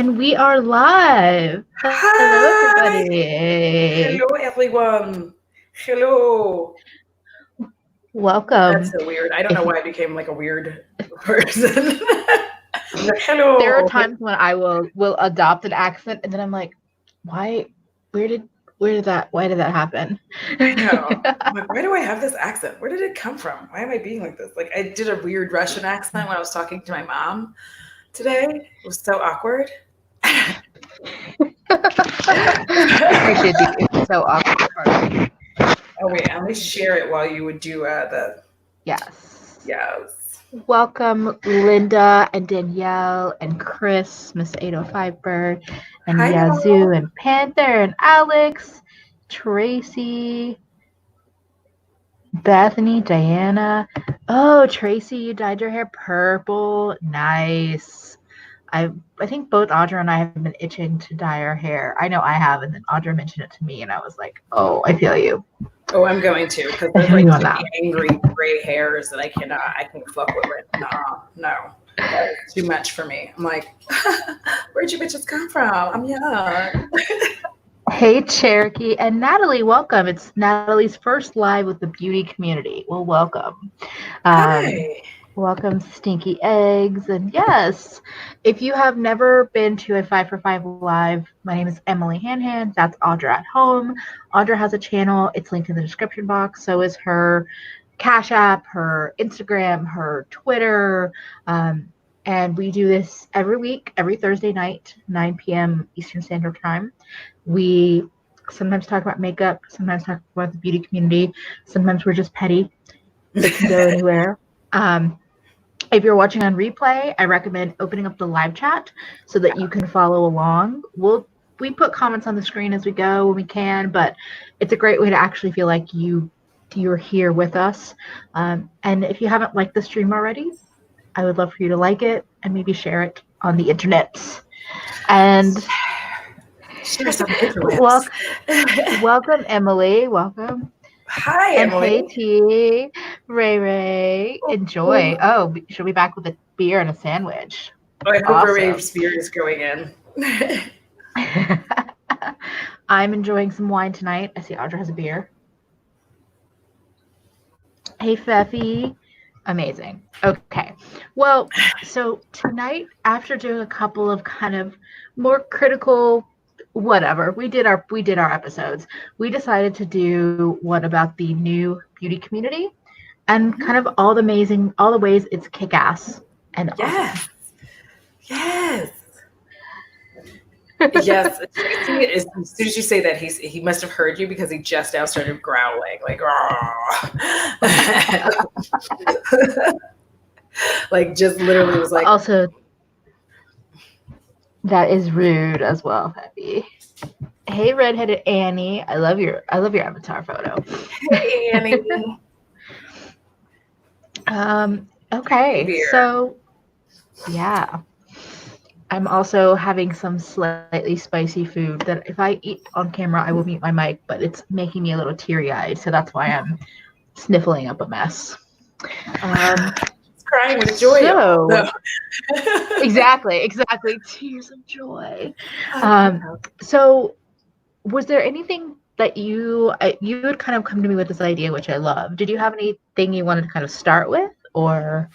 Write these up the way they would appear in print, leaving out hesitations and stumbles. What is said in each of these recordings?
And we are live. Hello, Hi. everybody. Hello, everyone. Hello. That's Welcome. so weird. I don't know If why I became like a weird person. Like, there are hello. times when I will adopt an accent, and then I'm like, why? Where did why did that happen? I know. I'm like, why do I have this accent? Where did it come from? Why am I being like this? Like, I did a weird Russian accent when I was talking to my mom today. It was so awkward. I appreciate the so awkward part. Oh, wait. Let me share it while you would do the. Yes. Yes. Welcome, Linda and Danielle and Chris, Miss 805 Bird, and Hi, Yazoo y'all. and Panther and Alex, Tracy, Bethany, Diana. Oh, Tracy, you dyed your hair purple. Nice. I think both Audra and I have been itching to dye our hair. I know I have, and then Audra mentioned it to me, and I was like, oh, I feel you. Oh, I'm going to because I there's feel like you on too that. many angry gray hairs that I can't fuck with it. No, that is too much for me. I'm like, where'd you bitches come from? I'm young. Hey, Cherokee and Natalie, welcome. It's Natalie's first live with the beauty community. Well, welcome. Um, Hi. Welcome, Stinky Eggs. And yes, if you have never been to a 5 for 5 live, my name is EmilyHanhan. That's Audra at home. Audra has a channel. It's linked in the description box. So is her Cash App, her Instagram, her Twitter. And we do this every week, every Thursday night, 9 p.m. Eastern Standard Time. We sometimes talk about makeup, sometimes talk about the beauty community, sometimes we're just petty. It can go anywhere. Um, if you're watching on replay, I recommend opening up the live chat so that you can follow along. We put comments on the screen as we go when we can, but it's a great way to actually feel like you're here with us. And if you haven't liked the stream already, I would love for you to like it and maybe share it on the internet. And Share some interwebs. wel- welcome, Emily. Welcome. Hi, And hey, Emily. T, Ray Ray. Oh, Enjoy. Oh, she'll be back with a beer and a sandwich. I hope Rave Awesome. Spear is going in. I'm enjoying some wine tonight. I see Audra has a beer. Hey, Feffy. Amazing. Okay. Well, so tonight, after doing a couple of kind of more critical whatever, we did our episodes. We decided to do one about the new beauty community and kind of all the ways it's kick ass and awesome. Yes. Yes. Yes, Tracy is. As soon as you say that, he must have heard you because he just now started growling like, like just literally was like, Also, that is rude as well, Feffy. Hey, redheaded Annie. I love your avatar photo. "Hey, Annie, hey, Okay, beer." so yeah, I'm also having some slightly spicy food that if I eat on camera, I will mute my mic, but it's making me a little teary-eyed, so that's why I'm sniffling up a mess. Um, It's crying with joy, y'all. No. so exactly, tears of joy. So was there anything that you had kind of come to me with this idea, which I love? Did you have anything you wanted to kind of start with, or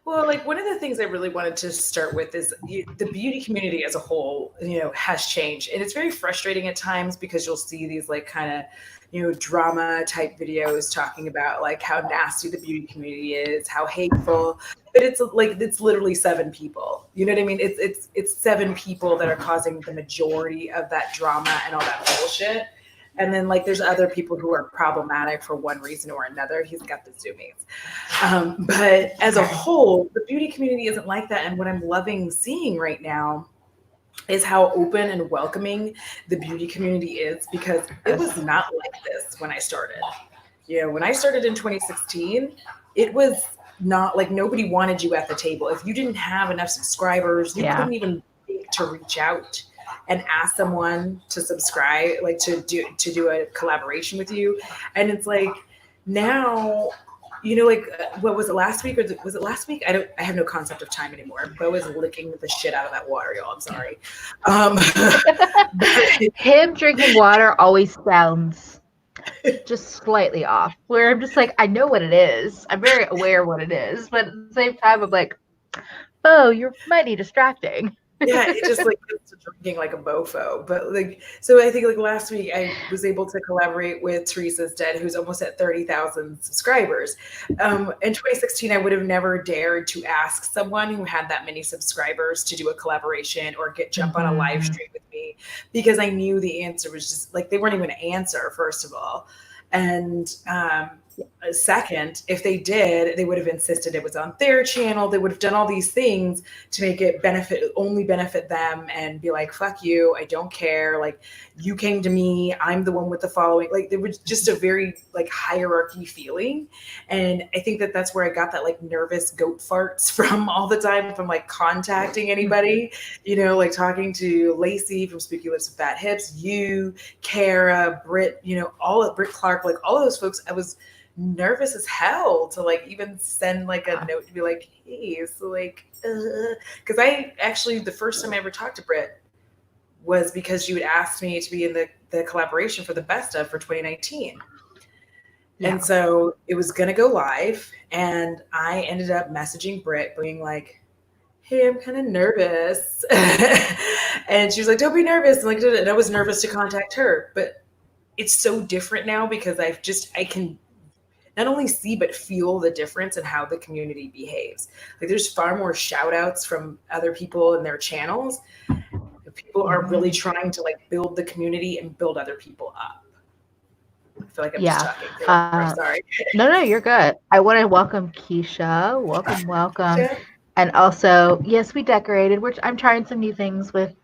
Well, like one of the things I really wanted to start with is the beauty community as a whole, has changed. And it's very frustrating at times because you'll see these like kind of, drama type videos talking about like how nasty the beauty community is, how hateful. But it's like it's literally seven people. You know what I mean? It's seven people that are causing the majority of that drama and all that bullshit. And then like there's other people who are problematic for one reason or another. He's got the zoomies. But as a whole, the beauty community isn't like that. And what I'm loving seeing right now is how open and welcoming the beauty community is because it was not like this when I started. When I started in 2016, it was not like nobody wanted you at the table. If you didn't have enough subscribers, you yeah, couldn't even think to reach out and ask someone to subscribe, like to do a collaboration with you. And it's like now like what was it last week, or was it last week? I have no concept of time anymore. Bo is licking the shit out of that water, y'all. I'm sorry. But, Him drinking water always sounds just slightly off. Where I'm just like, I know what it is. I'm very aware of what it is, but at the same time, I'm like, oh, you're mighty distracting. yeah, it just like gets to drinking like a mofo. But like, so I think like last week I was able to collaborate with Teresa's Dead, who's almost at 30,000 subscribers. In 2016, I would have never dared to ask someone who had that many subscribers to do a collaboration or jump on a live stream with me, because I knew the answer was just like they weren't even going to answer, first of all. And second, if they did, they would have insisted it was on their channel. They would have done all these things to make it only benefit them, and be like, fuck you, I don't care. Like, you came to me, I'm the one with the following. Like, there was just a very like hierarchy feeling. And I think that that's where I got that like nervous goat farts from all the time, from like contacting anybody, like talking to Lacey from Spooky Lips with Fat Hips, you, Kara, Britt, all of Britt Clark, like all of those folks. I was nervous as hell to like even send like a note to be like, hey, so like, because I actually, the first time I ever talked to Britt was because you had asked me to be in the collaboration for the best of for 2019. Yeah. And so it was going to go live, and I ended up messaging Britt being like, hey, I'm kind of nervous. And she was like, don't be nervous. And I was nervous to contact her, but it's so different now because I can not only see but feel the difference in how the community behaves. Like, there's far more shout outs from other people in their channels. People are really trying to like build the community and build other people up. I feel like I'm just talking. I'm sorry. No, you're good. I want to welcome Keisha. Welcome. And also, yes, we decorated, which I'm trying some new things with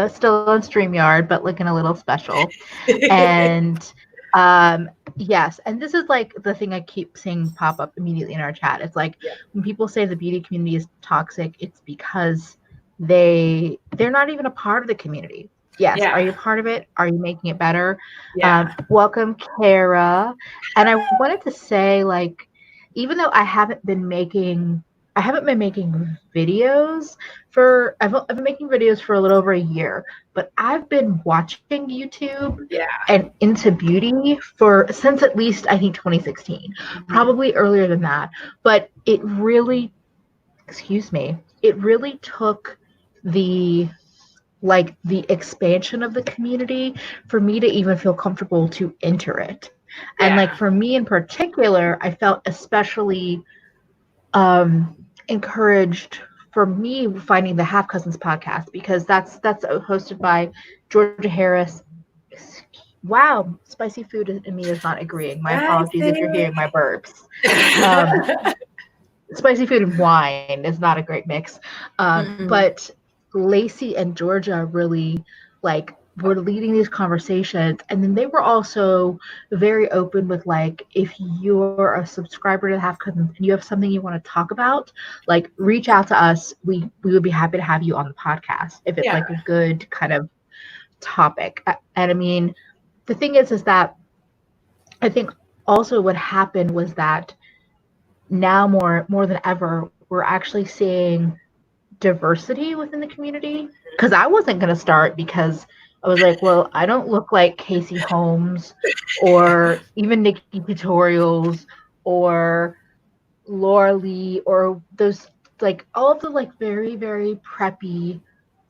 still on StreamYard, but looking a little special. And yes, and this is like the thing I keep seeing pop up immediately in our chat. It's like when people say the beauty community is toxic, it's because they're not even a part of the community. Yes. Yeah. Are you part of it? Are you making it better? Yeah. Welcome, Kara. And I wanted to say, like, even though I haven't been making videos I've been making videos for a little over a year, but I've been watching YouTube and into beauty since at least I think 2016, probably earlier than that. But it really took the expansion of the community for me to even feel comfortable to enter it. And like for me in particular, I felt especially encouraged for me finding the Half Cousins podcast, because that's hosted by Georgia Harris. Wow, spicy food in me is not agreeing. My apologies if you're hearing my burps. Spicy food and wine is not a great mix. But Lacey and Georgia really were leading these conversations, and then they were also very open with like, if you're a subscriber to Half Cousins and you have something you want to talk about, like reach out to us. We would be happy to have you on the podcast if it's like a good kind of topic. And I mean, the thing is that I think also what happened was that now more than ever, we're actually seeing diversity within the community. Because I wasn't going to start because I was like, well, I don't look like Casey Holmes or even Nikki Tutorials or Laura Lee or those like all of the like very, very preppy,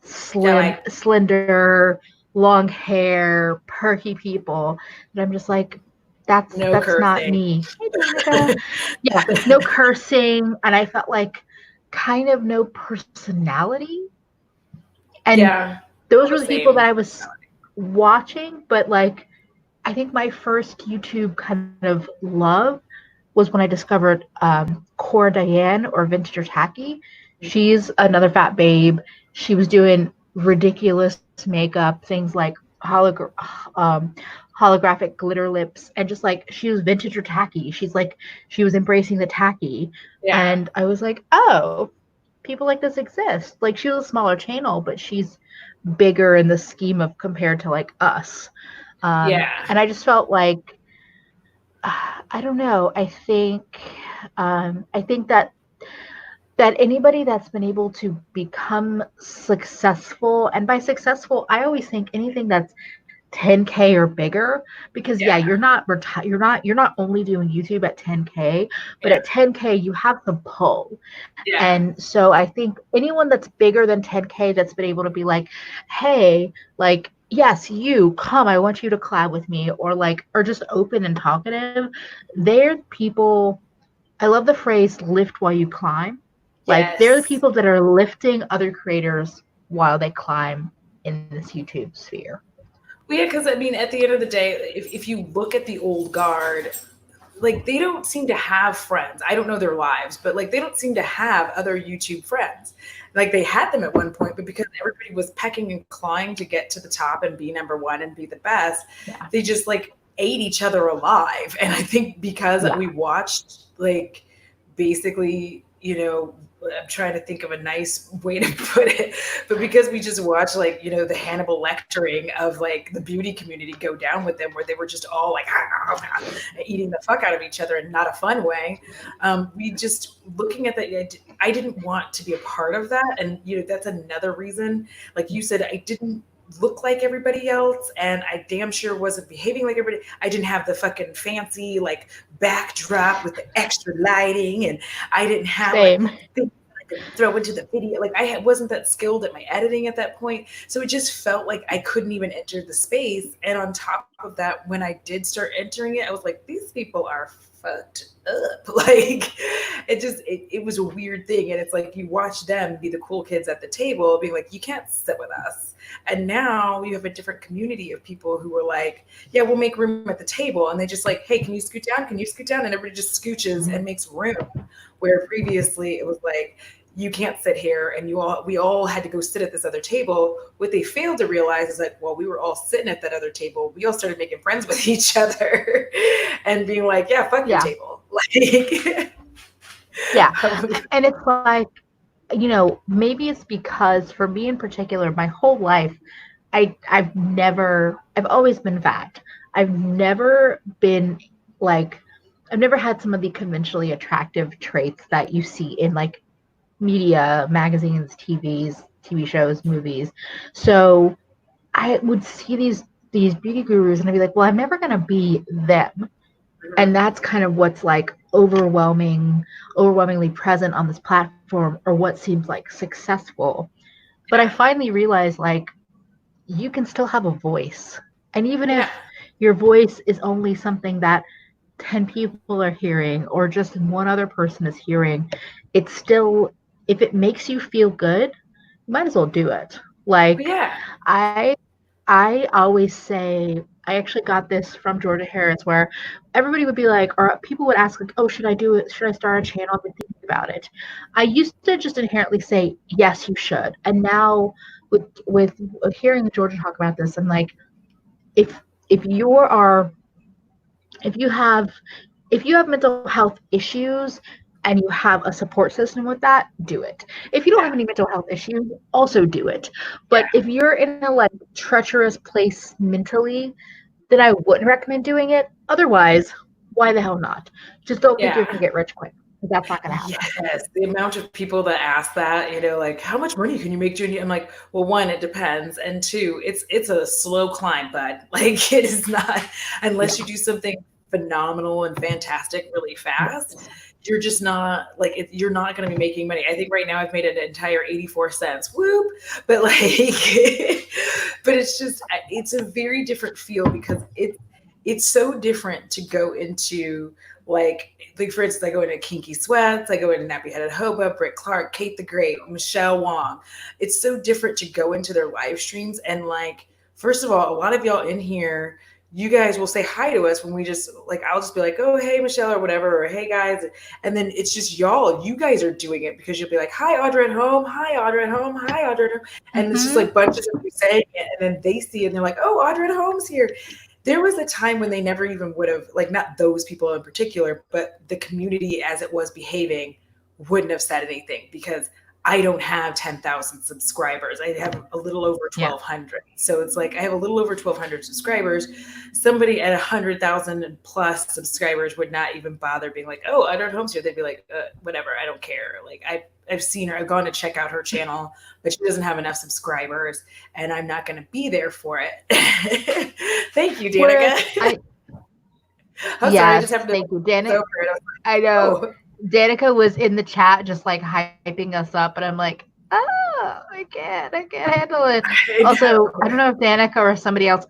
slender, long hair, perky people. And I'm just like, that's not me. Yeah, no cursing. And I felt like kind of no personality. And those were the people that I was watching. But like, I think my first YouTube kind of love was when I discovered Cora Diane, or Vintage or Tacky. She's another fat babe. She was doing ridiculous makeup, things like holographic glitter lips, and just like she was vintage or tacky. She was embracing the tacky. And I was like, oh, people like this exist. Like, she was a smaller channel, but she's bigger in the scheme of compared to like us. And I just felt like I don't know. I think that anybody that's been able to become successful, and by successful, I always think anything that's 10K or bigger, because yeah, Yeah. you're not only doing YouTube at 10K, but Yeah. at 10K you have the pull. Yeah. And so I think anyone that's bigger than 10K that's been able to be like, hey, like, yes, you come, I want you to collab with me, or like, or just open and talkative, they're people. I love the phrase lift while you climb. Like, they're the Yes. people that are lifting other creators while they climb in this YouTube sphere. Well, yeah, because I mean, at the end of the day, if you look at the old guard, like they don't seem to have friends. I don't know their lives, but like they don't seem to have other YouTube friends. Like they had them at one point, but because everybody was pecking and clawing to get to the top and be number one and be the best, Yeah. they just like ate each other alive. And I think because Yeah. we watched like basically, I'm trying to think of a nice way to put it, but because we just watched like, the Hannibal lecturing of like the beauty community go down with them, where they were just all like eating the fuck out of each other in not a fun way. We just looking at that, I didn't want to be a part of that. And, that's another reason, like you said, I didn't look like everybody else, and I damn sure wasn't behaving like everybody. I didn't have the fucking fancy like backdrop with the extra lighting, and I didn't have like Same. things I could throw into the video. Like wasn't that skilled at my editing at that point, so it just felt like I couldn't even enter the space. And on top of that, when I did start entering it, I was like, these people are fucked up. Like it was a weird thing. And it's like you watch them be the cool kids at the table being like, you can't sit with us. And now you have a different community of people who are like, yeah, we'll make room at the table. And they just like, hey, can you scoot down? Can you scoot down? And everybody just scooches and makes room. Where previously it was like, you can't sit here, and we all had to go sit at this other table. What they failed to realize is like, well, we were all sitting at that other table, we all started making friends with each other and being like, yeah, fuck your Yeah. table. Like Yeah. And it's like, maybe it's because for me in particular, my whole life, I've always been fat. I've never been like, I've never had some of the conventionally attractive traits that you see in like media, magazines, TV shows, movies. So I would see these beauty gurus and I'd be like, well, I'm never gonna be them. And that's kind of what's like overwhelmingly present on this platform, or what seems like successful. But I yeah, finally realized like you can still have a voice. And even yeah, if your voice is only something that 10 people are hearing or just one other person is hearing, it's still, if it makes you feel good, you might as well do it. but Like, yeah, I I always say, I actually got this from Georgia Harris, where everybody would be like, or people would ask, like, oh, should I do it? Should I start a channel? I've been thinking about it. I used to just inherently say, yes, you should. And now with hearing Georgia talk about this, I'm like, if if you are if you have if you have mental health issues and you have a support system with that, do it. If you don't yeah, have any mental health issues, also do it. yeah, But if you're in a like treacherous place mentally, then I wouldn't recommend doing it. Otherwise, why the hell not? Just don't think you're yeah. going to get rich quick. That's not going to happen. Yes, the amount of people that ask that, like how much money can you make doing it? I'm like, well, one, it depends, and two, it's a slow climb, bud. Like it is not, Yeah. unless you do something phenomenal and fantastic really fast. Yes. You're just not like you're not going to be making money. I think right now I've made an entire 84 cents. Whoop! But like, but it's a very different feel because it's so different to go into like for instance, I go into Kinky Sweats, I go into Nappy Headed Hobo, Britt Clark, Kate the Great, Michelle Wong. It's so different to go into their live streams and like, first of all, a lot of y'all in here, you guys will say hi to us when we just like, I'll just be like, oh hey Michelle or whatever, or hey guys, and then it's just y'all. You guys are doing it because you'll be like, hi Audra at home, hi Audra at home, hi Audra at home, and it's just Mm-hmm. like bunches of you saying it, and then they see it and they're like, oh Audra at home's here. There was a time when they never even would have, like, not those people in particular, but the community as it was behaving wouldn't have said anything because I don't have 10,000 subscribers. I have a little over 1,200. So it's like I have a little over 1,200 subscribers. Somebody at 100,000 plus subscribers would not even bother being like, "Oh, I don't homestead." They'd be like, "Whatever, I don't care." Like I've seen her. I've gone to check out her channel, but she doesn't have enough subscribers, and I'm not going to be there for it. Thank you, Danica. Sorry, I just have to thank you, Danica. I know. Oh. Danica was in the chat just like hyping us up, and I'm like, oh, I can't handle it. Also, I don't know if Danica or somebody else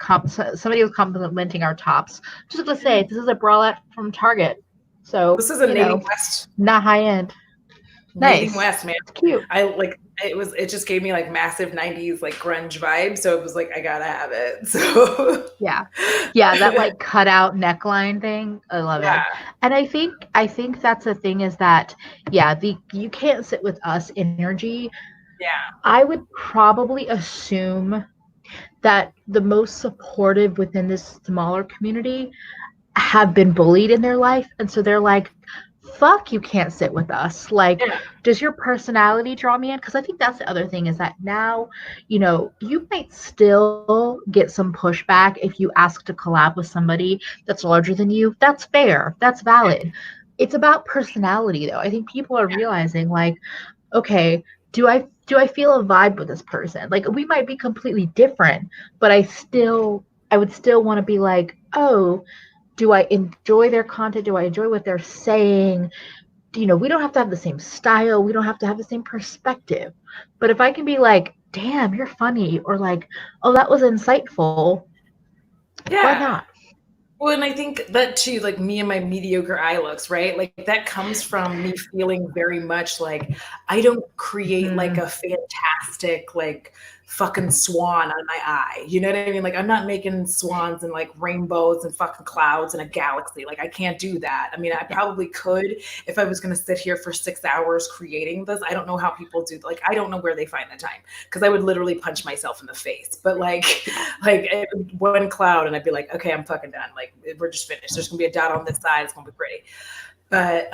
somebody was complimenting our tops. Just to say, this is a bralette from Target, so this is a Native West, not high end. Native West, man. It's cute. I like it just gave me like massive 90s like grunge vibe, so it was like I gotta have it. So yeah, that like cutout neckline thing, I love it. And I think that's the thing, is that you can't sit with us energy. I would probably assume that the most supportive within this smaller community have been bullied in their life, and so they're like, fuck, you can't sit with us. Like, does your personality draw me in? Because I think that's the other thing, is that now, you might still get some pushback if you ask to collab with somebody that's larger than you. That's fair. That's valid. It's about personality, though. I think people are realizing, like, okay, do I feel a vibe with this person? Like, we might be completely different, but I would still want to be like, oh, do I enjoy their content? Do I enjoy what they're saying? We don't have to have the same style. We don't have to have the same perspective. But if I can be like, damn, you're funny, or like, oh, that was insightful, why not? Well, and I think that too, like me and my mediocre eye looks, right? Like that comes from me feeling very much like I don't create like a fantastic, like fucking swan on my eye. You know what I mean? Like I'm not making swans and like rainbows and fucking clouds and a galaxy. Like I can't do that. I mean, I probably could if I was going to sit here for 6 hours creating this. I don't know how people do. Like I don't know where they find the time, because I would literally punch myself in the face. But like one cloud and I'd be like, okay, I'm fucking done. Like we're just finished. There's gonna be a dot on this side. It's gonna be pretty. But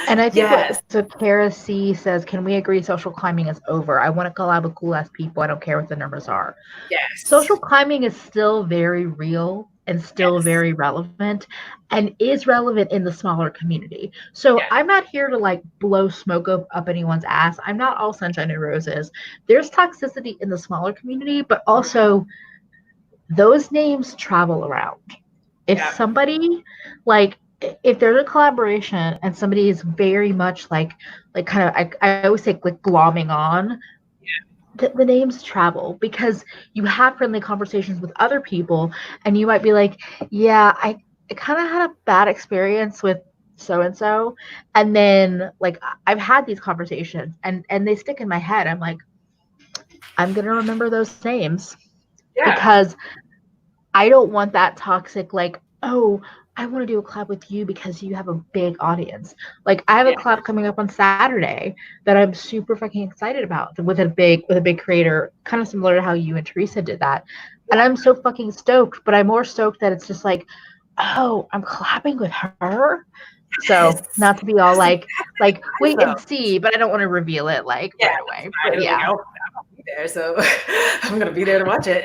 and I think so Kara C says, can we agree social climbing is over? I want to collab with cool ass people. I don't care what the numbers are. Yes. Social climbing is still very real and still very relevant, and is relevant in the smaller community. So I'm not here to like blow smoke up anyone's ass. I'm not all sunshine and roses. There's toxicity in the smaller community, but also those names travel around. If somebody like, if there's a collaboration and somebody is very much like kind of, I always say like glomming on, the names travel, because you have friendly conversations with other people, and you might be like, yeah, I kind of had a bad experience with so-and-so, and then like I've had these conversations and they stick in my head. I'm like, I'm gonna remember those names, because I don't want that toxic, like, oh, I want to do a collab with you because you have a big audience. Like I have a collab coming up on Saturday that I'm super fucking excited about with a big creator, kind of similar to how you and Teresa did that. And I'm so fucking stoked, but I'm more stoked that it's just like, oh, I'm collabing with her. So not to be all like wait and see, but I don't want to reveal it like right away. But I'll be there, so I'm gonna be there to watch it.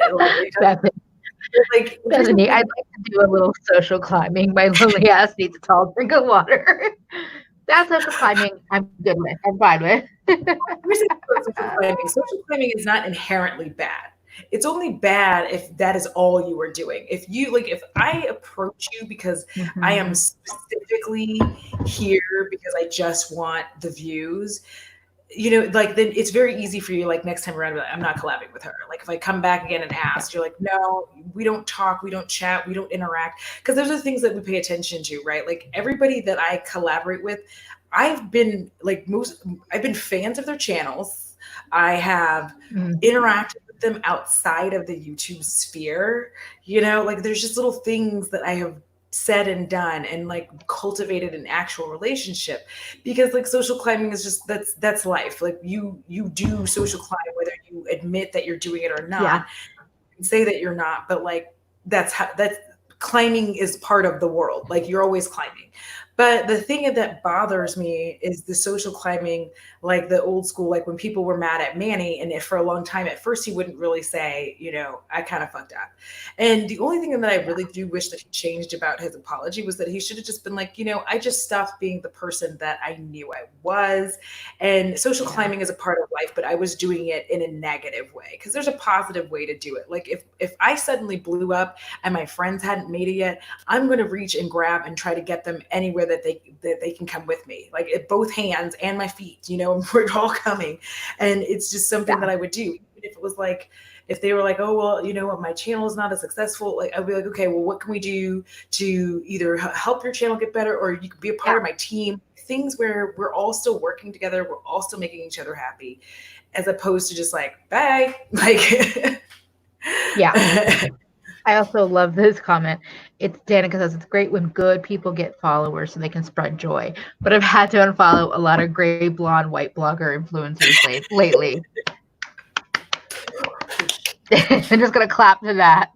Like, Bethany, I'd like to do a little social climbing. My lonely ass needs a tall drink of water. That's social climbing. I'm good with. I'm fine with. Social climbing is not inherently bad. It's only bad if that is all you are doing. If I approach you because I am specifically here because I just want the views, like then it's very easy for you, like next time around, I'm not collabing with her. Like if I come back again and ask, you're like, no, we don't talk, we don't chat, we don't interact. Because those are things that we pay attention to, right? Like everybody that I collaborate with, I've been fans of their channels. I have interacted with them outside of the YouTube sphere. Like there's just little things that I have said and done and like cultivated an actual relationship, because like social climbing is just that's life. Like you do social climb whether you admit that you're doing it or not. You can say that you're not, but like that's climbing is part of the world. Like you're always climbing. But the thing that bothers me is the social climbing, like the old school, like when people were mad at Manny, and if for a long time at first he wouldn't really say, I kind of fucked up. And the only thing that I really do wish that he changed about his apology was that he should have just been like, I just stopped being the person that I knew I was. And social climbing is a part of life, but I was doing it in a negative way, because there's a positive way to do it. Like if I suddenly blew up and my friends hadn't made it yet, I'm going to reach and grab and try to get them anywhere that they can come with me, like at both hands and my feet, we're all coming. And it's just something that I would do, even if it was like, if they were like, oh, well, you know what, my channel is not as successful, like I'd be like, okay, well, what can we do to either help your channel get better, or you could be a part of my team, things where we're all still working together, we're all still making each other happy, as opposed to just like, bye, like. Yeah. I also love this comment. It's Danica says, it's great when good people get followers so they can spread joy. But I've had to unfollow a lot of gray, blonde, white blogger influencers lately. I'm just going to clap to that.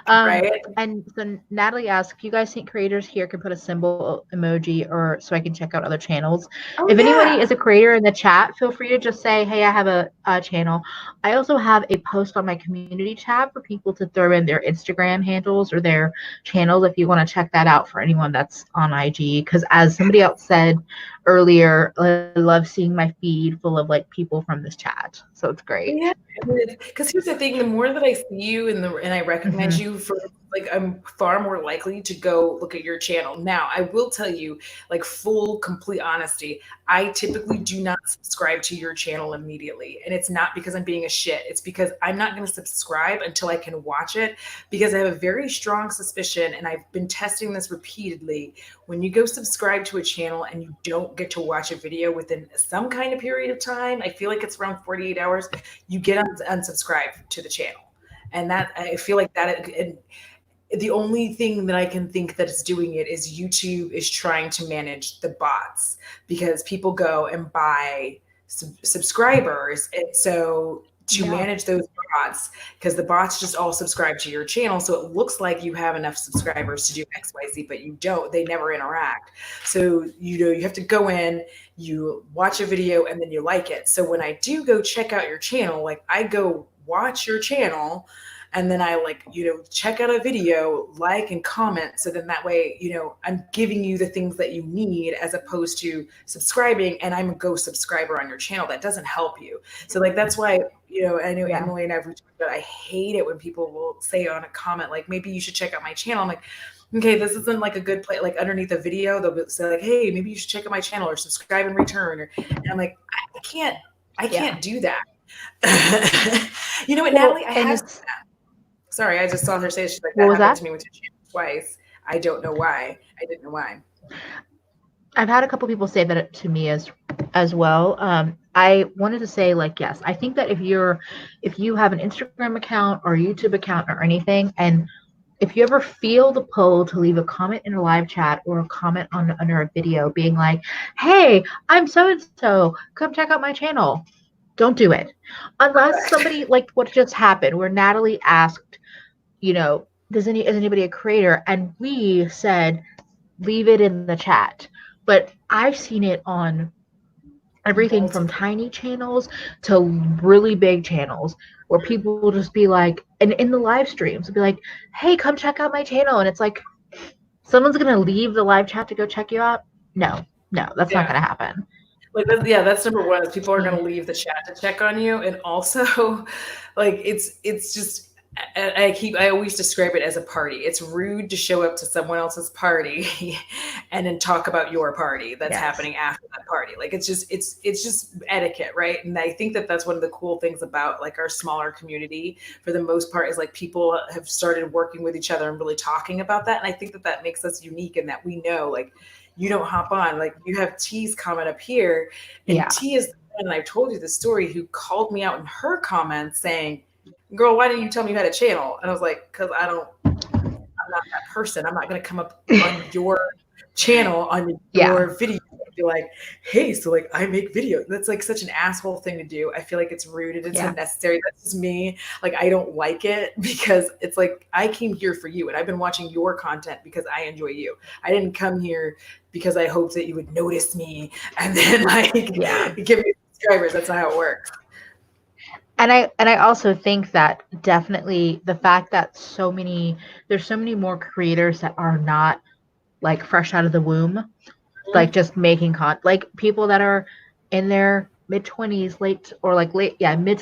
Right. And so Natalie asks, you guys think creators here can put a symbol emoji or so I can check out other channels? If anybody is a creator in the chat, feel free to just say, hey, I have a channel. I also have a post on my community tab for people to throw in their Instagram handles or their channels if you want to check that out for anyone that's on IG. Because as somebody else said earlier, I love seeing my feed full of like people from this chat. So it's great. Yeah, because here's the thing: the more that I see you and I recognize you, for like, I'm far more likely to go look at your channel. Now, I will tell you, like, full, complete honesty, I typically do not subscribe to your channel immediately, and it's not because I'm being a shit. It's because I'm not going to subscribe until I can watch it, because I have a very strong suspicion, and I've been testing this repeatedly. When you go subscribe to a channel and you don't get to watch a video within some kind of period of time, I feel like it's around 48 hours, you get unsubscribed to the channel. And that, I feel like that, and the only thing that I can think that is doing it is YouTube is trying to manage the bots, because people go and buy subscribers. And so to manage those bots, because the bots just all subscribe to your channel, so it looks like you have enough subscribers to do XYZ, but you don't. They never interact. So you have to go in, you watch a video, and then you like it. So when I do go check out your channel, like I go watch your channel, and then I check out a video, like and comment. So then that way, I'm giving you the things that you need, as opposed to subscribing and I'm a ghost subscriber on your channel. That doesn't help you. So like, that's why, I know Emily and I've talked about, I hate it when people will say on a comment, like, maybe you should check out my channel. I'm like, okay, this isn't like a good play. Like underneath a video, they'll say like, hey, maybe you should check out my channel or subscribe in return. And I'm like, I can't do that. You know what, Natalie, I have Sorry, I just saw her say, she's like, that happened to me with your channel twice. I don't know why. I didn't know why. I've had a couple people say that to me as well. I wanted to say, like, yes, I think that if you have an Instagram account or a YouTube account or anything, and if you ever feel the pull to leave a comment in a live chat or a comment under a video being like, hey, I'm so-and-so, come check out my channel, don't do it. Unless somebody, like what just happened, where Natalie asked, is anybody a creator? And we said, leave it in the chat. But I've seen it on everything from tiny channels to really big channels, where people will just be like, and in the live streams, will be like, hey, come check out my channel. And it's like, someone's going to leave the live chat to go check you out? No, that's not going to happen. Like, that's number one, is people are going to leave the chat to check on you. And also, like, it's just, I always describe it as a party. It's rude to show up to someone else's party and then talk about your party that's happening after that party. Like, it's just etiquette, right? And I think that that's one of the cool things about like our smaller community, for the most part, is like people have started working with each other and really talking about that. And I think that that makes us unique, in that we know, like, you don't hop on, like you have T's comment up here, and T is the one, and I've told you the story, who called me out in her comments saying, girl, why didn't you tell me you had a channel? And I was like, because I'm not that person. I'm not going to come up on your channel, on your video, be like, hey, so like I make videos. That's like such an asshole thing to do. I feel like it's rude and it's Yeah. unnecessary. That's just me. Like I don't like it because it's like I came here for you and I've been watching your content because I enjoy you. I didn't come here because I hoped that you would notice me and then like Yeah. give me subscribers. That's not how it works. And I also think that definitely the fact that there's so many more creators that are not like fresh out of the womb, like just making like people that are in their mid 20s, mid to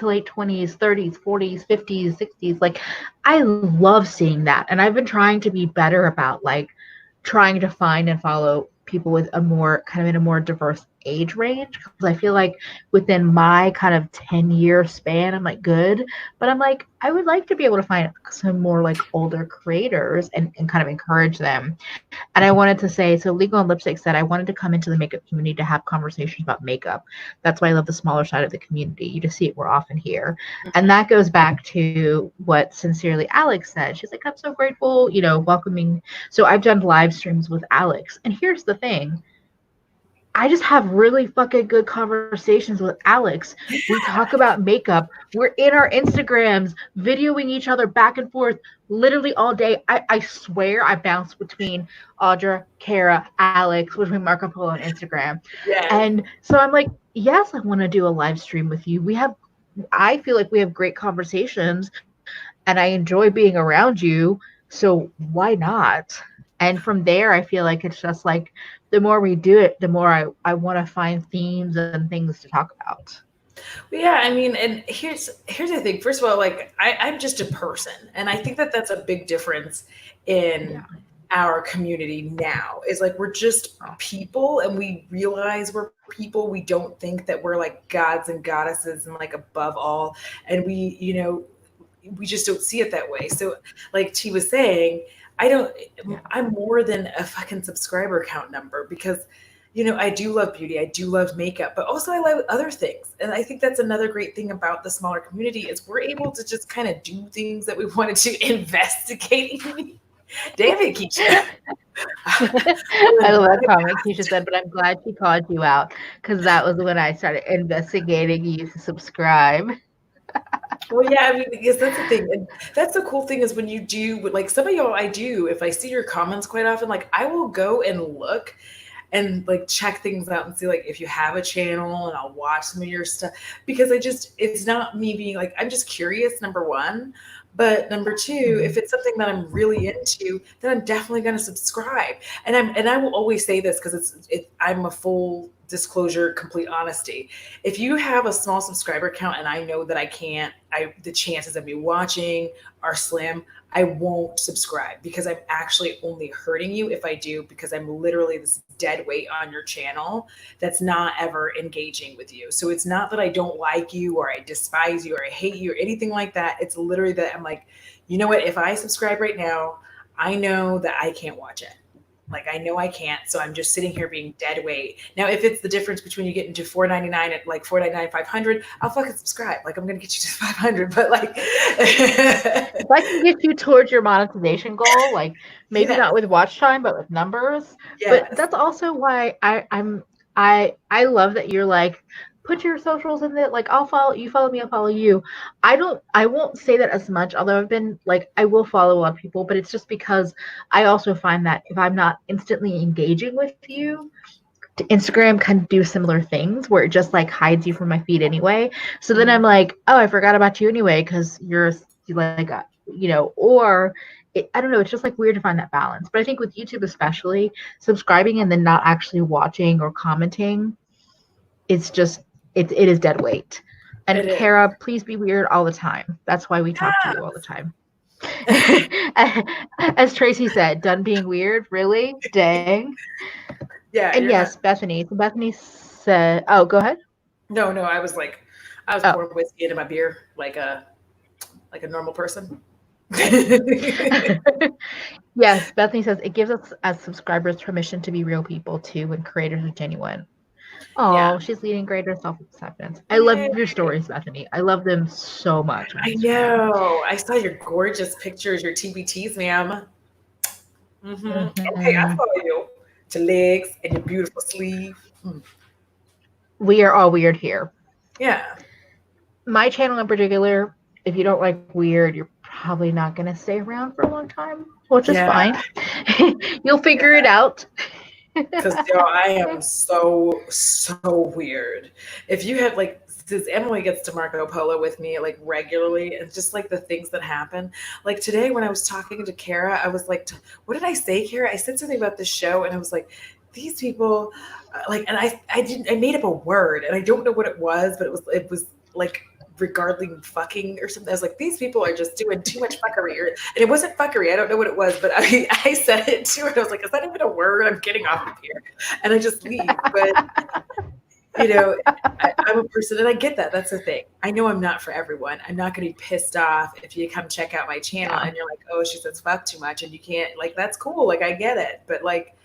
late 20s, 30s, 40s, 50s, 60s. Like I love seeing that. And I've been trying to be better about like trying to find and follow people with a more kind of in a more diverse age range, because I feel like within my kind of 10-year span I'm like good, but I'm like I would like to be able to find some more like older creators and kind of encourage them. And I wanted to say, so Legal and Lipstick said, I wanted to come into the makeup community to have conversations about makeup. That's why I love the smaller side of the community. You just see it more often here. And that goes back to what Sincerely Alex said. She's like, I'm so grateful, welcoming. So I've done live streams with Alex. And here's the thing. I just have really fucking good conversations with Alex. We talk about makeup. We're in our Instagrams, videoing each other back and forth literally all day. I swear I bounce between Audra, Kara, Alex, between Marco Polo and Instagram. Yes. And so I'm like, yes, I want to do a live stream with you. I feel like we have great conversations and I enjoy being around you. So why not? And from there, I feel like it's just like the more we do it, the more I want to find themes and things to talk about. Well, yeah, I mean, and here's the thing. First of all, like I'm just a person, and I think that that's a big difference in Yeah. our community now. Is like we're just people, and we realize we're people. We don't think that we're like gods and goddesses and like above all, and we just don't see it that way. So, like T was saying, I don't. Yeah. I'm more than a fucking subscriber count number because I do love beauty. I do love makeup, but also I love other things. And I think that's another great thing about the smaller community is we're able to just kind of do things that we wanted to investigate. Damn it, Keisha. I love that comment Keisha said, but I'm glad she called you out because that was when I started investigating you to subscribe. Well, yeah, I mean, because that's the thing. And that's the cool thing is when you do, like some of y'all, I do, if I see your comments quite often, like I will go and look and like check things out and see like if you have a channel and I'll watch some of your stuff because it's not me being like I'm just curious, number one, but number two, if it's something that I'm really into, then I'm definitely going to subscribe. And I will always say this because I'm a full disclosure, complete honesty. If you have a small subscriber count and I know that the chances of me watching are slim, I won't subscribe because I'm actually only hurting you if I do, because I'm literally this dead weight on your channel that's not ever engaging with you. So it's not that I don't like you or I despise you or I hate you or anything like that. It's literally that I'm like, you know what? If I subscribe right now, I know that I can't watch it. Like I know I can't, so I'm just sitting here being dead weight. Now, if it's the difference between you getting to $4.99 at like $4.99, 500, I'll fucking subscribe. Like I'm gonna get you to 500, but like If I can get you towards your monetization goal, like maybe yes, not with watch time, but with numbers. But yes, that's also why I love that you're like, put your socials in it. Like I'll follow you, follow me, I'll follow you. I won't say that as much, although I've been like I will follow a lot of people, but it's just because I also find that if I'm not instantly engaging with you, Instagram can do similar things where it just like hides you from my feed anyway. So then I'm like, oh, I forgot about you anyway because you're like, or I don't know. It's just like weird to find that balance. But I think with YouTube, especially, subscribing and then not actually watching or commenting, it's just it is dead weight. And it is. Kara, please be weird all the time. That's why we talk to you all the time. As Tracy said, done being weird, really? Dang. Yeah, And you're not. yes, Bethany. So Bethany said, "Oh, go ahead." No, I was Oh, pouring whiskey into my beer like a normal person. yes. Bethany says it gives us as subscribers permission to be real people too, when creators are genuine. Yeah. Oh, she's leading greater self-acceptance. I love Yay. your stories, Bethany. I love them so much on I Instagram. know. I saw your gorgeous pictures, your TBTs, ma'am. Okay, I Mm-hmm. follow you. To legs and your beautiful sleeve. Hmm. We are all weird here. Yeah. My channel in particular, if you don't like weird, you're probably not going to stay around for a long time, which is Yeah. fine. You'll figure it out. Because I am so weird. If you had like, since Emily gets to Marco Polo with me like regularly, and just like the things that happen. Like today when I was talking to Kara, I was like, "What did I say, Kara?" I said something about this show, and I was like, "These people," like, and I made up a word, and I don't know what it was, but it was like regarding fucking or something. I was like, these people are just doing too much fuckery. And it wasn't fuckery. I don't know what it was, but I said it to her. I was like, is that even a word? I'm getting off of here. And I just leave. But, you know, I'm a person, and I get that. That's the thing. I know I'm not for everyone. I'm not going to be pissed off if you come check out my channel Yeah. and you're like, oh, she says fuck too much and you can't, like, that's cool. Like, I get it. But, like,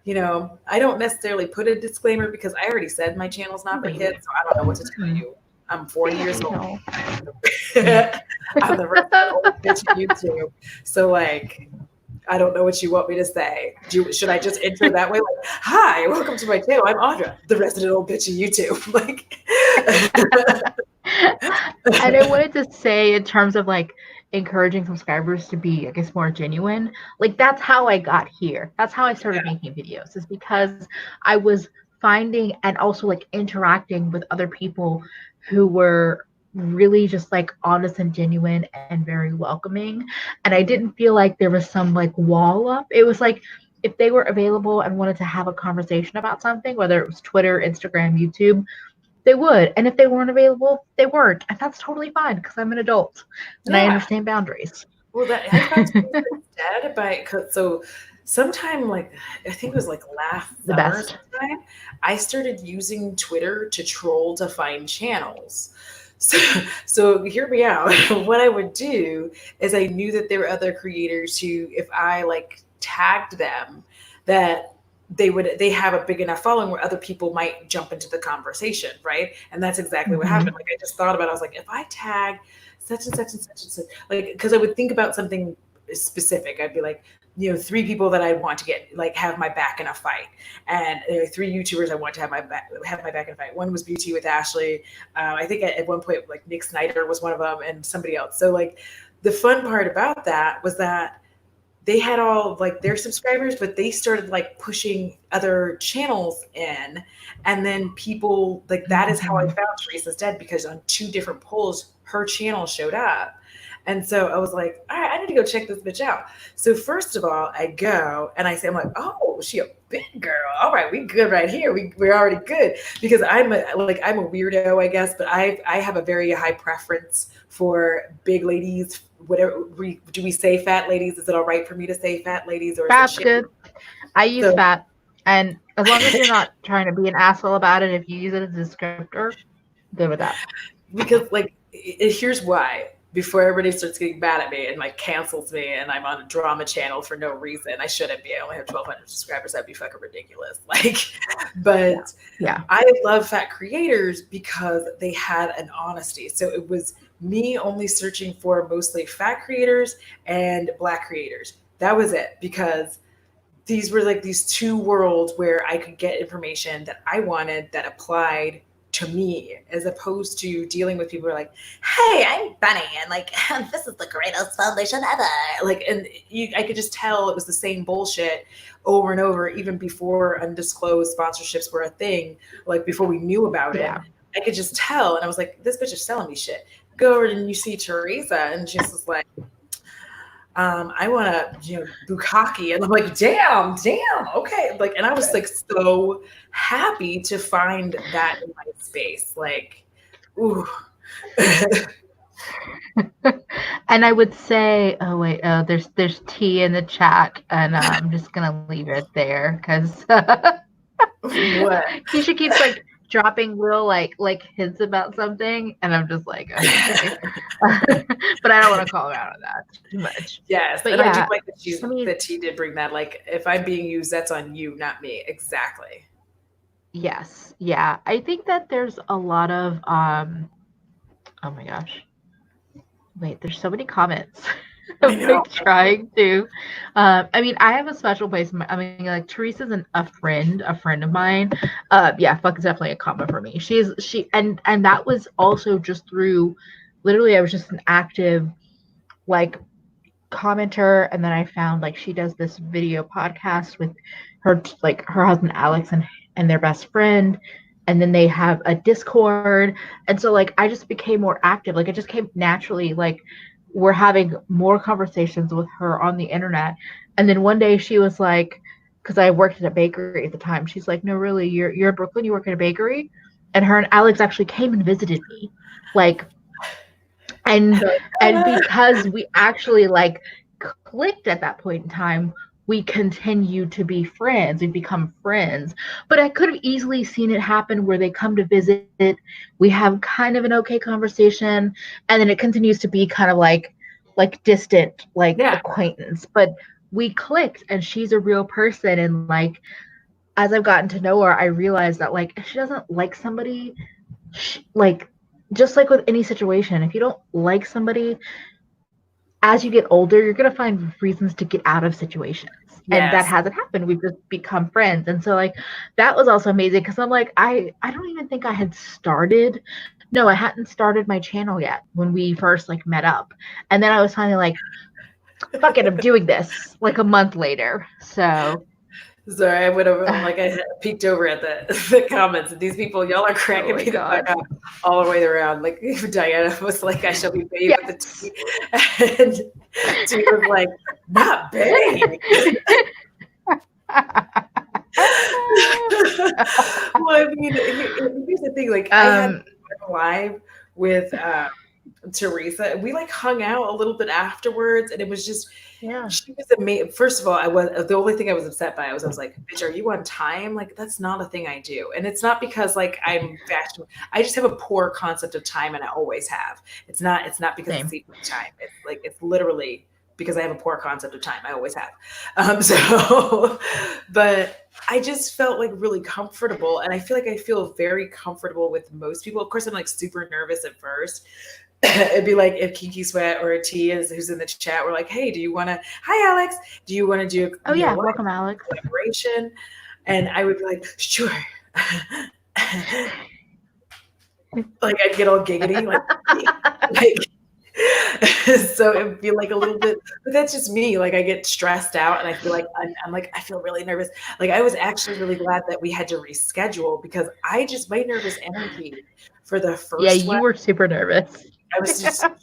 I don't necessarily put a disclaimer because I already said my channel's not for kids, so I don't know what to tell you. I'm 40 years old. No. I'm the resident old bitch of YouTube. So, like, I don't know what you want me to say. Should I just intro that way? Like, hi, welcome to my channel. I'm Audra, the resident old bitch of YouTube. Like, And I wanted to say, in terms of like encouraging subscribers to be, I guess, more genuine, like that's how I got here. That's how I started yeah, making videos, is yeah, because I was finding and also like interacting with other people who were really just like honest and genuine and very welcoming. And I mhm, didn't feel like there was some like wall up. It was like if they were available and wanted to have a conversation about something, whether it was Twitter, Instagram, YouTube, they would. And if they weren't available, they weren't. And that's totally fine because I'm an adult and I yeah. understand boundaries. Well, that I found space instead by so sometime like I think it was like last The summer best. sometime, I started using Twitter to troll to find channels. So, so hear me out. What I would do is I knew that there were other creators who, if I like tagged them, that they have a big enough following where other people might jump into the conversation, right? And that's exactly what happened. Mm-hmm. Like I just thought about it, I was like, if I tag such and such and such and such, like because I would think about something specific. I'd be like, three people that I want to get like have my back in a fight, and three YouTubers I want to have my back in a fight. One was Beauty with Ashley. I think at one point like Nick Snyder was one of them, and somebody else. So like the fun part about that was that they had all like their subscribers, but they started like pushing other channels in. And then people like that is how I Mm-hmm. found Teresa's Dead because on two different polls, her channel showed up. And so I was like, all right, I need to go check this bitch out. So first of all, I go and I say, I'm like, oh, she a big girl. All right, we good right here. We're already good because I'm a weirdo, I guess, but I have a very high preference for big ladies. Whatever do we say fat ladies? Is it all right for me to say fat ladies or is it Fat's shit? good. I use So fat. And as long as you're not trying to be an asshole about it, if you use it as a descriptor, good with that. because like here's why. Before everybody starts getting mad at me and like cancels me and I'm on a drama channel for no reason, I shouldn't be. I only have 1,200 subscribers. That'd be fucking ridiculous. Like, Yeah. but Yeah. I love fat creators because they had an honesty. So it was me only searching for mostly fat creators and black creators. That was it because these were like these two worlds where I could get information that I wanted that applied to me as opposed to dealing with people who are like, hey, I'm Bunny and like this is the greatest foundation ever. Like I could just tell it was the same bullshit over and over, even before undisclosed sponsorships were a thing, like before we knew about it. Yeah. I could just tell and I was like, this bitch is selling me shit. Go over and you see Teresa and she's just like, I want to, bukkake. And I'm like, damn, okay. Like, and I was like so happy to find that in my space. Like, ooh. And I would say, oh wait, there's tea in the chat, and I'm just gonna leave it there because What? Keisha keeps like dropping little like hints about something, and I'm just like, okay, but I don't want to call her out on that too much. Yes. But And I do yeah, like I mean, that she did bring that. Like, if I'm being used, that's on you, not me. Exactly. yes, yeah, I think that there's a lot of oh my gosh, wait, there's so many comments. I I'm know. like trying to. I mean, I have a special place. I mean, like Teresa's a friend of mine. Yeah, fuck is definitely a comma for me. And that was also just through. Literally, I was just an active like commenter, and then I found like she does this video podcast with her husband Alex and their best friend, and then they have a Discord, and so like I just became more active. Like it just came naturally. Like we're having more conversations with her on the internet, and then one day she was like, because I worked at a bakery at the time, she's like, no, really, you're in Brooklyn, you work at a bakery, and her and Alex actually came and visited me, like and because we actually like clicked at that point in time, we continue to be friends. We've become friends. But I could have easily seen it happen where they come to visit, we have kind of an okay conversation, and then it continues to be kind of like distant like Yeah. acquaintance. But we clicked, and she's a real person, and like as I've gotten to know her, I realized that like if she doesn't like somebody, like just like with any situation, if you don't like somebody, as you get older, you're gonna find reasons to get out of situations. And that Yes. hasn't happened. We've just become friends. And so like that was also amazing because I'm like, I don't even think I had started. No, I hadn't started my channel yet when we first like met up. And then I was finally like, fuck it, I'm doing this like a month later. So Sorry, I went over, like, I peeked over at the comments, and these people, y'all are oh cracking my me the fuck god. up all the way around. Like, Diana was like, I shall be bathed with the Yes. tea. And T was like, not bathed. Well, I mean, here's the thing. Like, I had um live with Teresa, and we like hung out a little bit afterwards, and it was just yeah. she was amazing. First of all, I was the only thing I was upset by. I was like, "Bitch, are you on time? Like, that's not a thing I do." And it's not because like I'm fashion. I just have a poor concept of time, and I always have. It's not because it's Same. the time. It's like it's literally because I have a poor concept of time. I always have. So, but I just felt like really comfortable, and I feel like I feel very comfortable with most people. Of course, I'm like super nervous at first. It'd be like if Kiki Sweat or T is who's in the chat, we're like, hey, do you want to? Hi, Alex. Do you want to do Oh yeah, live welcome Alex. collaboration? And I would be like, sure. Like I'd get all giggity, like so it'd be like a little bit, but that's just me. Like I get stressed out and I feel like I'm like, I feel really nervous. Like I was actually really glad that we had to reschedule because I just, my nervous energy for the Yeah, first one, you were super nervous. I was just, and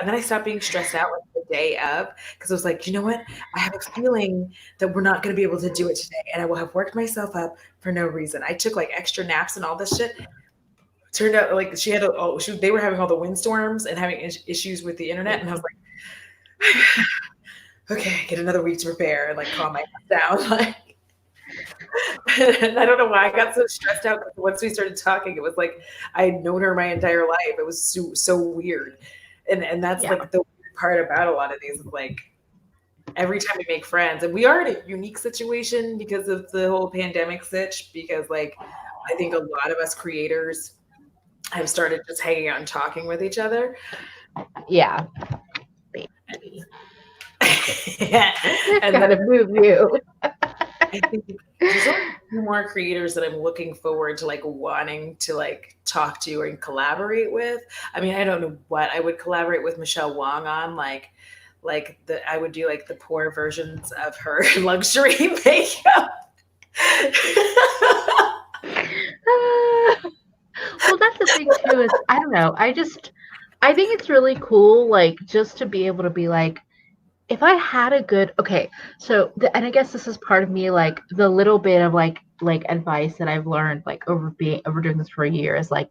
then I stopped being stressed out like the day of because I was like, you know what? I have a feeling that we're not going to be able to do it today, and I will have worked myself up for no reason. I took like extra naps and all this shit. Turned out like she had they were having all the windstorms and having issues with the internet, and I was like, okay, get another week to prepare and like calm myself down. Like, and I don't know why I got so stressed out. Once we started talking, it was like I had known her my entire life. It was so weird, and that's Yeah. like the weird part about a lot of these is like every time we make friends, and we are in a unique situation because of the whole pandemic sitch. Because like I think a lot of us creators have started just hanging out and talking with each other. Yeah. And Gotta move you. I think there's only a few more creators that I'm looking forward to like wanting to like talk to and collaborate with. I mean, I don't know what I would collaborate with Michelle Wong on, like the I would do like the poor versions of her luxury makeup. Well, that's the thing too, is I don't know. I think it's really cool, like just to be able to be like, if I had a good okay, so and I guess this is part of me, like the little bit of like advice that I've learned like over doing this for a year is like,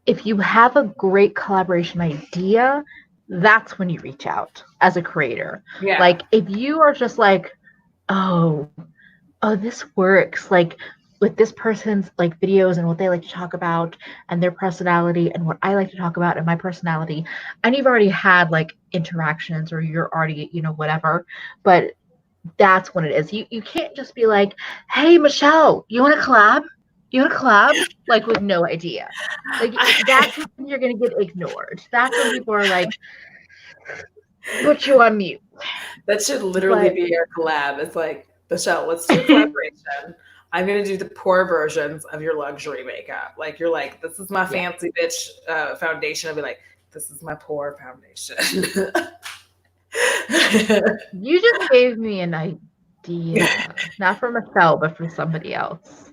if you have a great collaboration idea, that's when you reach out as a creator. Yeah. Like if you are just like, oh, this works, like with this person's like videos and what they like to talk about and their personality and what I like to talk about and my personality, and you've already had like interactions or you're already, whatever, but that's what it is. You can't just be like, hey Michelle, you want to collab? Like with no idea. Like that's when you're gonna get ignored. That's when people are like, Put you on mute. That should literally But be our collab. It's like, Michelle, let's do a collaboration. I'm gonna do the poor versions of your luxury makeup. Like you're like, this is my yeah, fancy bitch foundation. I'll be like, this is my poor foundation. you just gave me an idea, not for myself, but for somebody else.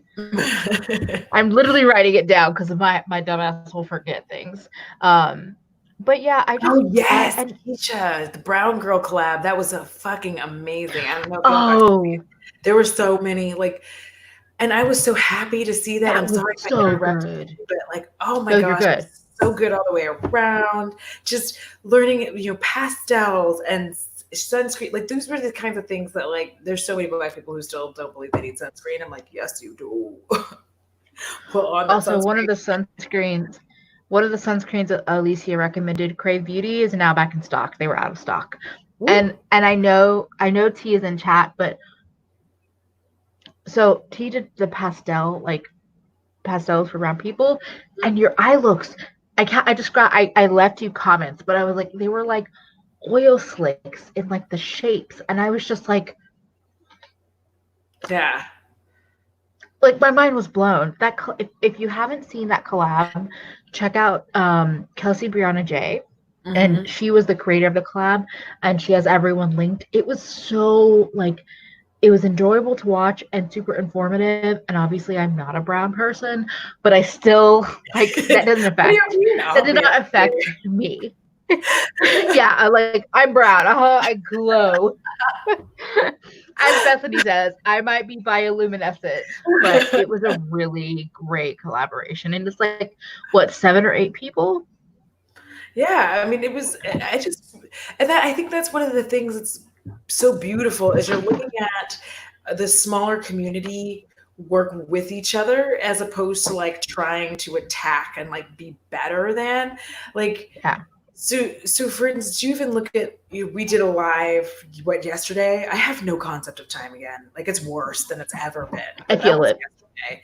I'm literally writing it down because my dumbass will forget things. Um, but yeah, Oh I yes, and Keisha, the Brown Girl collab. That was a fucking amazing. I don't know if y'all got to see it. oh, There were so many like, and I was so happy to see that. I'm that was sorry if I so interrupted good. you, but like, oh my No, you're gosh, it good. was so good all the way around. Just learning, pastels and sunscreen. Like those were the kinds of things that like. There's so many black people who still don't believe they need sunscreen. I'm like, yes, you do. Put on that Also, sunscreen. one of the sunscreens that Alicia recommended, Crave Beauty, is now back in stock. They were out of stock. Ooh. And I know T is in chat, but so T did the pastels for brown people, and your eye looks. I left you comments, but I was like, they were like oil slicks in like the shapes, and I was just Yeah. like my mind was blown. If you haven't seen that collab, check out Kelsey Brianna J, and Hmm. she was the creator of the collab, and she has everyone linked. It was so like it was enjoyable to watch and super informative. And obviously, I'm not a brown person, but I still like What do you mean, that did not obviously? affect me. Yeah, I'm brown. I glow. As Bethany says, I might be bioluminescent, but it was a really great collaboration. And it's like, what, 7 or 8 people? Yeah, I mean, it was. I just, and that I think that's one of the things that's so beautiful is you're looking at the smaller community work with each other as opposed to like trying to attack and like be better than like. Yeah, So for instance, do you even look at we did a live yesterday? I have no concept of time again. Like it's worse than it's ever been. I But that feel was it. yesterday.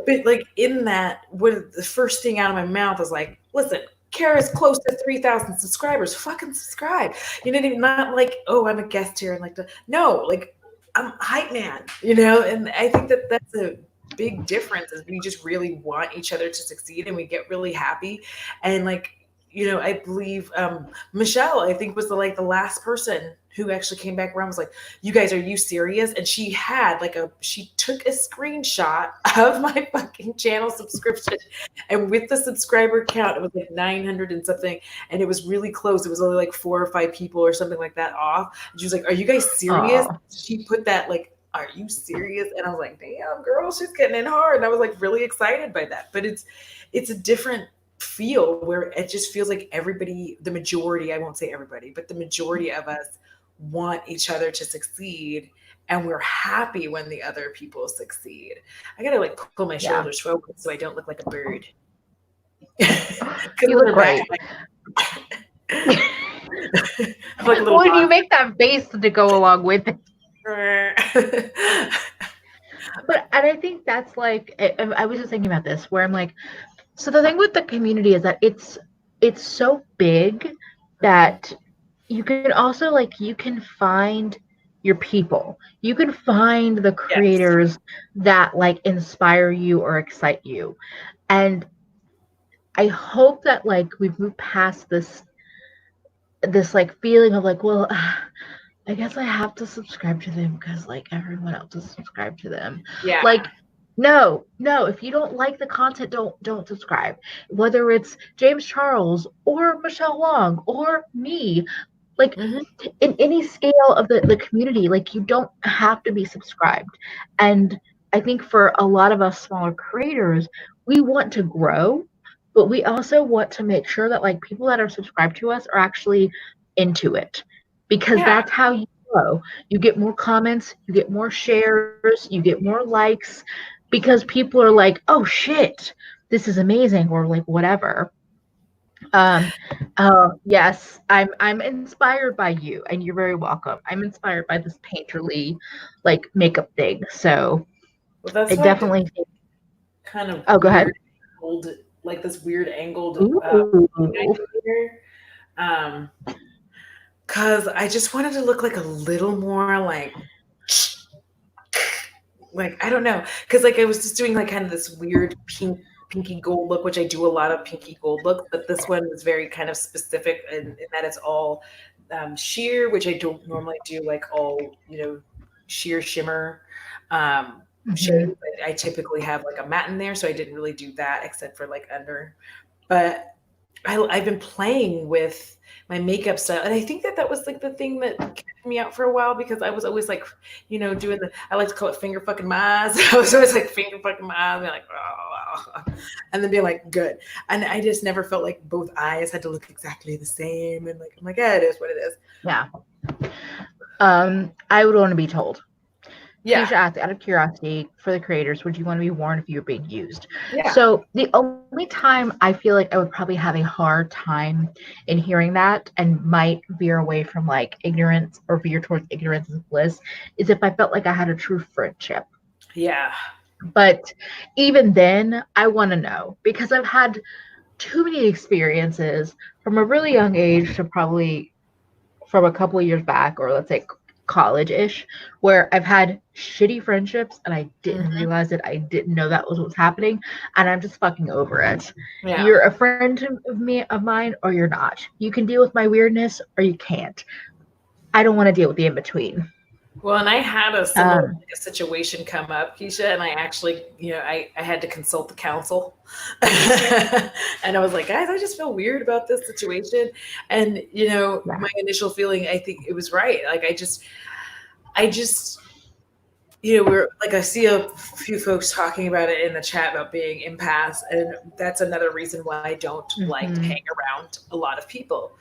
But like in that, what the first thing out of my mouth was like, listen, Kara's close to 3,000 subscribers. Fucking subscribe. You know what I mean? Not like, oh, I'm a guest here and like the no, like I'm hype man, and I think that that's a big difference is we just really want each other to succeed and we get really happy and like I believe Michelle, I think was the last person who actually came back around was like, "You guys, are you serious?" And she took a screenshot of my fucking channel subscription, and with the subscriber count, it was like 900 and something, and it was really close. It was only like 4 or 5 people or something like that off. And she was like, "Are you guys serious?" Oh, She put that like. Are you serious? And I was like, damn, girl, she's getting in hard. And I was like really excited by that. But it's a different feel where it just feels like everybody, the majority, I won't say everybody, but the majority of us want each other to succeed and we're happy when the other people succeed. I gotta like pull my yeah. shoulders forward so I don't look like a bird. You Because on look her back, great. I'm like a little When you boss. make that face to go along with it. And I think that's like, I was just thinking about this, where I'm like, so the thing with the community is that it's so big that you can also like you can find your people. You can find the Yes. creators that like inspire you or excite you. And I hope that like we've moved past this like feeling of like, well, I guess I have to subscribe to them because like everyone else is subscribed to them. Yeah. Like, no, if you don't like the content, don't subscribe. Whether it's James Charles or Michelle Wong or me, like Hmm. in any scale of the community, like you don't have to be subscribed. And I think for a lot of us smaller creators, we want to grow, but we also want to make sure that like people that are subscribed to us are actually into it, because Yeah. that's how you grow. You get more comments, you get more shares, you get more likes, because people are like, oh shit, this is amazing, or like whatever. um yes, I'm inspired by you, and you're very welcome. I'm inspired by this painterly like makeup thing, so Well, that's I why I did definitely think. kind of Oh, go ahead. weird angled, like this weird angled thing I Ooh. did here. Um, Cause I just wanted to look like a little more like I don't know, because like I was just doing like kind of this weird pinky gold look, which I do a lot of pinky gold looks, but this one was very kind of specific in that it's all sheer, which I don't normally do like all sheer shimmer Mm-hmm. shades. I typically have like a matte in there, so I didn't really do that except for like under. But I've been playing with my makeup style, and I think that that was like the thing that kept me out for a while because I was always like, doing I like to call it finger fucking my eyes. I was always like finger fucking my eyes, and like, oh, and then being like, good. And I just never felt like both eyes had to look exactly the same. And like, I'm like, yeah, it is what it is. Yeah. I would want to be told. Yeah, Keisha asked, out of curiosity, for the creators, would you want to be warned if you were being used? yeah, So the only time I feel like I would probably have a hard time in hearing that and might veer away from like ignorance or veer towards ignorance and bliss is if I felt like I had a true friendship. yeah. But even then, I want to know because I've had too many experiences from a really young age to probably from a couple of years back, or let's say college-ish, where I've had shitty friendships and I didn't Hmm. realize it. I didn't know that was what's happening, and I'm just fucking over it. Yeah. You're a friend of mine, or you're not. You can deal with my weirdness, or you can't. I don't want to deal with the in between. Well, and I had a similar Um, like, a situation come up, Keisha, and I actually, I had to consult the counsel. And I was like, guys, I just feel weird about this situation. And, yeah. my initial feeling, I think it was right. Like, I just, we're like, I see a few folks talking about it in the chat about being empaths. And that's another reason why I don't like to Mm-hmm. hang around a lot of people.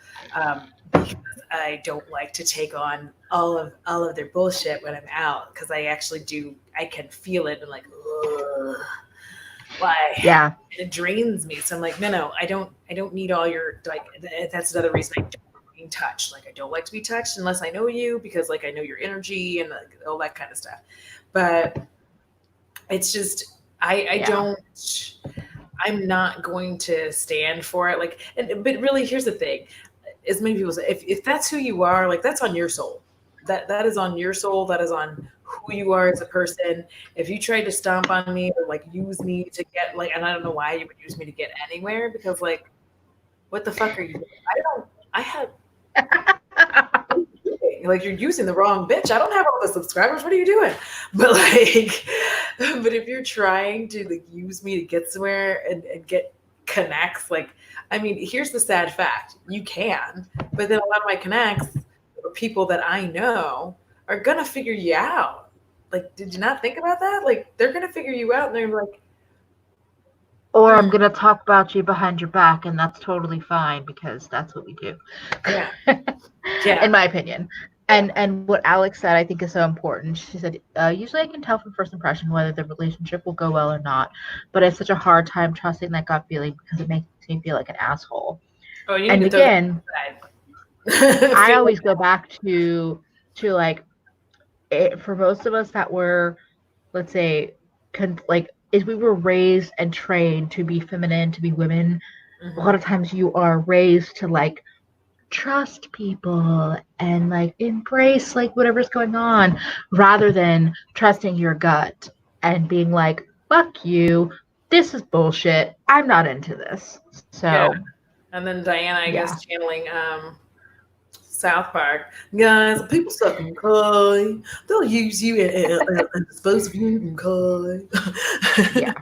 Because I don't like to take on all of their bullshit when I'm out because I actually do. I can feel it and like, ugh, why? Yeah. And it drains me. So I'm like, no, I don't need all your like. That's another reason I don't like being touched. Like I don't like to be touched unless I know you because like I know your energy and like, all that kind of stuff. But it's just I Yeah. don't. I'm not going to stand for it. Like, but really, here's the thing: as many people say, if that's who you are, like that's on your soul. That is on your soul. That is on who you are as a person. If you tried to stomp on me or like use me to get like, and I don't know why you would use me to get anywhere because like, what the fuck are you doing? I don't. I have like you're using the wrong bitch. I don't have all the subscribers. What are you doing? But like, but if you're trying to like use me to get somewhere and get connects, like, I mean, here's the sad fact: you can, but then a lot of my connects, or people that I know, are gonna figure you out. Like, did you not think about that? Like, they're gonna figure you out, and they're like, Or I'm hmm, gonna talk about you behind your back, and that's totally fine because that's what we do. yeah, yeah, In my opinion. And what Alex said, I think is so important. She said, usually I can tell from first impression whether the relationship will go well or not, but I have such a hard time trusting that gut feeling because it makes me feel like an asshole. oh, you need And to throw that again, aside. I Feel like always go back to like for most of us that were, let's say, like if we were raised and trained to be feminine, to be women, that. a lot Hmm. of times you are raised to like trust people and like embrace like whatever's going on rather than trusting your gut and being like fuck you, this is bullshit, I'm not into this. Yeah. So And then Diana, I yeah. guess, channeling South Park. Guys, people suck and cry. They'll use you and dispose of you and cry. Yeah.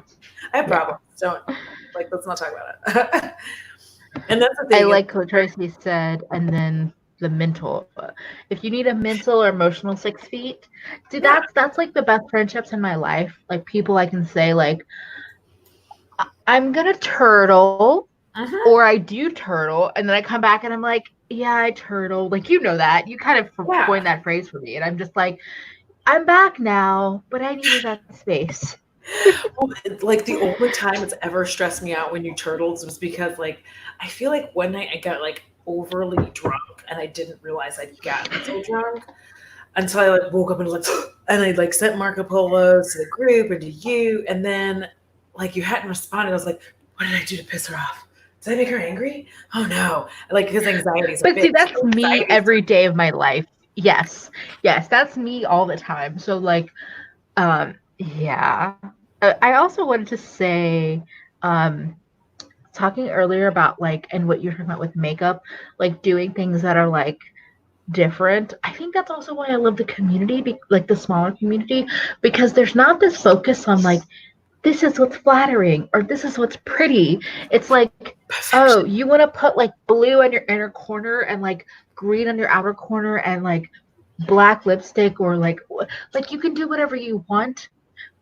I have Yeah. problems. Don't like. Let's not talk about it. And that's the I thing. like what Tracy said, and then the mental. If you need a mental or emotional 6 feet, see Yeah. that's like the best friendships in my life. Like people I can say like I'm gonna turtle Hmm. or I do turtle, and then I come back and I'm like, yeah, I turtle. Like you know that you kind of Yeah. coined that phrase for me, and I'm just like, I'm back now, but I needed that space. Well, like the only time it's ever stressed me out when you turtles was because like I feel like one night I got like overly drunk and I didn't realize I'd gotten so drunk until I like woke up and was like, and I like sent Marco Polos to the group and to you, and then like you hadn't responded. I was like, what did I do to piss her off? Does that make her angry? Oh no. Like his anxiety is a But see, bitch. that's me every day of my life. Yes. Yes, that's me all the time. So like yeah. I also wanted to say talking earlier about like and what you're talking about with makeup, like doing things that are like different. I think that's also why I love the community, like the smaller community, because there's not this focus on like this is what's flattering or this is what's pretty. It's like, oh, Perfection. you want to put like blue on your inner corner and like green on your outer corner and like black lipstick or like you can do whatever you want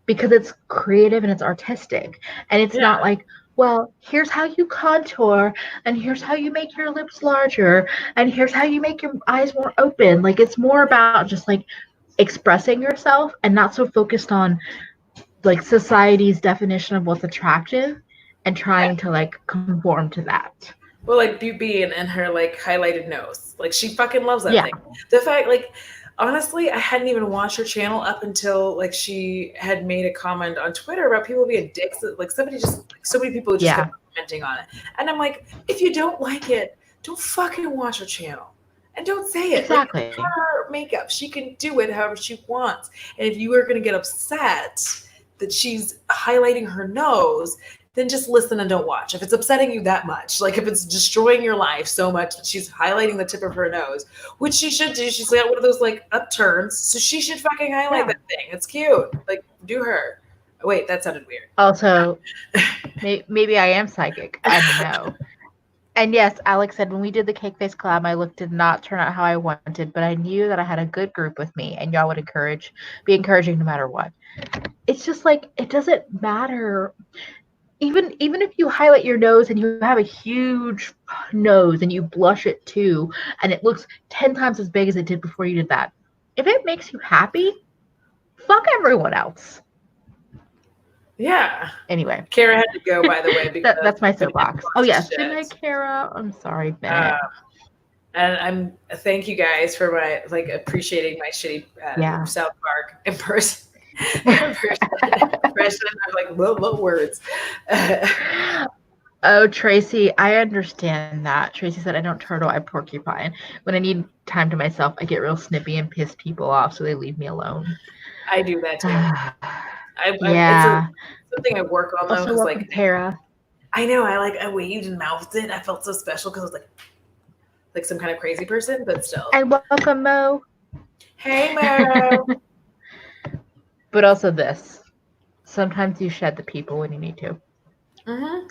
because it's creative and it's artistic. And it's Yeah. not like, well, here's how you contour and here's how you make your lips larger and here's how you make your eyes more open. Like it's more about just like expressing yourself and not so focused on like society's definition of what's attractive and trying to like conform to that. Well, like Beauty and her like highlighted nose. Like she fucking loves that Yeah. thing. The fact, like, honestly, I hadn't even watched her channel up until like she had made a comment on Twitter about people being dicks. Like somebody just, like, so many people just Yeah. kept commenting on it, and I'm like, if you don't like it, don't fucking watch her channel. And don't say it. Like it's Exactly. her makeup. She can do it however she wants. And if you are gonna get upset that she's highlighting her nose, then just listen and don't watch. If it's upsetting you that much, like if it's destroying your life so much that she's highlighting the tip of her nose, which she should do. She's got one of those like upturns, so she should fucking highlight Yeah. that thing. It's cute. Like do her. Oh, wait, that sounded weird. Also, maybe I am psychic. I don't know. And yes, Alex said when we did the cake face collab, my look did not turn out how I wanted, but I knew that I had a good group with me, and y'all would be encouraging no matter what. It's just like it doesn't matter. Even if you highlight your nose and you have a huge nose and you blush it too, and it looks 10 times as big as it did before you did that, if it makes you happy, fuck everyone else. Yeah. Anyway, Kara had to go, by the way, because that's my Bennett soapbox. Oh lost yes, shit. good night, Kara. I'm sorry, Bennett. And thank you guys for my like appreciating my shitty Yeah. South Park impression of like what words. Oh, Tracy, I understand that. Tracy said, I don't turtle, I porcupine. When I need time to myself, I get real snippy and piss people off, so they leave me alone. I do that too. It's Yeah. something I work on though, Also, because welcome, like Tara. I know I waved and mouthed it. I felt so special because I was like some kind of crazy person, but still. And welcome, Mo. Hey Mo. But also this. Sometimes you shed the people when you need to. Mm-hmm.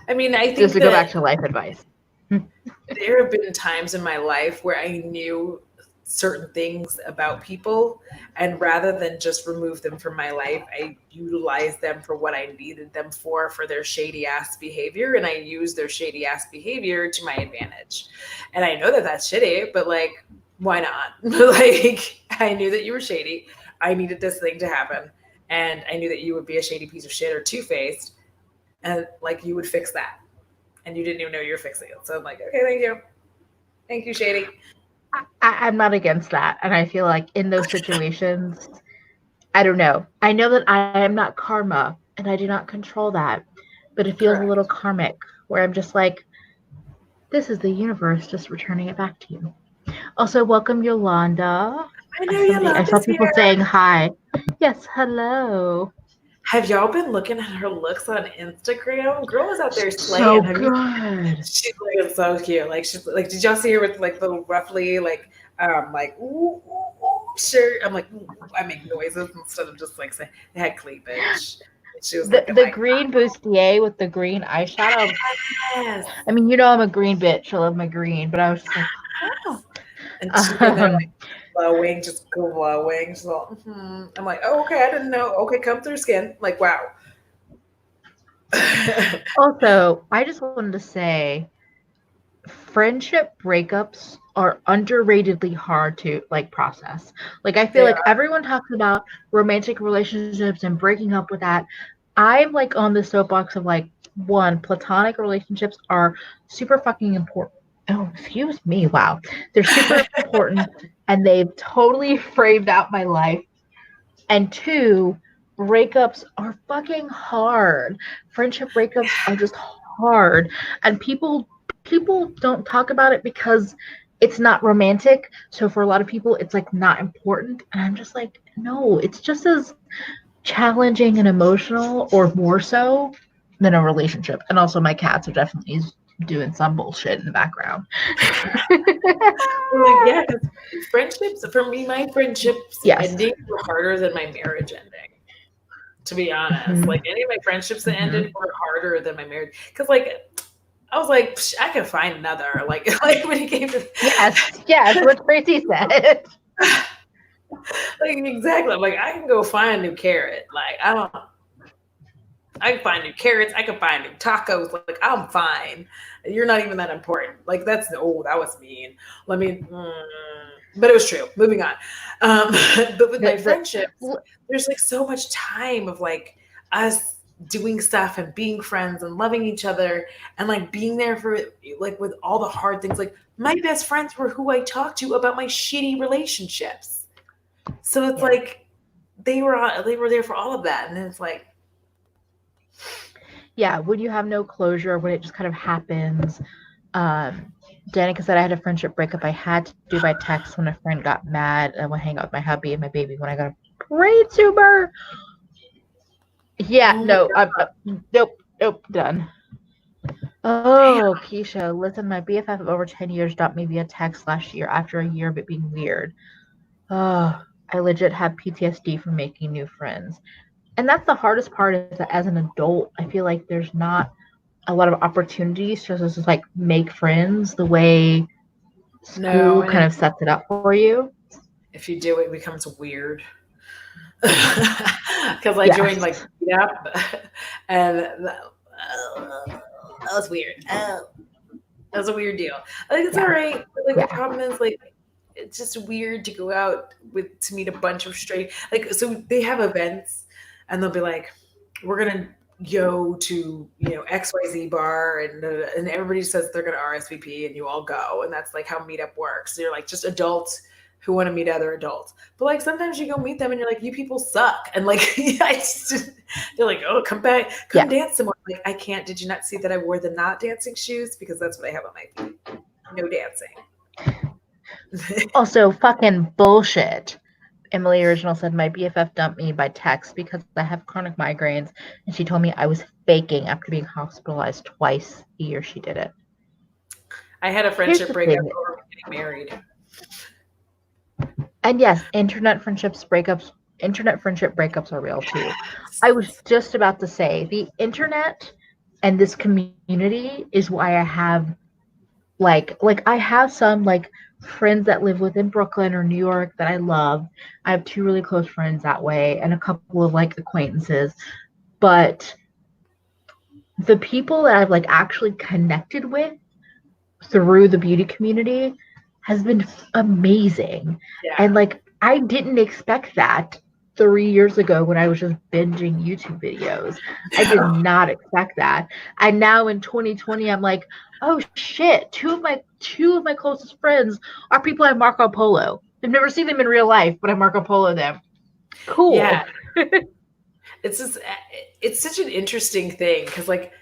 I mean, I Just think to go back that to life advice. there have been times in my life where I knew certain things about people, and rather than just remove them from my life, I utilized them for what I needed them for their shady ass behavior, and I used their shady ass behavior to my advantage. And I know that that's shitty, but like why not? Like I knew that you were shady. I needed this thing to happen, and I knew that you would be a shady piece of shit or two-faced, and like you would fix that, and you didn't even know you were fixing it. So I'm like, okay, thank you, shady. I'm not against that. And I feel like in those situations, I don't know. I know that I am not karma and I do not control that. But it feels a Correct. little karmic where I'm just like, this is the universe just returning it back to you. Also, welcome Yolanda. I know I saw Yolanda's people here. saying hi. Yes, hello. Have y'all been looking at her looks on Instagram? Girl is out there So slaying. Have you? good. She's looking so cute. Like she's like, did y'all see her with like the roughly like ooh, ooh, ooh shirt? I'm like, ooh, I make noises instead of just like saying they had cleavage. She was looking The like, green bustier with the green eyeshadow. yes. I mean, you know I'm a green bitch. I love my green, but I was just like, oh. And she's in there like Um, glowing, just glowing. She's all, I'm like, oh, okay, I didn't know. Okay, come through skin. Like, wow. also, I just wanted to say friendship breakups are underratedly hard to like process. Like I feel They like are. everyone talks about romantic relationships and breaking up with that. I'm like on the soapbox of like one, platonic relationships are super fucking important. Oh, excuse me. Wow. They're super important and they've totally framed out my life. And two, breakups are fucking hard. Friendship breakups are just hard, and people don't talk about it because it's not romantic. So for a lot of people, it's like not important, and I'm just like, no, it's just as challenging and emotional, or more so, than a relationship. And also, my cats are definitely doing some bullshit in the background. Like, yeah, because friendships, for me, my friendships Yes. ending were harder than my marriage ending. To be honest, Mm-hmm. like any of my friendships that Mm-hmm. ended were harder than my marriage. Because like I was like, I can find another. Like when it came to Yes, what Tracy said. like exactly. I'm like, I can go find a new carrot. Like I can find new carrots. I can find new tacos. Like I'm fine. You're not even that important. Like that was mean. Let me. But it was true. Moving on. But with my friendships, there's like so much time of like us doing stuff and being friends and loving each other and like being there for like with all the hard things. Like my best friends were who I talked to about my shitty relationships. So it's like they were there for all of that, and it's like when you have no closure, when it just kind of happens. Danica said I had a friendship breakup I had to do by text when a friend got mad. I went hang out with my hubby and my baby when I got a brain tumor. Yeah, oh my no, god. nope, done. Oh, Keisha, listen, my BFF of over 10 years dumped me via text last year after a year of it being weird. Oh, I legit have PTSD from making new friends. And that's the hardest part, is that as an adult, I feel like there's not a lot of opportunities to just like make friends the way No, school and kind of sets it up for you. if you do, it becomes weird. Because I joined like Yes. Meetup, and that was weird. Oh, that was a weird deal. I think it's all Yeah. right. But, like the Yeah. problem is like it's just weird to go out with to meet a bunch of straight like so they have events and they'll be like, we're gonna go to XYZ bar and everybody says they're gonna RSVP and you all go and that's like how meetup works. So you're like just adults who want to meet other adults. But like sometimes you go meet them and you're like, you people suck. And like they're like, oh, come back, come Yeah. dance somewhere. Like, I can't. Did you not see that I wore the not dancing shoes? Because that's what I have on my feet. No dancing. Also, fucking bullshit. Emily Original said my BFF dumped me by text because I have chronic migraines, and she told me I was faking after being hospitalized twice the year she did it. I had a Here's friendship the breakup thing, over getting married. and yes, internet friendship breakups are real too. I was just about to say the internet and this community is why I have I have some like friends that live within Brooklyn or New York that I love. I have two really close friends that way and a couple of like acquaintances. But the people that I've like actually connected with through the beauty community has been amazing. Yeah. And like I didn't expect that 3 years ago when I was just binging YouTube videos. I did No. not expect that. And now in 2020, I'm like, oh shit, two of my closest friends are people I Marco Polo. I've never seen them in real life, but I Marco Polo them. Yeah. Cool. It's just it's such an interesting thing because like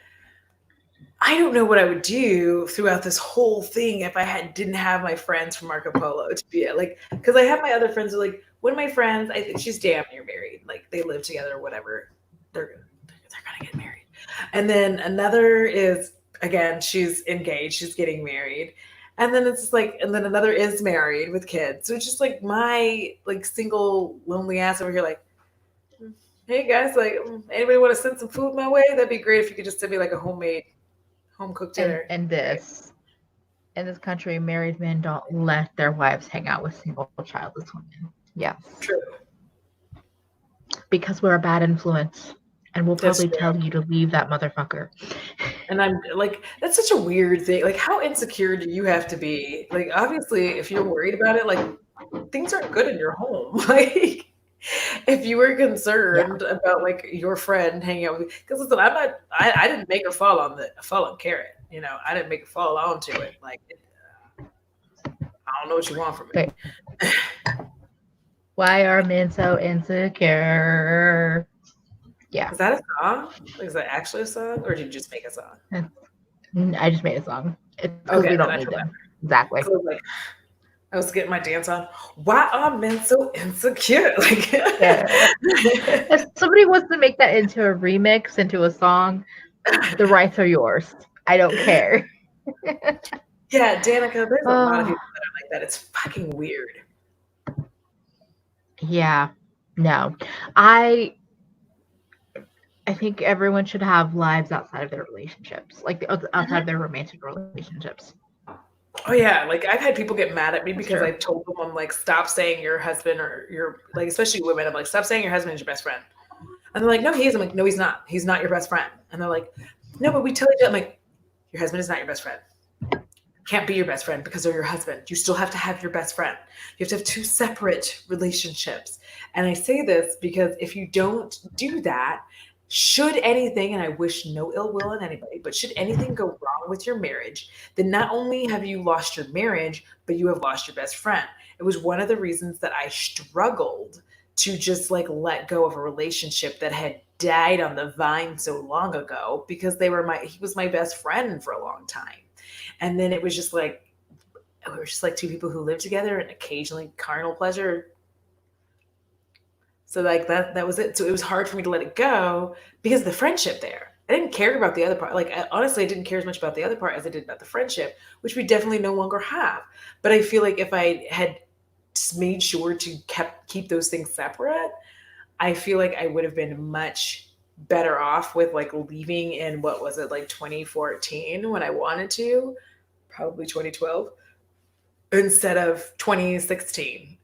I don't know what I would do throughout this whole thing if I didn't have my friends from Marco Polo to be like because I have my other friends who like one of my friends I think she's damn near married like they live together or whatever they're gonna get married and then another is again she's engaged she's getting married and then it's just like and then another is married with kids so it's just like my like single lonely ass over here like hey guys like anybody want to send some food my way that'd be great if you could just send me like a homemade home cooked and dinner. and this in this country, married men don't let their wives hang out with single childless women. Yes. True. Because we're a bad influence. And we'll That's probably true. tell you to leave that motherfucker. And I'm like, that's such a weird thing. Like, how insecure do you have to be? Like, obviously, if you're worried about it, like, things aren't good in your home. Like, if you were Yeah. concerned about like your friend hanging out with you, because listen, I didn't make her fall on carrot. You know, I didn't make her fall onto it. Like, I don't know what you want from me. Wait. Why are men so insecure? Yeah. Is that a song? Like, is that actually a song, or did you just make a song? I just made a song. It's because we Okay, don't then I need feel them. better. Exactly. So like I was getting my dance on. Why are men so insecure? Like Yeah. If somebody wants to make that into a remix, into a song, the rights are yours. I don't care. yeah, Danica, there's a lot of Oh, people that are like that. It's fucking weird. yeah. No. I I think everyone should have lives outside of their relationships, like outside of Mhm. their romantic relationships. Oh yeah, like I've had people get mad at me That's because true. I told them I'm like, stop saying your husband or your like, especially women. I'm like, stop saying your husband is your best friend. And they're like, no, he is. I'm like, no, he's not. He's not your best friend. And they're like, no, but we tell each other. I'm like, your husband is not your best friend. Can't be your best friend because they're your husband. You still have to have your best friend. You have to have two separate relationships. And I say this because if you don't do that, should anything, and I wish no ill will on anybody, but should anything go wrong with your marriage, then not only have you lost your marriage, but you have lost your best friend. It was one of the reasons that I struggled to just like let go of a relationship that had died on the vine so long ago because he was my best friend for a long time. And then it was just like we were just like two people who lived together and occasionally carnal pleasure. So like that was it. So it was hard for me to let it go because of the friendship there. I didn't care about the other part. Like honestly, I didn't care as much about the other part as I did about the friendship, which we definitely no longer have. But I feel like if I had made sure to keep those things separate, I feel like I would have been much better off with like leaving in what was it like 2014 when I wanted to, probably 2012 instead of 2016.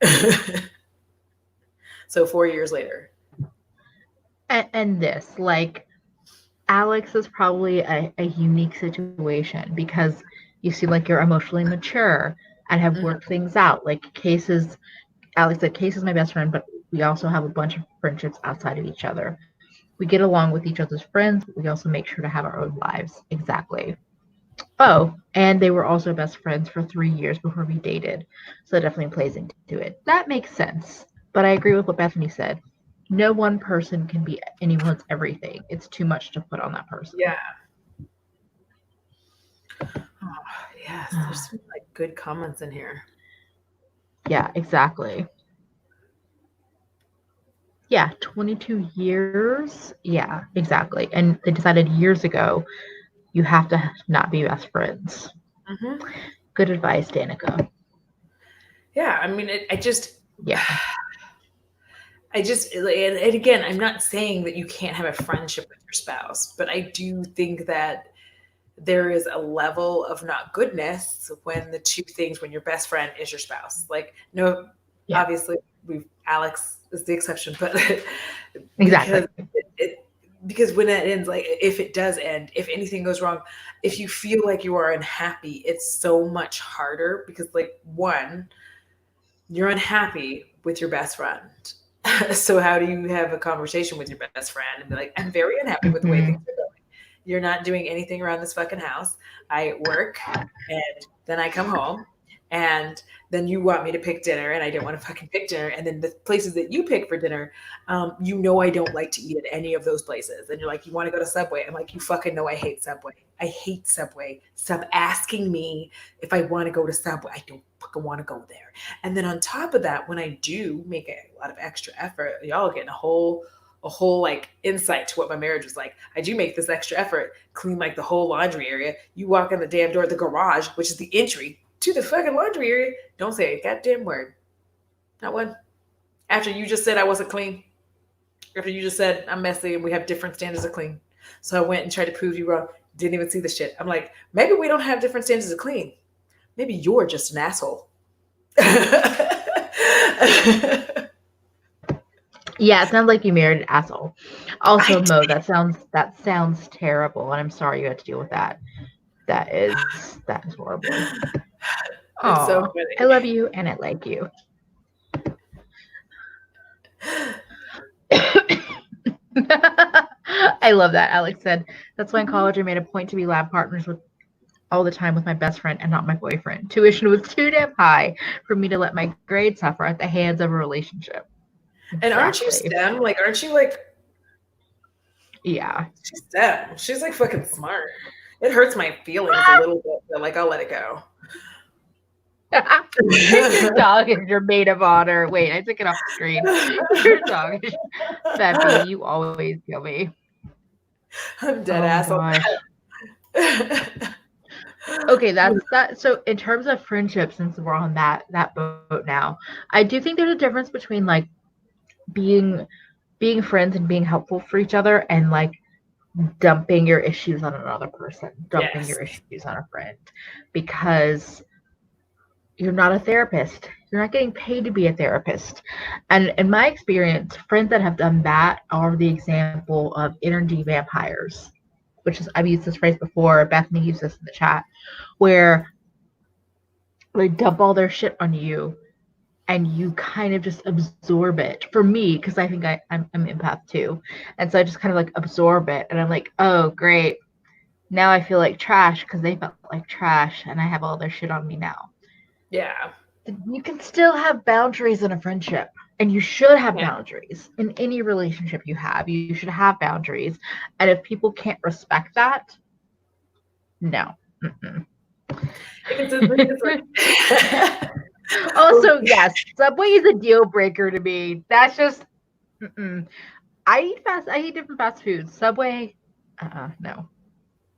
So 4 years later. And this, like, Alex is probably a unique situation because you seem like you're emotionally mature and have Mhm. worked things out. Like Case's, Alex said, Case is my best friend, but we also have a bunch of friendships outside of each other. We get along with each other's friends, but we also make sure to have our own lives. Exactly. Oh, and they were also best friends for 3 years before we dated. So that definitely plays into it. That makes sense. But I agree with what Bethany said. No one person can be anyone's everything. It's too much to put on that person. Yeah. Oh, yes. There's some like good comments in here. Yeah, exactly. Yeah, 22 years. Yeah, exactly. And they decided years ago you have to not be best friends. Hmm. Good advice, Danica. Yeah. I mean, Yeah. and again, I'm not saying that you can't have a friendship with your spouse, but I do think that there is a level of not goodness when the two things, when your best friend is your spouse. Like, no, Yeah. obviously, Alex is the exception, but because Exactly. it, because when it ends, like if it does end, if anything goes wrong, if you feel like you are unhappy, it's so much harder because, like, one, you're unhappy with your best friend. So how do you have a conversation with your best friend and be like, I'm very unhappy with the way things Hmm. are going. You're not doing anything around this fucking house. I work and then I come home and then you want me to pick dinner and I don't want to fucking pick dinner. And then the places that you pick for dinner, I don't like to eat at any of those places. And you're like, you want to go to Subway? I'm like, you fucking know I hate Subway. I hate Subway. Stop asking me if I want to go to Subway. I don't fucking want to go there. And then on top of that, when I do make a lot of extra effort, y'all are getting a whole like insight to what my marriage was like. I do make this extra effort, clean like the whole laundry area. You walk in the damn door of the garage, which is the entry to the fucking laundry area. Don't say a goddamn word. Not one. After you just said I wasn't clean. After you just said I'm messy and we have different standards of clean. So I went and tried to prove you wrong. Didn't even see the shit. I'm like, maybe we don't have different standards of clean. Maybe you're just an asshole. Yeah, it sounds like you married an asshole. I Also, Mo, that sounds terrible, and I'm sorry you had to deal with that. That is horrible. It's so Oh, I funny. love you and I like you. I love that. Alex said, that's why in college I made a point to be lab partners with all the time with my best friend and not my boyfriend. Tuition was too damn high for me to let my grades suffer at the hands of a relationship. And aren't you Exactly. STEM? Like, aren't you like Yeah. she's STEM? She's like fucking smart. It hurts my feelings a little bit, but like I'll let it go. Your dog is your maid of honor. Wait, I took it off the screen. Your dog is Peppy. You always kill me. I'm dead ass on that. Okay, that's that. So in terms of friendship, since we're on that boat now, I do think there's a difference between like being friends and being helpful for each other and like dumping your issues on another person, dumping your issues on a friend, because you're not a therapist. You're not getting paid to be a therapist. And in my experience, friends that have done that are the example of energy vampires, which is, I've used this phrase before. Bethany used this in the chat, where they dump all their shit on you and you kind of just absorb it. For me, because I think I'm empath too. And so I just kind of like absorb it. And I'm like, oh, great. Now I feel like trash because they felt like trash and I have all their shit on me now. Yeah. You can still have boundaries in a friendship, and you should have boundaries in any relationship you have. You should have boundaries. And if people can't respect that, no. Also, yes, Subway is a deal breaker to me. That's just, I eat different fast foods. Subway, no.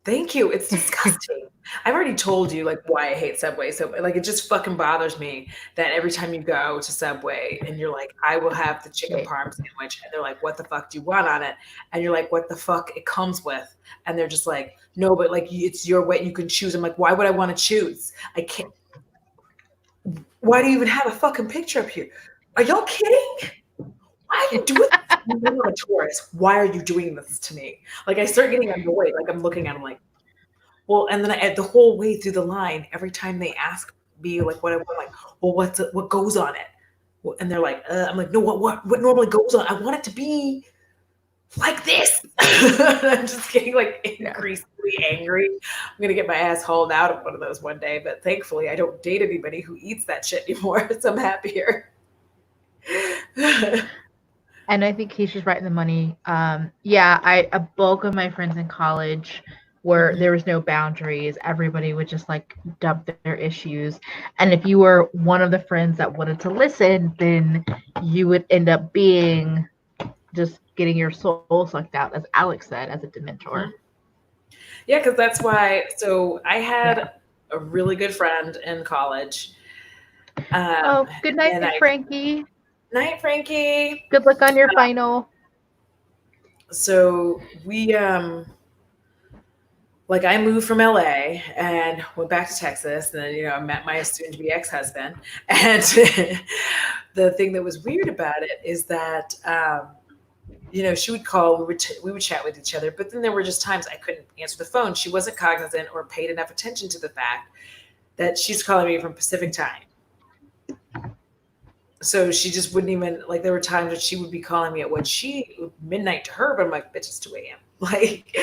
Thank you. It's disgusting. I've already told you like why I hate Subway. So like it just fucking bothers me that every time you go to Subway and you're like, I will have the chicken parm sandwich, and they're like, what the fuck do you want on it? And you're like, what the fuck it comes with? And they're just like, no, but like it's your way, you can choose. I'm like, why would I want to choose? I can't. Why do you even have a fucking picture up here? Are y'all kidding? Why are you doing this? I'm a tourist. Why are you doing this to me? Like I start getting annoyed. Like I'm looking at them like, well, and then the whole way through the line, every time they ask me like what I want, like, well, what goes on it? Well, and they're like, I'm like, no, what normally goes on? I want it to be like this. I'm just getting like increasingly angry. I'm gonna get my ass hauled out of one of those one day, but thankfully I don't date anybody who eats that shit anymore, so I'm happier. And I think Keisha's right in the money. A bulk of my friends in college where there was no boundaries. Everybody would just like dump their issues. And if you were one of the friends that wanted to listen, then you would end up being just getting your soul sucked out, as Alex said, as a dementor. Yeah, because that's why. So I had a really good friend in college. Good night, Frankie. Night, Frankie. Good luck on your final. So we like I moved from LA and went back to Texas, and then I met my soon-to-be ex-husband. And the thing that was weird about it is that she would call, we would chat with each other, but then there were just times I couldn't answer the phone. She wasn't cognizant or paid enough attention to the fact that she's calling me from Pacific time. So she just wouldn't even, like, there were times that she would be calling me at midnight to her, but I'm like, bitch, it's 2 a.m. Like,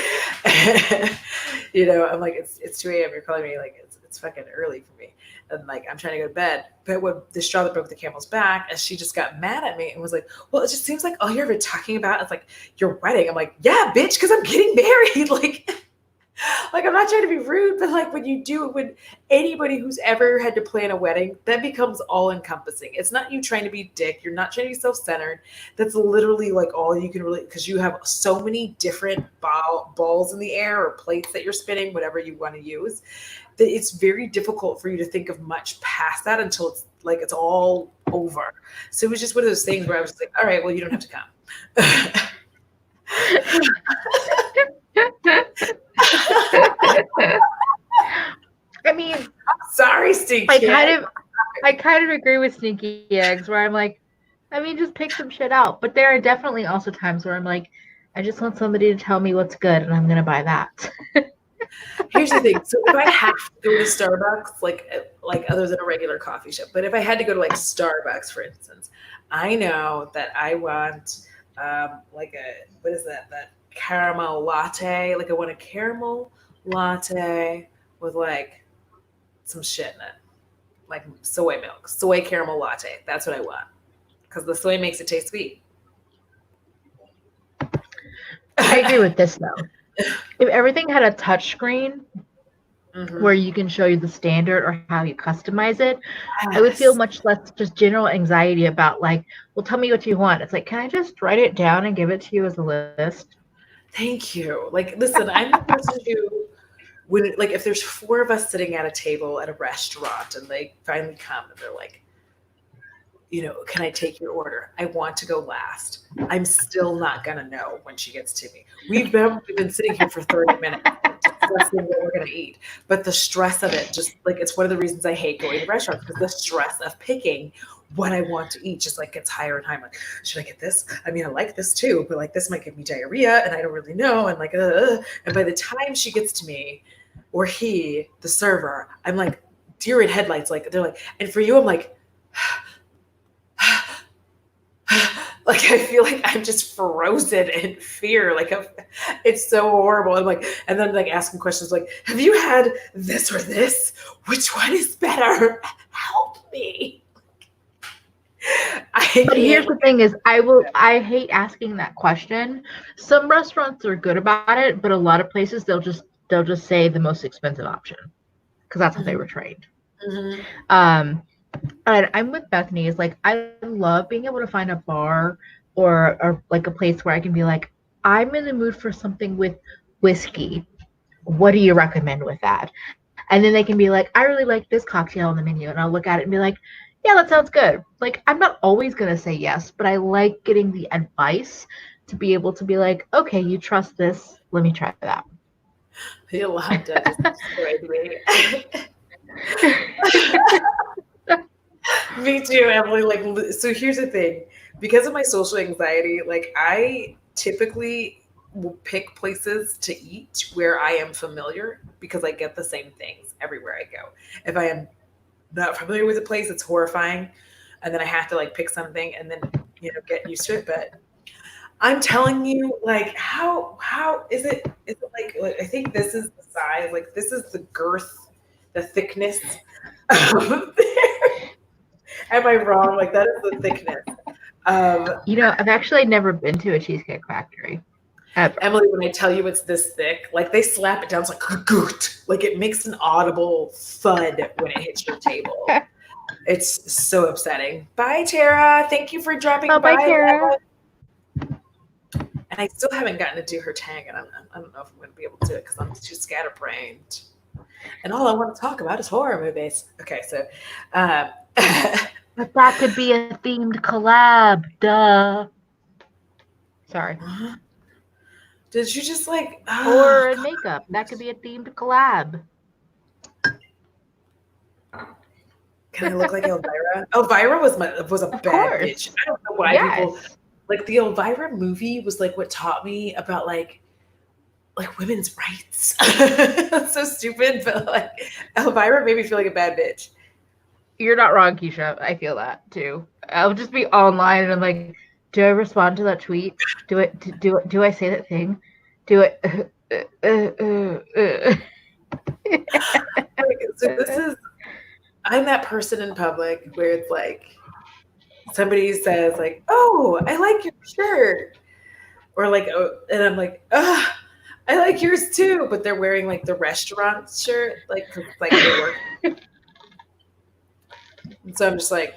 I'm like, it's 2 a.m. You're calling me, like, it's fucking early for me. And like, I'm trying to go to bed. But what the straw that broke the camel's back is she just got mad at me and was like, well, it just seems like all you're ever talking about is like your wedding. I'm like, yeah, bitch, because I'm getting married. Like, I'm not trying to be rude, but like when anybody who's ever had to plan a wedding, that becomes all encompassing. It's not you trying to be dick. You're not trying to be self-centered. That's literally like all you can really, because you have so many different balls in the air or plates that you're spinning, whatever you want to use, that it's very difficult for you to think of much past that until it's like, it's all over. So it was just one of those things where I was like, all right, well, you don't have to come. I mean, sorry, Stinky. I kind of agree with Stinky Eggs, where I'm like, I mean, just pick some shit out. But there are definitely also times where I'm like, I just want somebody to tell me what's good, and I'm gonna buy that. Here's the thing. So if I have to go to Starbucks, like other than a regular coffee shop, but if I had to go to like Starbucks, for instance, I know that I want like what is that caramel latte? Like I want a caramel latte with like some shit in it, like soy milk, soy caramel latte. That's what I want, because the soy makes it taste sweet. I agree with this though. If everything had a touch screen, where you can show you the standard or how you customize it, I would feel Yes. much less just general anxiety about like, well, tell me what you want. It's like, can I just write it down and give it to you as a list? Thank you. Like, listen, I'm the person who, when, like, if there's four of us sitting at a table at a restaurant and they finally come and they're like, can I take your order? I want to go last. I'm still not gonna know when she gets to me. We've been sitting here for 30 minutes discussing what we're gonna eat. But the stress of it, just like it's one of the reasons I hate going to restaurants, because the stress of picking what I want to eat just like gets higher and higher. I'm like, should I get this? I mean, I like this too, but like this might give me diarrhea and I don't really know. And like, and by the time she gets to me, or he, the server, I'm like deer in headlights. Like they're like, and for you, I'm like, like I feel like I'm just frozen in fear. Like it's so horrible. I'm like, and then like asking questions like, "Have you had this or this? Which one is better? Help me!" But here's the thing: is I hate asking that question. Some restaurants are good about it, but a lot of places they'll just say the most expensive option because that's how they were trained. Mm-hmm. And I'm with Bethany. Is like I love being able to find a bar or like a place where I can be like, I'm in the mood for something with whiskey. What do you recommend with that? And then they can be like, I really like this cocktail on the menu, and I'll look at it and be like, yeah, that sounds good. Like I'm not always gonna say yes, but I like getting the advice to be able to be like, okay, you trust this, let me try that. Yolanda just destroyed me. Me too, Emily. Like, so here's the thing. Because of my social anxiety, like I typically will pick places to eat where I am familiar because I get the same things everywhere I go. If I am not familiar with a place, it's horrifying. And then I have to like pick something and then, get used to it. But I'm telling you, like, how is it like I think this is the size, like this is the girth, the thickness of Am I wrong? Like that is the thickness. I've actually never been to a Cheesecake Factory. Ever. Emily, when I tell you it's this thick, like they slap it down, it's like goot. Like it makes an audible thud when it hits your table. It's so upsetting. Bye, Tara. Thank you for dropping by. Bye, Tara. And I still haven't gotten to do her tag, and I don't know if I'm going to be able to do it because I'm too scatterbrained. And all I want to talk about is horror movies. Okay, so. But that could be a themed collab. Duh. Sorry. Did you just like horror and makeup? That could be a themed collab. Can I look like Elvira? Elvira was a bad bitch. I don't know why people like the Elvira movie was like what taught me about like women's rights. That's so stupid, but like Elvira made me feel like a bad bitch. You're not wrong, Keisha. I feel that too. I'll just be online and I'm like, do I respond to that tweet? Do I say that thing? Do it? So this is. I'm that person in public where it's like somebody says like, "Oh, I like your shirt," or like, oh, and I'm like, "I like yours too," but they're wearing like the restaurant shirt, like they work. And so I'm just like,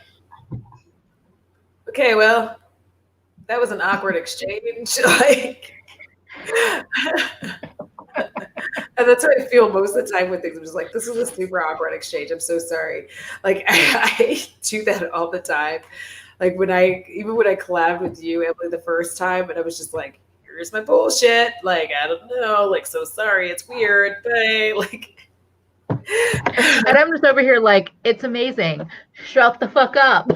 okay, well, that was an awkward exchange. Like, and that's how I feel most of the time with things. I'm just like, this is a super awkward exchange. I'm so sorry. Like, I do that all the time. Like even when I collabed with you, Emily, the first time, and I was just like, here's my bullshit. Like, I don't know. Like, so sorry. It's weird. But like. And I'm just over here like, it's amazing. Shut the fuck up.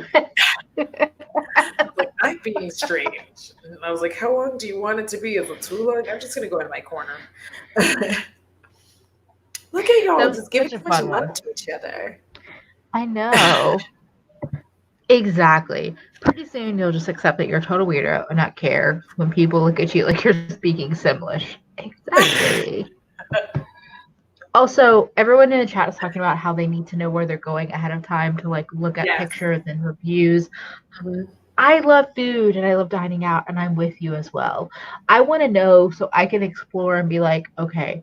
Like, I'm being strange. And I was like, how long do you want it to be? Is it too long? I'm just going to go into my corner. Look at y'all just giving so much love to each other. I know. Exactly. Pretty soon you'll just accept that you're a total weirdo and not care when people look at you like you're speaking Simlish. Exactly. Also, everyone in the chat is talking about how they need to know where they're going ahead of time to like look at pictures and reviews. Mm-hmm. I love food and I love dining out, and I'm with you as well. I want to know so I can explore and be like, okay,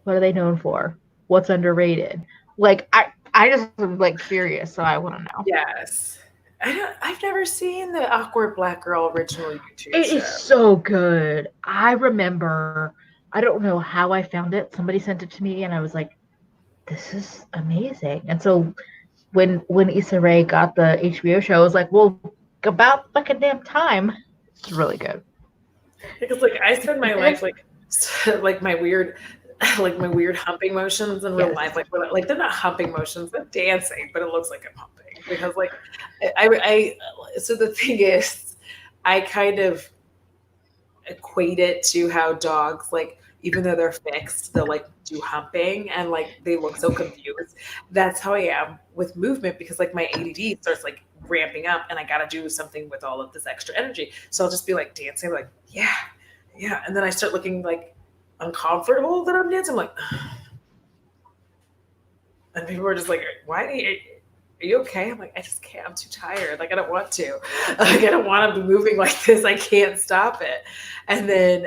what are they known for? what's underrated? Like I just am like curious, so I want to know. Yes. I've never seen the Awkward Black Girl original YouTube It is show. so good. I remember, I don't know how I found it. Somebody sent it to me, and I was like, "This is amazing." And so when Issa Rae got the HBO show, I was like, "Well, about fucking damn time." It's really good. Because like I spend my life like like my weird like my weird humping motions in real Yes. life, like they're not humping motions, they're dancing, but it looks like I'm humping because like I so the thing is, I kind of equate it to how dogs like even though they're fixed, they'll like do humping and like they look so confused. That's how I am with movement because like my ADD starts like ramping up and I got to do something with all of this extra energy. So I'll just be like dancing, like, yeah, yeah. And then I start looking like uncomfortable that I'm dancing. I'm like, and people are just like, why are you okay? I'm like, I just can't. I'm too tired. Like, I don't want to. Like, I don't want to be moving like this. I can't stop it. And then,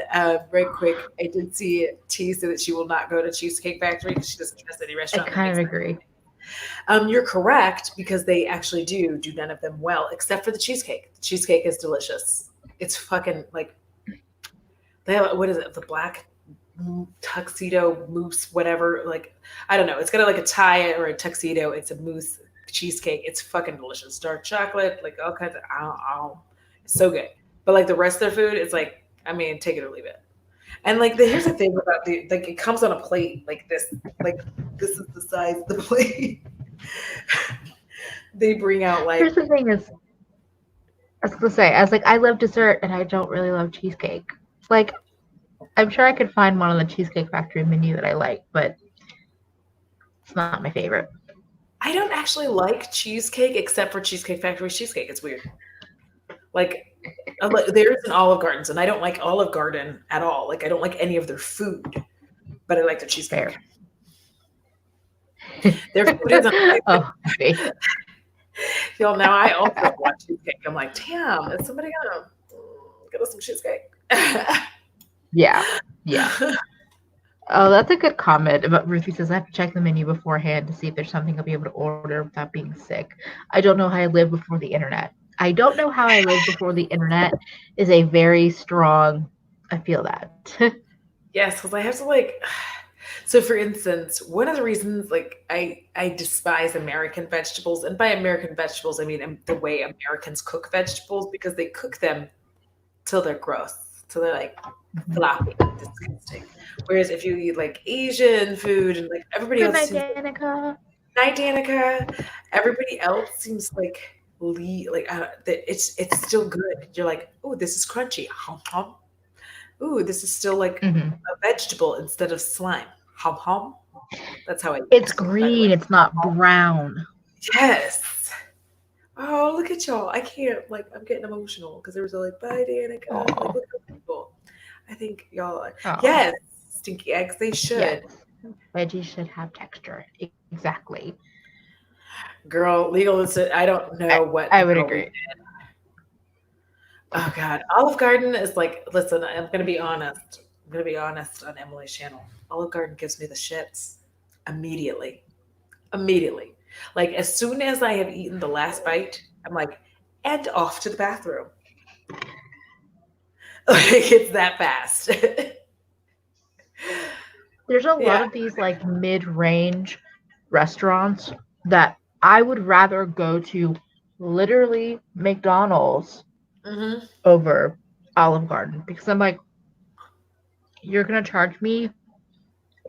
right quick, I did see T say that she will not go to Cheesecake Factory because she doesn't trust any I restaurant that kind of makes them. agree. You're correct because they actually do none of them well, except for the cheesecake. The cheesecake is delicious. It's fucking like they have what is it? The black tuxedo mousse, whatever. Like I don't know. It's got like a tie or a tuxedo. It's a mousse cheesecake. It's fucking delicious. Dark chocolate, like all kinds of. It's so good. But like the rest of their food, it's like I mean, take it or leave it. And like here's the thing about the like it comes on a plate like this. Like this is the size of the plate. They bring out Here's like the thing: is I was gonna say, I was like, I love dessert, and I don't really love cheesecake. Like, I'm sure I could find one on the Cheesecake Factory menu that I like, but it's not my favorite. I don't actually like cheesecake except for Cheesecake Factory's cheesecake. It's weird. Like there's an Olive Gardens, and I don't like Olive Garden at all. Like I don't like any of their food, but I like their cheesecake. Fair. Their food isn't amazing. Oh, okay. Y'all now I also want cheesecake. I'm like, damn, is somebody gonna get us some cheesecake? Yeah, yeah. Oh, that's a good comment. But Ruthie says I have to check the menu beforehand to see if there's something I'll be able to order without being sick. I don't know how I live before the internet. I don't know how I live before the internet is a very strong. I feel that. Yes, because I have to like. So, for instance, one of the reasons like I despise American vegetables, and by American vegetables I mean the way Americans cook vegetables because they cook them till they're gross, till they're like floppy, disgusting. Whereas if you eat like Asian food and like everybody Good else night, seems like Danica. night Danica, everybody else seems like like that it's still good. You're like, oh, this is crunchy. Hum hum. Ooh, this is still like Hmm. a vegetable instead of slime. Hum hum. That's how I It's eat, by the way. green. It's not brown. Yes. Oh, look at y'all. I can't like I'm getting emotional because there was a like bye Danica. Like Oh, look at people. I think y'all are oh, yes, stinky eggs, they yes. should. Veggies should have texture. Exactly. Girl, I don't I, know what I the would hell we agree. oh god. Olive Garden is like listen, I'm gonna be honest. I'm gonna be honest on Emily's channel. Olive Garden gives me the shits immediately. Immediately. Like as soon as I have eaten the last bite, I'm like, and off to the bathroom. Like it's that fast. There's a lot Yeah. of these like mid-range restaurants that I would rather go to literally McDonald's Hmm. over Olive Garden because I'm like, you're gonna charge me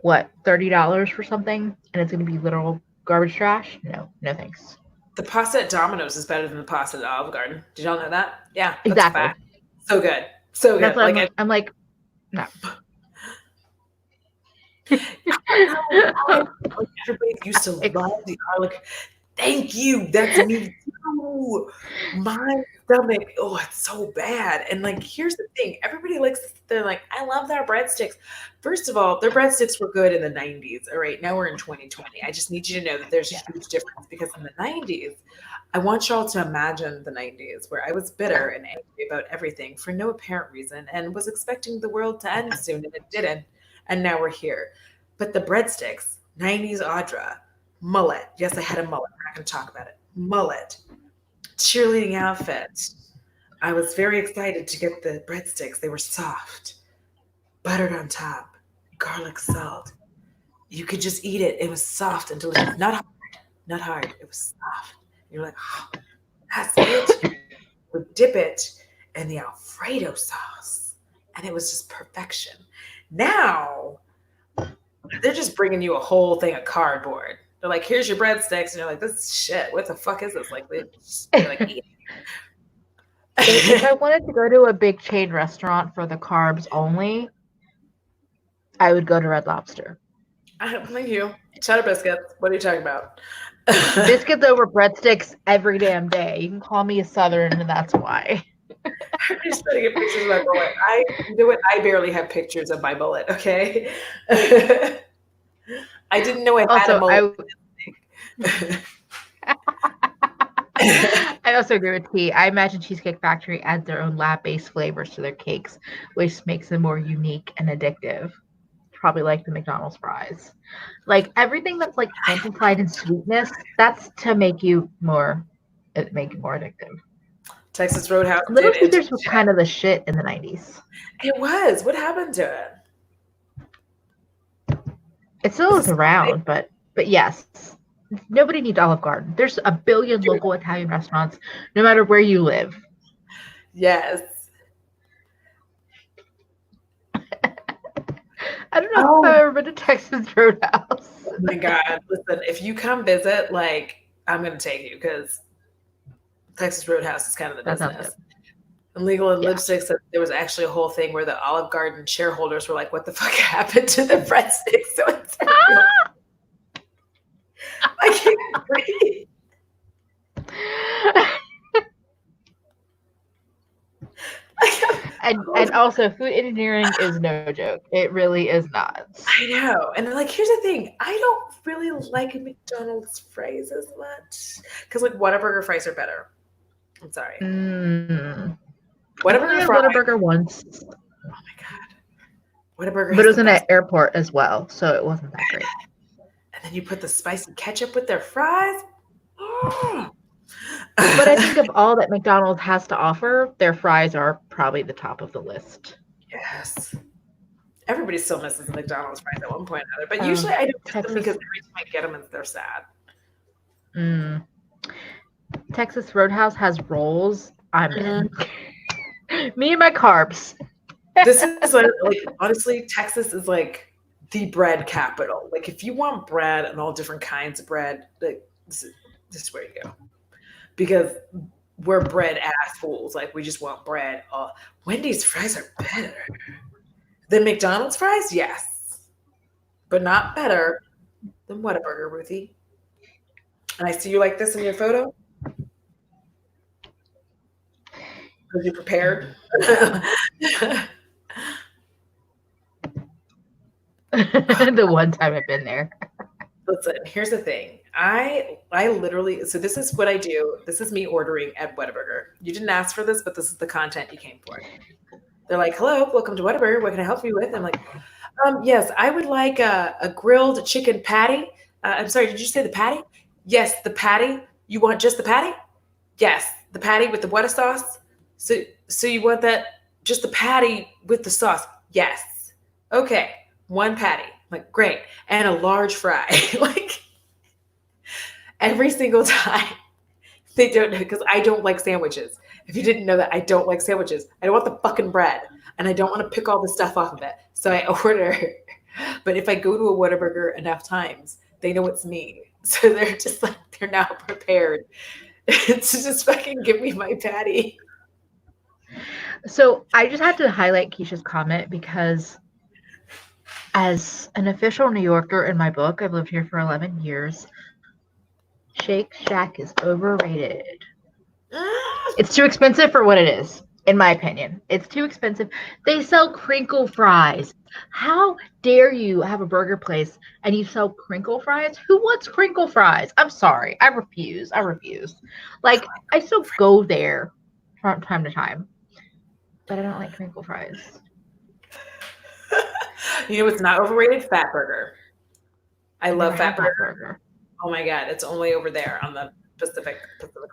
what, $30 for something and it's gonna be literal garbage trash? No, no thanks. The pasta at Domino's is better than the pasta at Olive Garden. Did y'all know that? Yeah, that's a Exactly. fact. So good. So That's good. what Like I'm like, no. garlic, like everybody used to love the garlic. Thank you. That's me too. My stomach, oh, it's so bad. And like, here's the thing: everybody likes. They're like, I love their breadsticks. First of all, their breadsticks were good in the '90s. All right, now we're in 2020. I just need you to know that there's a Yes. huge difference because in the '90s, I want y'all to imagine the '90s where I was bitter and angry about everything for no apparent reason and was expecting the world to end soon, and it didn't. And now we're here. But the breadsticks. 90s Audra, mullet. Yes, I had a mullet. We're not going to talk about it. Mullet, cheerleading outfit. I was very excited to get the breadsticks. They were soft, buttered on top, garlic salt. You could just eat it. It was soft and delicious. Not hard, not hard. It was soft. You're like, oh, that's it. Would dip it in the Alfredo sauce, and it was just perfection. Now they're just bringing you a whole thing of cardboard. They're like, "Here's your breadsticks," and you're like, "This is shit. What the fuck is this?" Like, you're like, eat. If I wanted to go to a big chain restaurant for the carbs only, I would go to Red Lobster. Thank you. Cheddar biscuits. What are you talking about? Biscuits over breadsticks every damn day. You can call me a Southern, and that's why. I'm just trying to get pictures of my bullet. You know what? I barely have pictures of my bullet. Okay. I didn't know I had a mullet. I also agree with T. I imagine Cheesecake Factory adds their own lab-based flavors to their cakes, which makes them more unique and addictive. Probably like the McDonald's fries. Like everything that's like amplified in sweetness, that's to make you more addictive. Texas Roadhouse. Little Caesars was kind of the shit in the 90s. It was. What happened to it? It still is around, but yes. Nobody needs Olive Garden. There's a billion local Italian restaurants, no matter where you live. Yes. I don't know if I've ever been to Texas Roadhouse. Oh my God. Listen, if you come visit, like, I'm going to take you because Texas Roadhouse is kind of the business. And Legal and Lipstick said there was actually a whole thing where the Olive Garden shareholders were like, what the fuck happened to the breadsticks? So it's I can't breathe. And also, food engineering is no joke. It really is not. I know. And like, here's the thing. I don't really like McDonald's fries as much. Because like Whataburger fries are better. I'm sorry. Whataburger once. Oh my God. Whataburger. But it was in an airport as well, so it wasn't that great. And then you put the spicy ketchup with their fries. But I think of all that McDonald's has to offer, their fries are probably the top of the list. Yes. Everybody still misses McDonald's fries at one point or another. But usually I don't get them because every time I get them, they're sad. Texas Roadhouse has rolls. I'm in. Me and my carbs. This is like honestly, Texas is like the bread capital. Like if you want bread and all different kinds of bread, like this is where you go. Because we're bread ass fools. Like we just want bread. Wendy's fries are better than McDonald's fries, yes, but not better than Whataburger, Ruthie. And I see you like this in your photo. Are you prepared? The one time I've been there. Listen, here's the thing. I literally, so this is what I do. This is me ordering at Whataburger. You didn't ask for this, but this is the content you came for. They're like, hello, welcome to Whataburger. What can I help you with? I'm like, yes, I would like a grilled chicken patty. I'm sorry, did you say the patty? Yes, the patty. You want just the patty? Yes, the patty with the what sauce? So you want that, just the patty with the sauce? Yes. Okay, one patty. Like, great. And a large fry. Like, every single time they don't know, because I don't like sandwiches. If you didn't know that, I don't like sandwiches. I don't want the fucking bread, and I don't want to pick all the stuff off of it. So I order. But if I go to a Whataburger enough times, they know it's me. So they're just like, they're now prepared to just fucking give me my patty. So I just had to highlight Keisha's comment because as an official New Yorker in my book, I've lived here for 11 years. Shake Shack is overrated. It's too expensive for what it is, in my opinion. It's too expensive. They sell crinkle fries. How dare you have a burger place and you sell crinkle fries? Who wants crinkle fries? I'm sorry. I refuse. Like, I still go there from time to time, but I don't like crinkle fries. You know what's not overrated? Fatburger. I love Fat Fatburger. Burger. Oh my God, it's only over there on the Pacific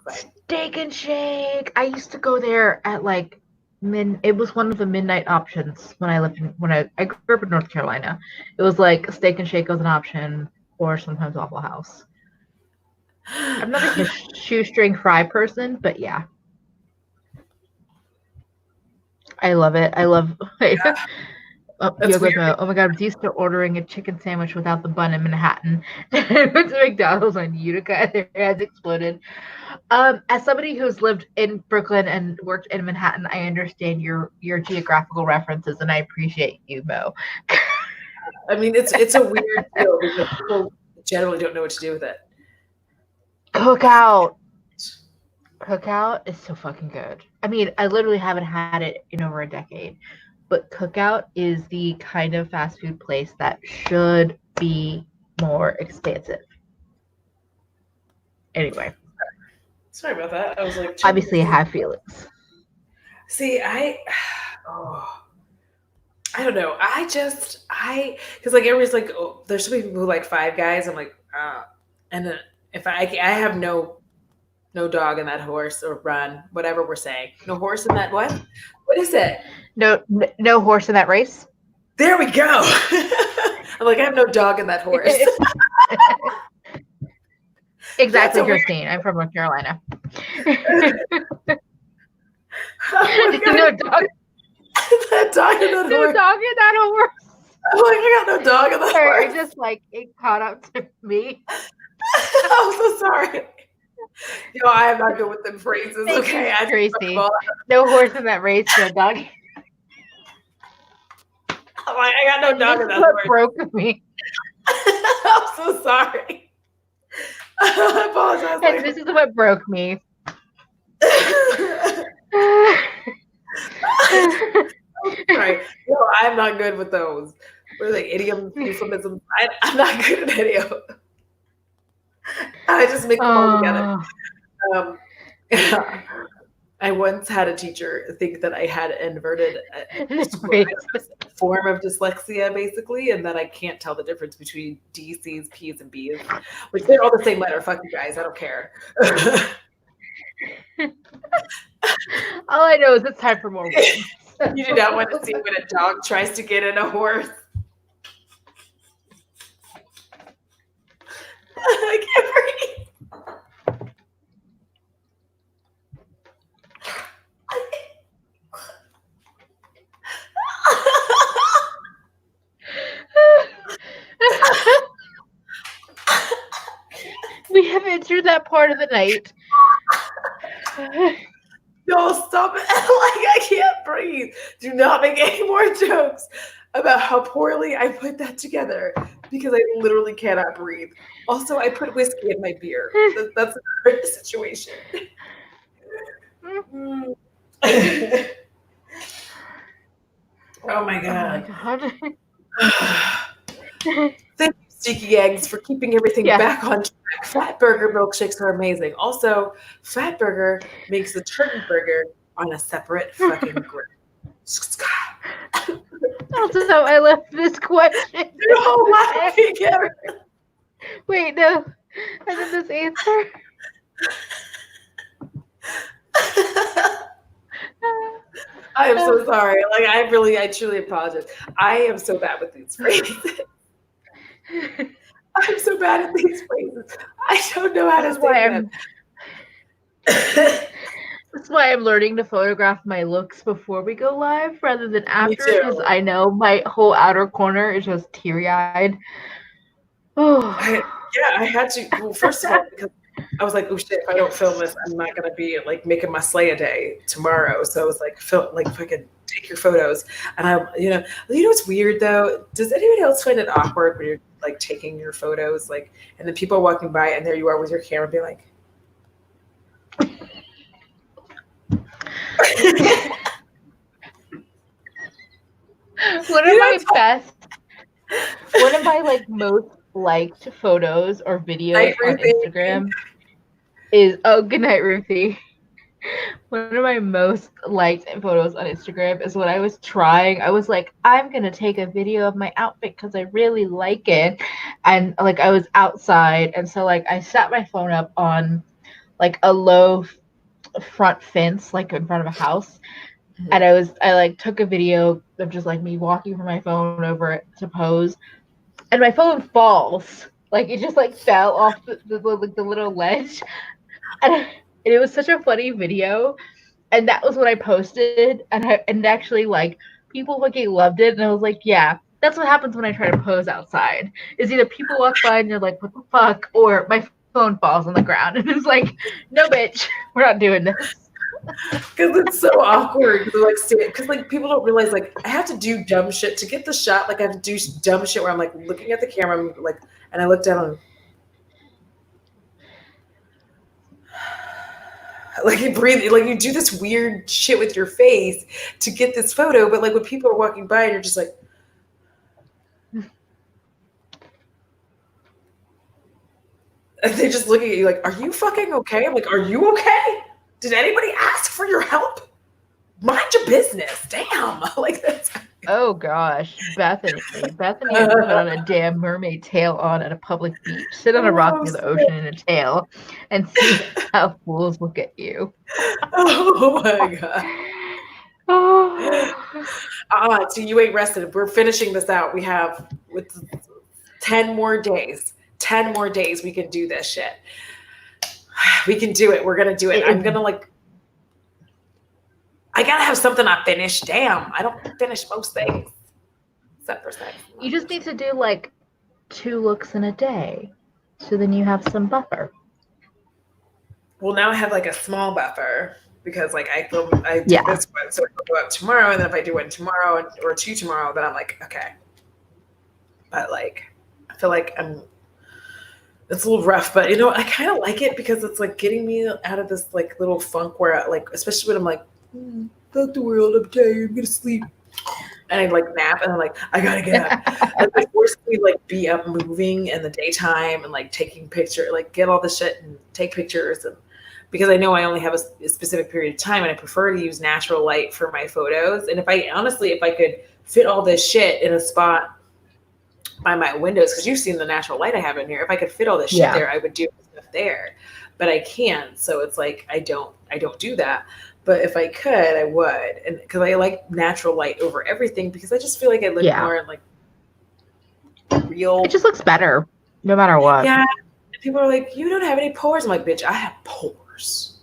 side. Steak and Shake. I used to go there at like it was one of the midnight options when I lived when I grew up in North Carolina. It was like Steak and Shake was an option, or sometimes Waffle House. I'm not a shoestring fry person, but yeah. I love it. I love That's weird. Oh my god, I'm used to ordering a chicken sandwich without the bun in Manhattan. I went to McDonald's on Utica and their heads exploded. As somebody who's lived in Brooklyn and worked in Manhattan, I understand your geographical references and I appreciate you, Mo. I mean, it's a weird deal because people generally don't know what to do with it. Cookout is so fucking good. I mean, I literally haven't had it in over a decade, but Cookout is the kind of fast food place that should be more expansive. Anyway. Sorry about that. I was like, obviously I have feelings. See, I don't know. Because like everybody's like, oh, there's so many people who like Five Guys. I'm like, and then if I have no dog in that horse or run, whatever we're saying, no horse in that what? What is it? No horse in that race. There we go. I'm like, I have no dog in that horse. Exactly, Christine. I'm from North Carolina. No dog. That dog in that no horse. Dog in that horse. I'm like, I got no dog in that horse. It just like it caught up to me. I'm so sorry. I am not good with them phrases. Thank okay, you, Tracy. No horse in that race, no dog. I'm like, I got no dog in that horse. What broke me. I'm so sorry. I apologize. And this is what broke me. Right. No, I'm not good with those. We're like idioms, euphemisms. I'm not good at any of them. I just make them all together. I once had a teacher think that I had inverted form of dyslexia, basically, and that I can't tell the difference between D, C's, P's, and B's, which they're all the same letter. Fuck you guys. I don't care. All I know is it's time for more words. You do not want to see when a dog tries to get in a horse. I can't breathe. We have entered that part of the night. No, stop it. Like, I can't breathe. Do not make any more jokes about how poorly I put that together because I literally cannot breathe. Also, I put whiskey in my beer. That's a great situation. Oh my God. Thank you, Sticky Eggs, for keeping everything back on track. Fat Burger milkshakes are amazing. Also, Fat Burger makes the turkey burger on a separate fucking grill. Also, I left this question. No, laughing ever. Wait, no. I did this answer. I am so sorry. Like, I truly apologize. I am so bad with these phrases. I'm so bad at these phrases. I don't know how to say them. That's why I'm learning to photograph my looks before we go live rather than after, because I know my whole outer corner is just teary-eyed. I had to. Well, first of all, because I was like, oh shit, if I don't film this, I'm not gonna be like making my Slaya day tomorrow. So I was like, fucking take your photos. And you know what's weird though? Does anybody else find it awkward when you're like taking your photos, like, and then people are walking by and there you are with your camera being like, one of my like most liked photos or videos on Instagram is good night, Ruthie. One of my most liked photos on Instagram is when I was trying. I was like, I'm gonna take a video of my outfit because I really like it, and like I was outside, and so like I set my phone up on like a low front fence, like in front of a house, and I like took a video of just like me walking from my phone over it to pose, and my phone falls. Like it just like fell off like the little ledge, and it was such a funny video. And that was what I posted, and actually like people fucking loved it, and I was like, yeah, that's what happens when I try to pose outside. Is either people walk by and they're like, what the fuck, or my phone falls on the ground, and it's like, no, bitch, we're not doing this. Because it's so awkward. Because like people don't realize like I have to do dumb shit to get the shot. Like I have to do dumb shit where I'm like looking at the camera, I'm, like, and I look down and like you breathe, like you do this weird shit with your face to get this photo. But like when people are walking by, and you're just like, and they just look at you like, "Are you fucking okay?" I'm like, "Are you okay? Did anybody ask for your help? Mind your business." Damn, like that's. Oh gosh, Bethany. Bethany has to put on a damn mermaid tail on at a public beach, sit on a rock Oh, near the ocean in a tail, and see how fools look at you. oh my god. Oh. So you ain't rested. We're finishing this out. We have with 10 more days. 10 more days we can do this shit. We can do it. We're gonna do it. I'm gonna like I gotta have something I finish. Damn, I don't finish most things. Except for sex. You just need to do like 2 looks in a day. So then you have some buffer. Well, now I have like a small buffer because like I do Yeah. this one, so it'll go up tomorrow, and then if I do one tomorrow or two tomorrow, then I'm like, okay. But like I feel like it's a little rough, but you know, I kind of like it because it's like getting me out of this like little funk where I, like, especially when I'm like, fuck the world, I'm tired, I'm gonna sleep. And I like nap and I'm like, I gotta get up. And it forces me to like be up moving in the daytime and like taking picture, like get all the shit and take pictures. And because I know I only have a specific period of time and I prefer to use natural light for my photos. And if I could fit all this shit in a spot by my windows, because you've seen the natural light I have in here, if I could fit all this shit there, I would do stuff there. But I can't. So it's like I don't do that. But if I could, I would. And because I like natural light over everything, because I just feel like I look more in like real. It just looks better no matter what. Yeah. And people are like, you don't have any pores. I'm like, bitch, I have pores.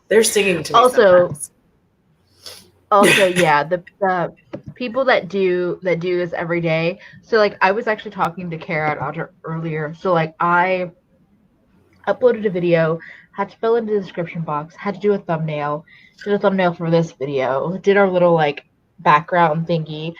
They're singing to me sometimes. Also, yeah, the people that do this every day. So like I was actually talking to Kara and Audra earlier. So like I uploaded a video, had to fill in the description box, had to do a thumbnail, did a thumbnail for this video, did our little like background thingy,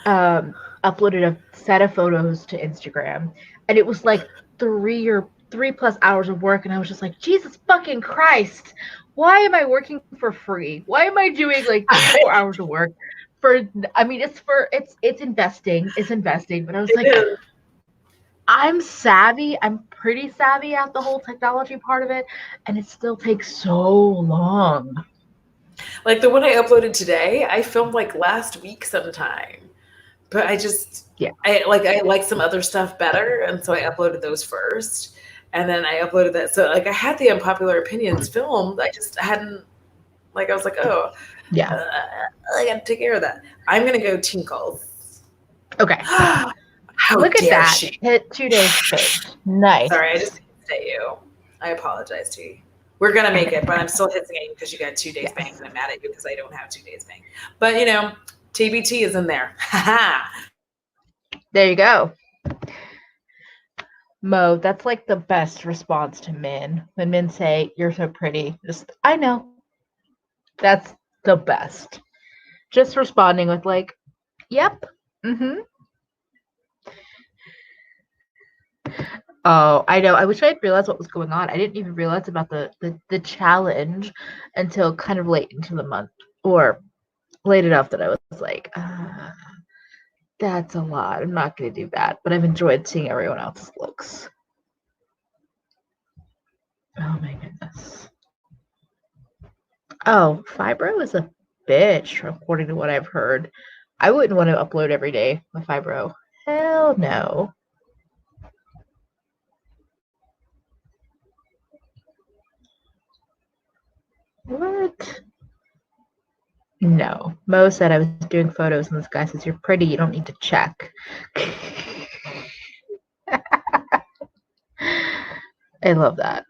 uploaded a set of photos to Instagram, and it was like 3+ hours of work, and I was just like, Jesus fucking Christ, why am I working for free? Why am I doing like 4 hours of work for? I mean, it's investing, but I was like, I'm savvy. I'm pretty savvy at the whole technology part of it, and it still takes so long. Like the one I uploaded today, I filmed like last week sometime. But I like some other stuff better, and so I uploaded those first, and then I uploaded that. So like I had the unpopular opinions filmed. I just hadn't like I was like, oh, yeah, I got to take care of that. I'm gonna go tinkle. Okay. How Look dare at that! she? Hit 2 days straight. Nice. Sorry, I just hit at you. I apologize to you. We're gonna make it, but I'm still hitting at you because you got 2 days banked, and I'm mad at you because I don't have 2 days banked. But you know, TBT is in there. There you go. Mo, that's like the best response to men. When men say, "You're so pretty," just, I know. That's the best. Just responding with like, "Yep. Mm-hmm." Oh, I know. I wish I had realized what was going on. I didn't even realize about the challenge until kind of late into the month, or late enough that I was like, that's a lot. I'm not going to do that. But I've enjoyed seeing everyone else's looks. Oh my goodness. Oh, fibro is a bitch, according to what I've heard. I wouldn't want to upload every day with fibro. Hell no. What? No. Mo said I was doing photos, and this guy says, "You're pretty, you don't need to check." I love that.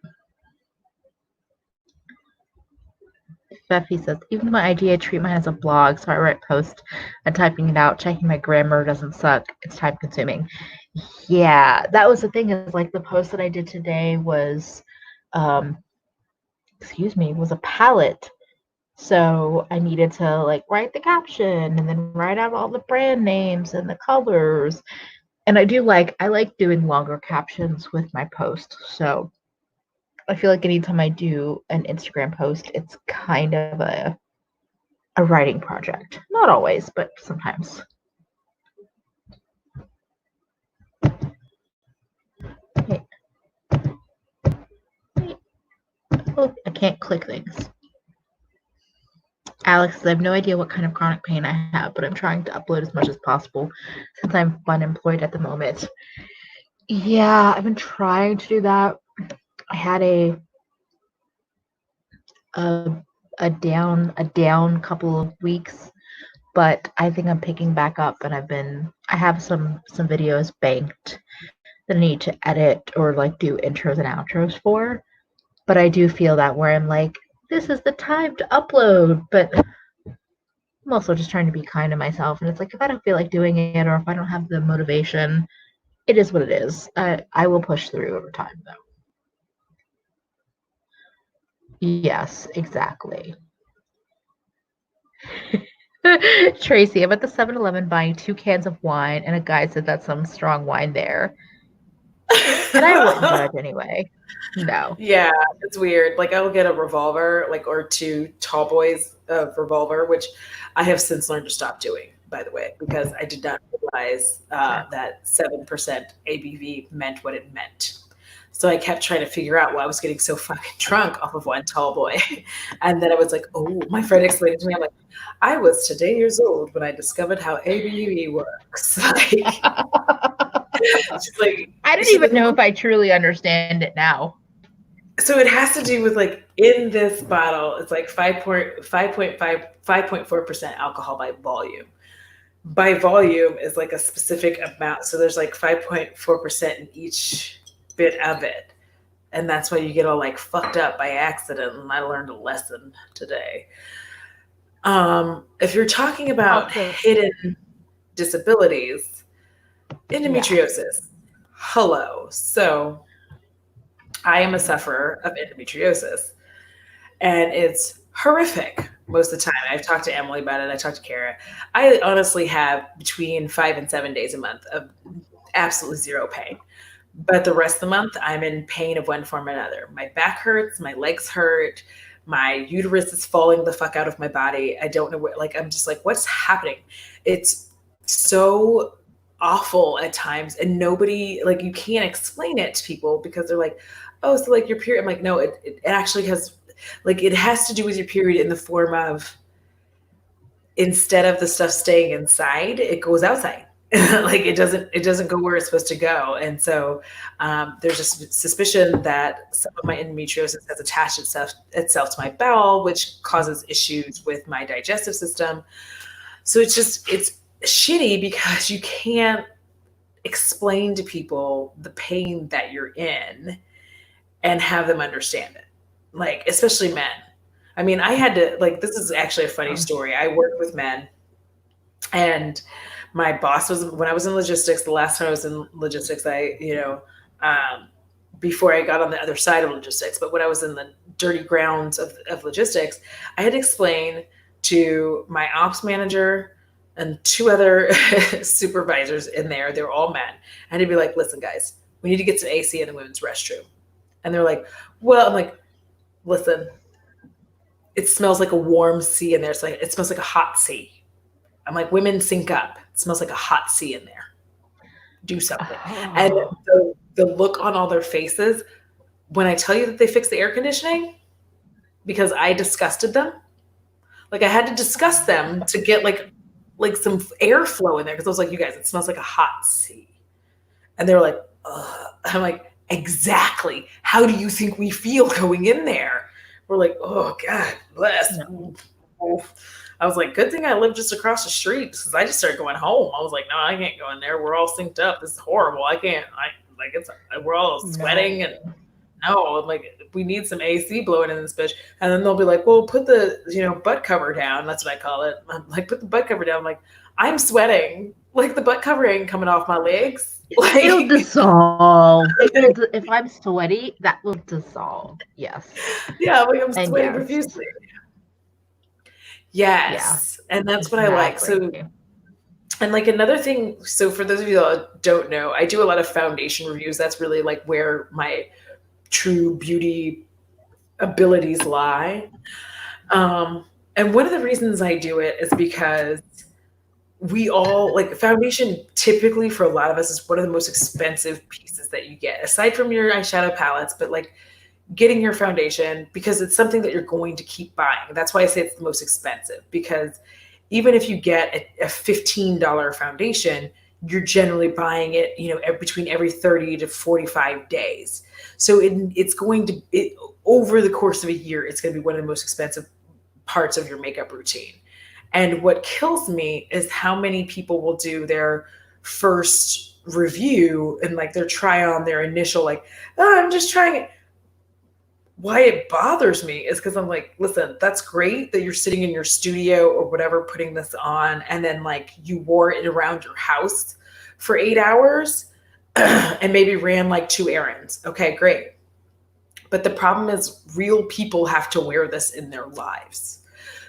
Feffy says, even my idea, I treat mine as a blog, so I write posts and typing it out. Checking my grammar doesn't suck. It's time consuming. Yeah, that was the thing, is like the post that I did today was, um, was a palette. So I needed to like write the caption and then write out all the brand names and the colors. And I like doing longer captions with my post. So I feel like anytime I do an Instagram post, it's kind of a writing project. Not always, but sometimes. Wait, wait. Oh, I can't click things. Alex, I have no idea what kind of chronic pain I have, but I'm trying to upload as much as possible since I'm unemployed at the moment. Yeah, I've been trying to do that. I had a a down couple of weeks, but I think I'm picking back up, and I have some videos banked that I need to edit or like do intros and outros for. But I do feel that where I'm like, this is the time to upload, but I'm also just trying to be kind to myself. And it's like, if I don't feel like doing it or if I don't have the motivation, it is what it is. I will push through over time, though. Yes, exactly. Tracy, I'm at the 7-Eleven buying 2 cans of wine, and a guy said that's some strong wine there. And I wouldn't judge anyway. No. Yeah, it's weird. Like I'll get a revolver, like or two tall boys of revolver, which I have since learned to stop doing, by the way, because I did not realize that 7% ABV meant what it meant. So I kept trying to figure out why I was getting so fucking drunk off of one tall boy. And then I was like, oh, my friend explained it to me. I'm like, I was today years old when I discovered how ABV works. Like, I don't she's even like, know if I truly understand it now. so it has to do with like in this bottle, it's like 5.4% alcohol by volume. By volume is like a specific amount. So there's like 5.4% in each bit of it. And that's why you get all like fucked up by accident. And I learned a lesson today. If you're talking about hidden disabilities, endometriosis. Hello. So I am a sufferer of endometriosis, and it's horrific most of the time. I've talked to Emily about it. I talked to Kara. I honestly have between 5 and 7 days a month of absolutely zero pain. But the rest of the month, I'm in pain of one form or another. My back hurts, my legs hurt, my uterus is falling the fuck out of my body. I don't know what, like, I'm just like, what's happening? It's so awful at times. And nobody, like, you can't explain it to people because they're like, oh, so like your period. I'm like, no, it actually has, like, it has to do with your period in the form of instead of the stuff staying inside, it goes outside. Like it doesn't go where it's supposed to go. And so there's a suspicion that some of my endometriosis has attached itself to my bowel, which causes issues with my digestive system. So it's shitty because you can't explain to people the pain that you're in and have them understand it. Like, especially men. I mean, I had to, like, this is actually a funny story. I work with men, and my boss was, when I was in logistics, the last time I was in logistics, before I got on the other side of logistics, but when I was in the dirty grounds of logistics, I had to explain to my ops manager and 2 other supervisors in there, they were all men. And he'd be like, listen, guys, we need to get some AC in the women's restroom. And they're like, well, I'm like, listen, it smells like a warm sea in there. It's like, it smells like a hot sea. I'm like, women sync up. It smells like a hot sea in there. Do something. And the look on all their faces when I tell you that they fixed the air conditioning because I disgusted them, like I had to disgust them to get like some airflow in there because I was like, you guys, it smells like a hot sea. And they were like, ugh. I'm like, exactly. How do you think we feel going in there? We're like, oh God, bless. No. I was like, good thing I live just across the street because I just started going home. I was like, no, I can't go in there. We're all synced up. This is horrible. I can't. We're all sweating and no, I'm like, we need some AC blowing in this bitch. And then they'll be like, well, put the butt cover down. That's what I call it. I'm like, put the butt cover down. I'm like, I'm sweating. Like the butt cover ain't coming off my legs. Like, It'll dissolve. If I'm sweaty, that will dissolve. Yes. Yeah, like I'm And sweating yes. profusely. Yes. Yeah. And that's what I like. So, and like another thing, so for those of you that don't know, I do a lot of foundation reviews. That's really like where my true beauty abilities lie. And one of the reasons I do it is because we all like foundation typically for a lot of us is one of the most expensive pieces that you get aside from your eyeshadow palettes, but like getting your foundation because it's something that you're going to keep buying. That's why I say it's the most expensive because even if you get a $15 foundation, you're generally buying it, between every 30 to 45 days. So it's going to, over the course of a year, it's going to be one of the most expensive parts of your makeup routine. And what kills me is how many people will do their first review and like their try on, their initial like, oh, I'm just trying it. Why it bothers me is because I'm like, listen, that's great that you're sitting in your studio or whatever, putting this on, and then like you wore it around your house for 8 hours and maybe ran like 2 errands. Okay, great. But the problem is real people have to wear this in their lives.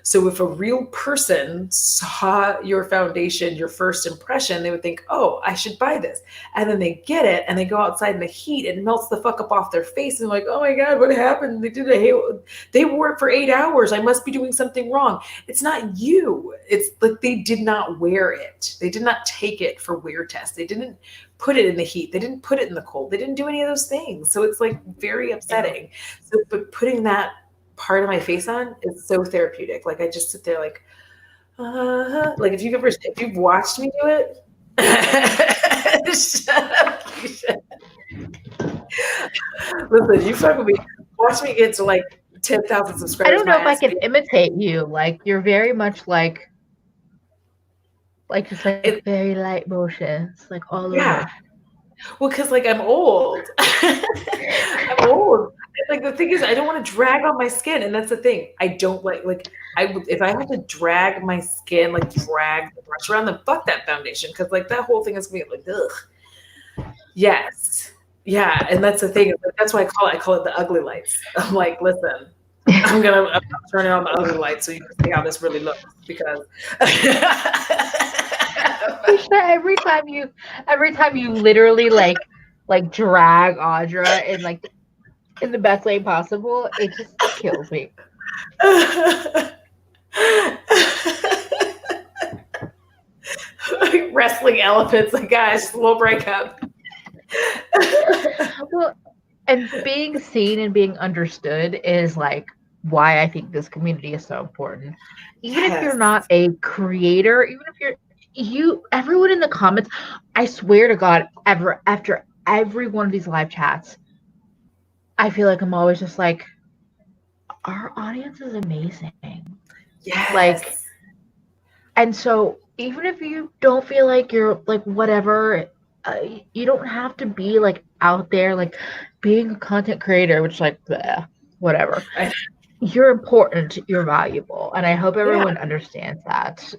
So if a real person saw your foundation, your first impression, they would think, oh, I should buy this. And then they get it and they go outside in the heat and it melts the fuck up off their face. And like, oh my God, what happened? They wore it for 8 hours. I must be doing something wrong. It's not you. It's like they did not wear it. They did not take it for wear tests. They didn't put it in the heat. They didn't put it in the cold. They didn't do any of those things. So it's like very upsetting. So, but putting that part of my face on is so therapeutic. Like I just sit there like if you've watched me do it, shut up. Listen, you fuck with me. Watch me get to like 10,000 subscribers. I don't know if I can imitate you. Like you're very much like just like very light motions, like all over. Well, because like I'm old. I'm old. Like the thing is, I don't want to drag on my skin, and that's the thing. I don't if I have to drag my skin, like drag the brush around, then fuck that foundation, because like that whole thing is gonna be like, ugh. Yes, yeah, and that's the thing. That's why I call it the ugly lights. I'm like, listen, I'm gonna turn it on the ugly lights so you can see how this really looks, because. every time you literally like drag Audra in the best way possible, it just kills me. Like wrestling elephants, like guys, we'll break up. Well, and being seen and being understood is like why I think this community is so important. Even if you're not a creator, even if everyone in the comments, I swear to God, after every one of these live chats, I feel like I'm always just like, our audience is amazing. Yes. Like, and so even if you don't feel like you're like whatever, you don't have to be like out there like being a content creator, which like bleh, whatever. You're important. You're valuable, and I hope everyone understands that.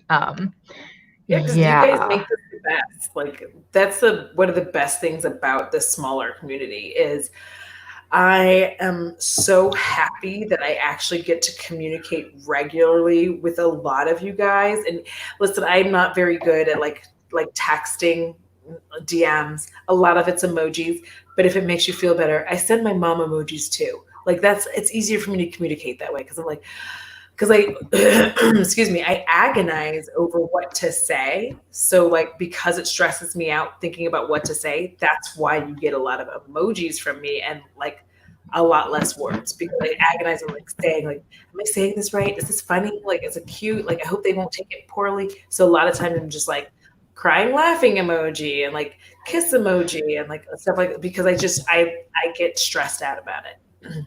Because you guys make this the best. Like that's one of the best things about the smaller community is I am so happy that I actually get to communicate regularly with a lot of you guys. And listen, I'm not very good at like texting DMs. A lot of it's emojis, but if it makes you feel better, I send my mom emojis too. Like it's easier for me to communicate that way because I'm like, because excuse me, I agonize over what to say. So like, because it stresses me out thinking about what to say, that's why you get a lot of emojis from me. And like, a lot less words because I agonize on like saying like, am I saying this right? Is this funny? Like, is it cute? Like, I hope they won't take it poorly. So a lot of times I'm just like crying, laughing emoji and like kiss emoji and like stuff like because I get stressed out about it.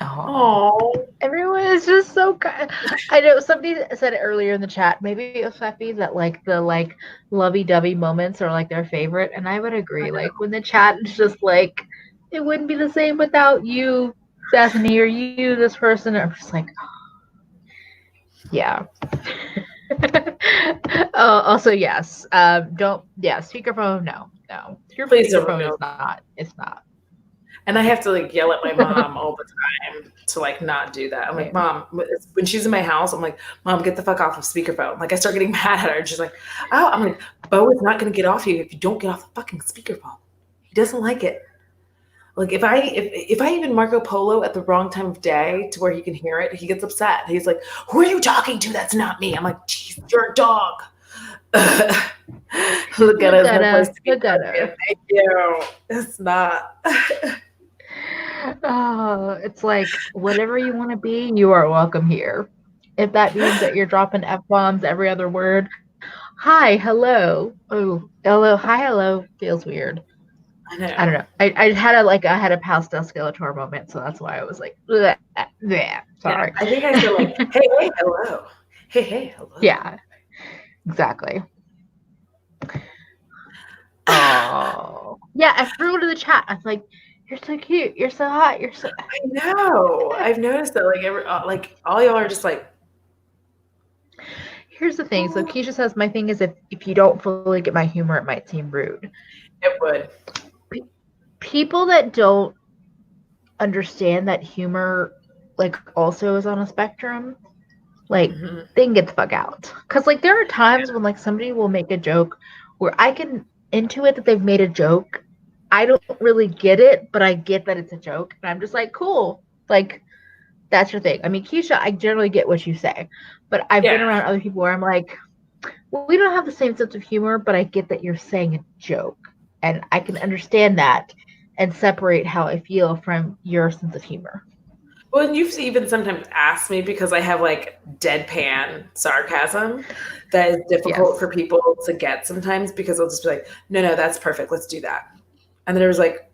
Oh, everyone is just so kind. I know somebody said it earlier in the chat. Maybe it was Feffy that like the like lovey-dovey moments are like their favorite, and I would agree. Like when the chat is just like, it wouldn't be the same without you, Bethany, or you, this person. I'm just like, yeah. Also, yes. Don't. Yeah. Speakerphone. No. Your Please don't speakerphone is know. not. It's not. And I have to like yell at my mom all the time to like not do that. I'm like, Mom, when she's in my house, I'm like, Mom, get the fuck off of speakerphone. Like I start getting mad at her. And she's like, oh, I'm like, Bo is not going to get off you if you don't get off the fucking speakerphone. He doesn't like it. Like if I even Marco Polo at the wrong time of day to where he can hear it, he gets upset. He's like, who are you talking to? That's not me. I'm like, geez, you're a dog. Look at us, no place to be. Thank you. It's not. Oh, it's like whatever you want to be, you are welcome here. If that means that you're dropping F-bombs every other word, hi, hello. Oh, hello, hi, hello feels weird. I know. I don't know. I had a pastel Skeletor moment, so that's why I was like, bleh, bleh. Sorry. Yeah, I think I feel like, hey, hello. Hey, hello. Yeah, exactly. Oh, yeah. Everyone in the chat, I was like, you're so cute. You're so hot. You're so. I know. I've noticed that. Like all y'all are just like. Here's the thing. So Keisha says, my thing is if you don't fully get my humor, it might seem rude. It would. People that don't understand that humor, like, also is on a spectrum, like, they can get the fuck out. Because, like, there are times when, like, somebody will make a joke where I can intuit that they've made a joke. I don't really get it, but I get that it's a joke. And I'm just like, cool. Like, that's your thing. I mean, Keisha, I generally get what you say. But I've been around other people where I'm like, well, we don't have the same sense of humor, but I get that you're saying a joke. And I can understand that and separate how I feel from your sense of humor. Well, and you've even sometimes asked me because I have like deadpan sarcasm that is difficult for people to get sometimes because they'll just be like, no, that's perfect. Let's do that. And then it was like,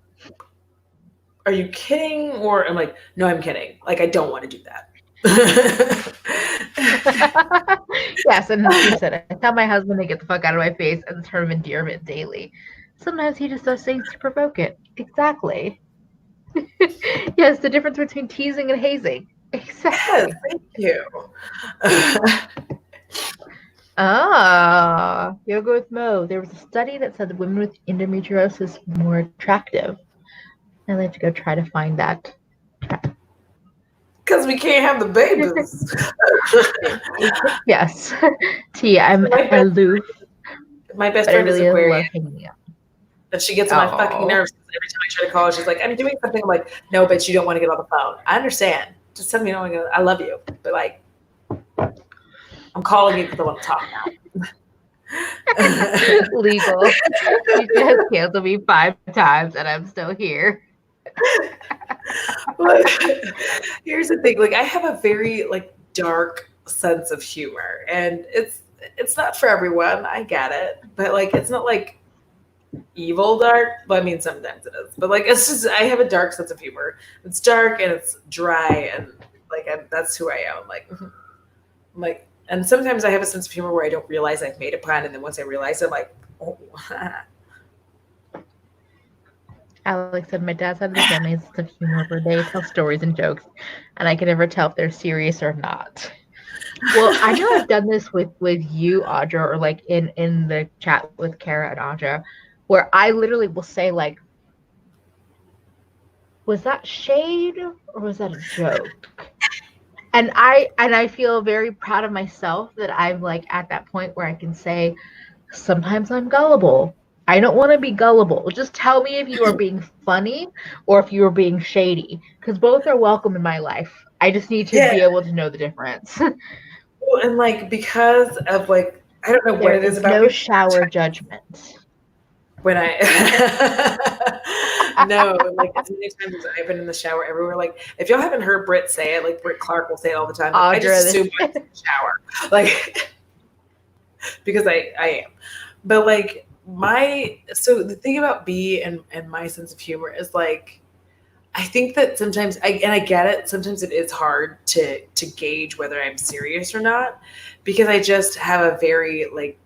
are you kidding? Or I'm like, no, I'm kidding. Like, I don't want to do that. Yes, and as you said, I tell my husband to get the fuck out of my face as a term of endearment daily. Sometimes he just does things to provoke it. Exactly. Yes, the difference between teasing and hazing. Exactly. Yes, thank you. Yoga with Mo. There was a study that said that women with endometriosis were more attractive. I'd like to go try to find that. Because we can't have the babies. Yes. T, I'm aloof. My best friend is Aquarius. And she gets on my fucking nerves every time I try to call her. She's like, I'm doing something. I'm like, no, bitch, you don't want to get on the phone. I understand. Just tell me you don't want to get. I love you. But like, I'm calling you because I want to talk now. Legal. You just canceled me 5 times and I'm still here. But here's the thing. Like, I have a very like dark sense of humor. And it's not for everyone. I get it. But like, it's not like evil dark. Well, I mean, sometimes it is, but like, it's just, I have a dark sense of humor. It's dark and it's dry and like, that's who I am. Like, and sometimes I have a sense of humor where I don't realize I've made a plan. And then once I realize it, I'm like, oh. Alex said, my dad's had the family sense of humor where they tell stories and jokes and I can never tell if they're serious or not. Well, I know I've done this with you, Audra, or like in the chat with Kara and Audra, where I literally will say like, was that shade or was that a joke? And I feel very proud of myself that I'm like at that point where I can say, sometimes I'm gullible. I don't want to be gullible. Just tell me if you are being funny or if you are being shady, because both are welcome in my life. I just need to be able to know the difference. Well, and like, because of like, I don't know what it is about no shower judgment. When I No, like as many times as I've been in the shower, everywhere. Like if y'all haven't heard Britt say it, like Britt Clark will say it all the time. Like I just assume I'm in the shower, like because I am. But like so the thing about B and my sense of humor is like I think that sometimes I get it. Sometimes it is hard to gauge whether I'm serious or not because I just have a very like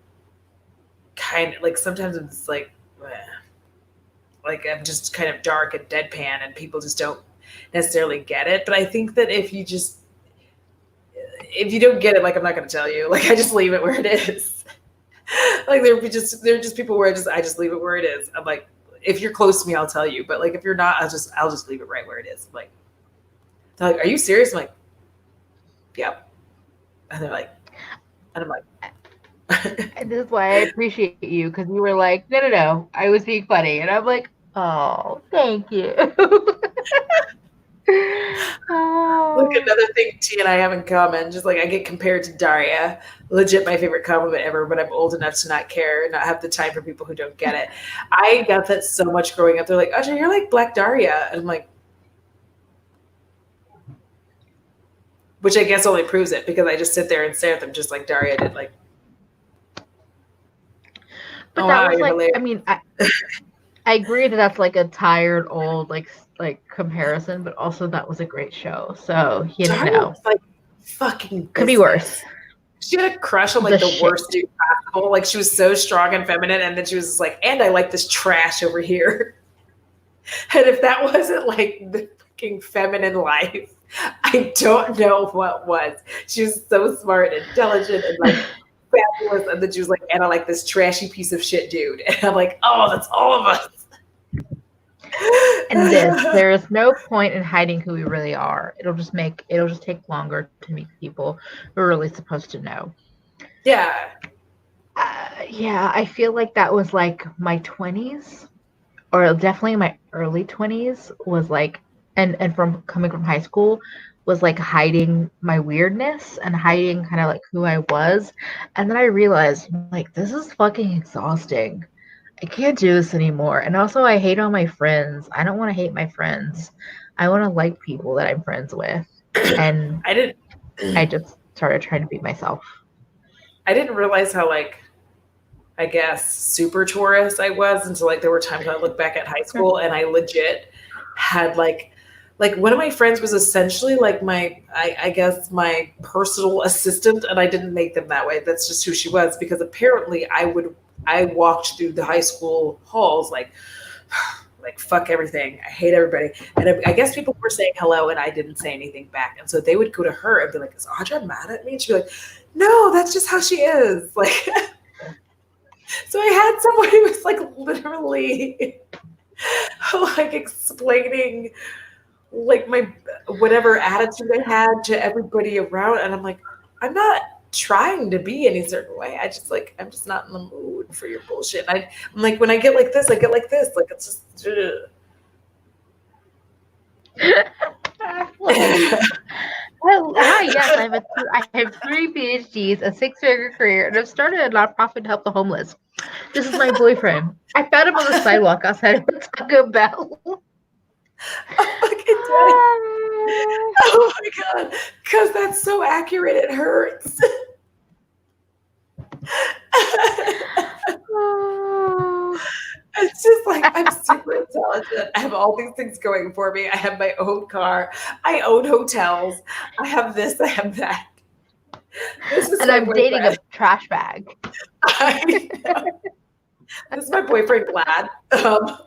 kind of like sometimes it's like I'm just kind of dark and deadpan and people just don't necessarily get it. But I think that if you don't get it, like I'm not going to tell you. Like I just leave it where it is. Like there are just people where I just leave it where it is. I'm like, if you're close to me, I'll tell you. But like if you're not, I'll just leave it right where it is. Like they're like, are you serious? I'm like, yep. And they're like, and I'm like. And this is why I appreciate you because you were like, no, I was being funny, and I'm like, oh, thank you. Look, another thing T and I have in common, just like I get compared to Daria, legit my favorite compliment ever, but I'm old enough to not care and not have the time for people who don't get it. I got that so much growing up. They're like, Audra, you're like Black Daria. And I'm like, which I guess only proves it because I just sit there and stare at them just like Daria did. Like, but that was like, hilarious. I mean, I agree that that's like a tired old like comparison, but also that was a great show. So you know, like fucking could be worse. She had a crush on like the worst dude possible. Like she was so strong and feminine, and then she was just like, and I like this trash over here. And if that wasn't like the fucking feminine life, I don't know what was. She was so smart and intelligent and like fabulous, and then she was like, and I like this trashy piece of shit dude. And I'm like, oh, that's all of us. And there is no point in hiding who we really are. It'll just take longer to meet people we're really supposed to know. Yeah. Yeah, I feel like that was like my 20s, or definitely my early 20s was like, and from coming from high school was like hiding my weirdness and hiding kind of like who I was. And then I realized like, this is fucking exhausting. I can't do this anymore. And also I hate all my friends. I don't want to hate my friends. I want to like people that I'm friends with. And I just started trying to be myself. I didn't realize how like, I guess, super Taurus I was until like there were times I look back at high school and I legit had like one of my friends was essentially like I guess my personal assistant, and I didn't make them that way. That's just who she was, because apparently I walked through the high school halls like fuck everything. I hate everybody. And I guess people were saying hello and I didn't say anything back. And so they would go to her and be like, is Audra mad at me? And she'd be like, no, that's just how she is. Like, so I had someone who was like literally like explaining like my whatever attitude I had to everybody around. And I'm like, I'm not trying to be any certain way. I'm just not in the mood for your bullshit. I'm like, when I get like this, I get like this. Like, it's just. Hi, yes, I have 3 PhDs, a 6-figure career, and I've started a nonprofit to help the homeless. This is my boyfriend. I found him on the sidewalk outside of Taco Bell. Oh my god, because that's so accurate, it hurts. It's just like, I'm super intelligent. I have all these things going for me. I have my own car. I own hotels. I have this. I have that. And I'm dating a trash bag. I know. This is my boyfriend, Glad. Oh,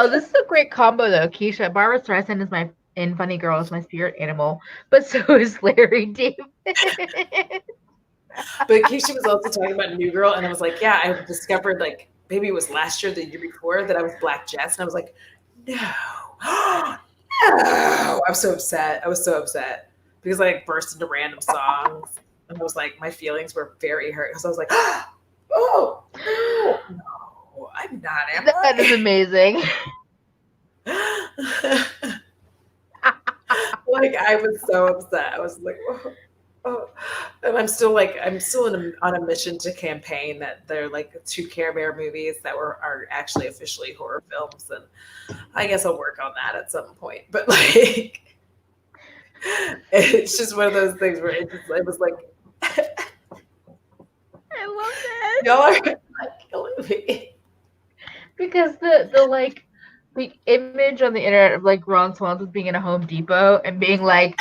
this is a great combo, though. Keisha, Barbara Streisand is in Funny Girl is my spirit animal, but so is Larry David. But Keisha was also talking about New Girl, and I was like, yeah, I discovered, like, maybe it was last year, the year before, that I was Black Jess, and I was like, no, no. I was so upset. Because I burst into random songs, and I was like, my feelings were very hurt, because I was like, oh, no, I'm not, am I? That is amazing. Like, I was so upset. I was like, oh. And I'm still on a mission to campaign that they're like 2 Care Bear movies that are actually officially horror films, and I guess I'll work on that at some point. But like, it's just one of those things where it was like, I love that. y'all are killing me. Because the image on the internet of like Ron Swanson being in a Home Depot and being like,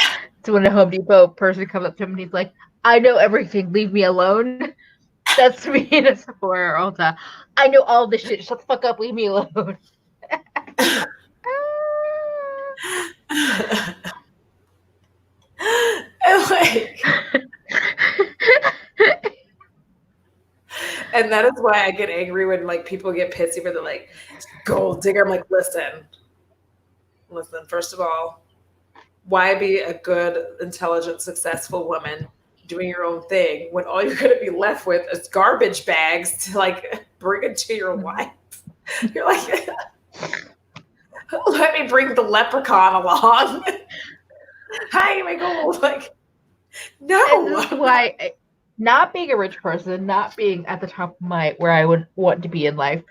to when a Home Depot person comes up to him and he's like, I know everything, leave me alone. That's me in a Sephora or Ulta. I know all this shit. Shut the fuck up, leave me alone. And like, and that is why I get angry when like people get pissy for the like gold digger. I'm like, listen. First of all, why be a good, intelligent, successful woman doing your own thing when all you're going to be left with is garbage bags to like bring it to your wife? You're like, let me bring the leprechaun along. Hi, my gold. Like, no. And this is why, not being a rich person, not being at the top of where I would want to be in life,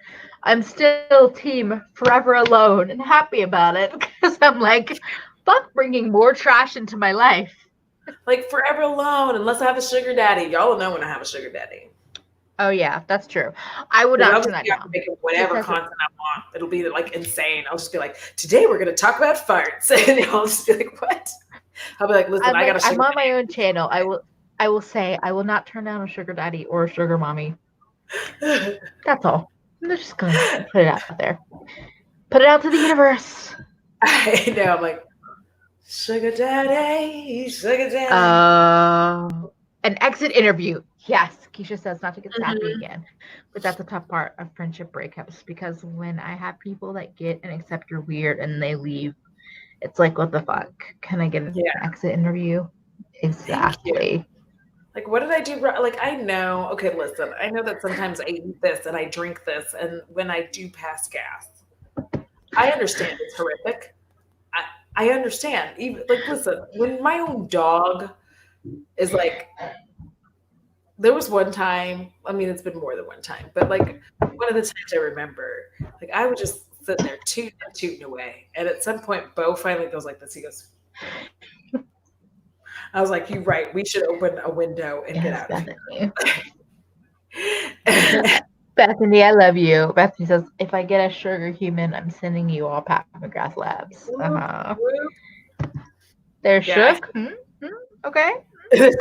I'm still team forever alone and happy about it because I'm like, fuck bringing more trash into my life. Like forever alone, unless I have a sugar daddy. Y'all will know when I have a sugar daddy. Oh yeah, that's true. I would not turn that down. Making whatever content I want. It'll be like insane. I'll just be like, today we're gonna talk about farts, and I'll just be like, what? I'll be like, listen, I got a sugar I'm on my own channel. I will say I will not turn down a sugar daddy or a sugar mommy. That's all. I'm just gonna put it out there. Put it out to the universe. I know. I'm like, sugar daddy, sugar daddy. An exit interview. Yes, Keisha says not to get sappy again, but that's a tough part of friendship breakups because when I have people that get and accept you're weird and they leave, it's like, what the fuck? Can I get an exit interview? Exactly. Like, what did I do wrong? Like, I know, okay, listen, I know that sometimes I eat this and I drink this, and when I do pass gas, I understand it's horrific. I understand. Even like, listen, when my own dog is like, there was one time, I mean, it's been more than one time, but like one of the times I remember, like I would just sit there tooting away. And at some point, Bo finally goes like this. He goes, I was like, you're right. We should open a window and get out of here. Bethany, I love you. Bethany says, if I get a sugar human, I'm sending you all Pat McGrath labs. They're shook. Okay. I'd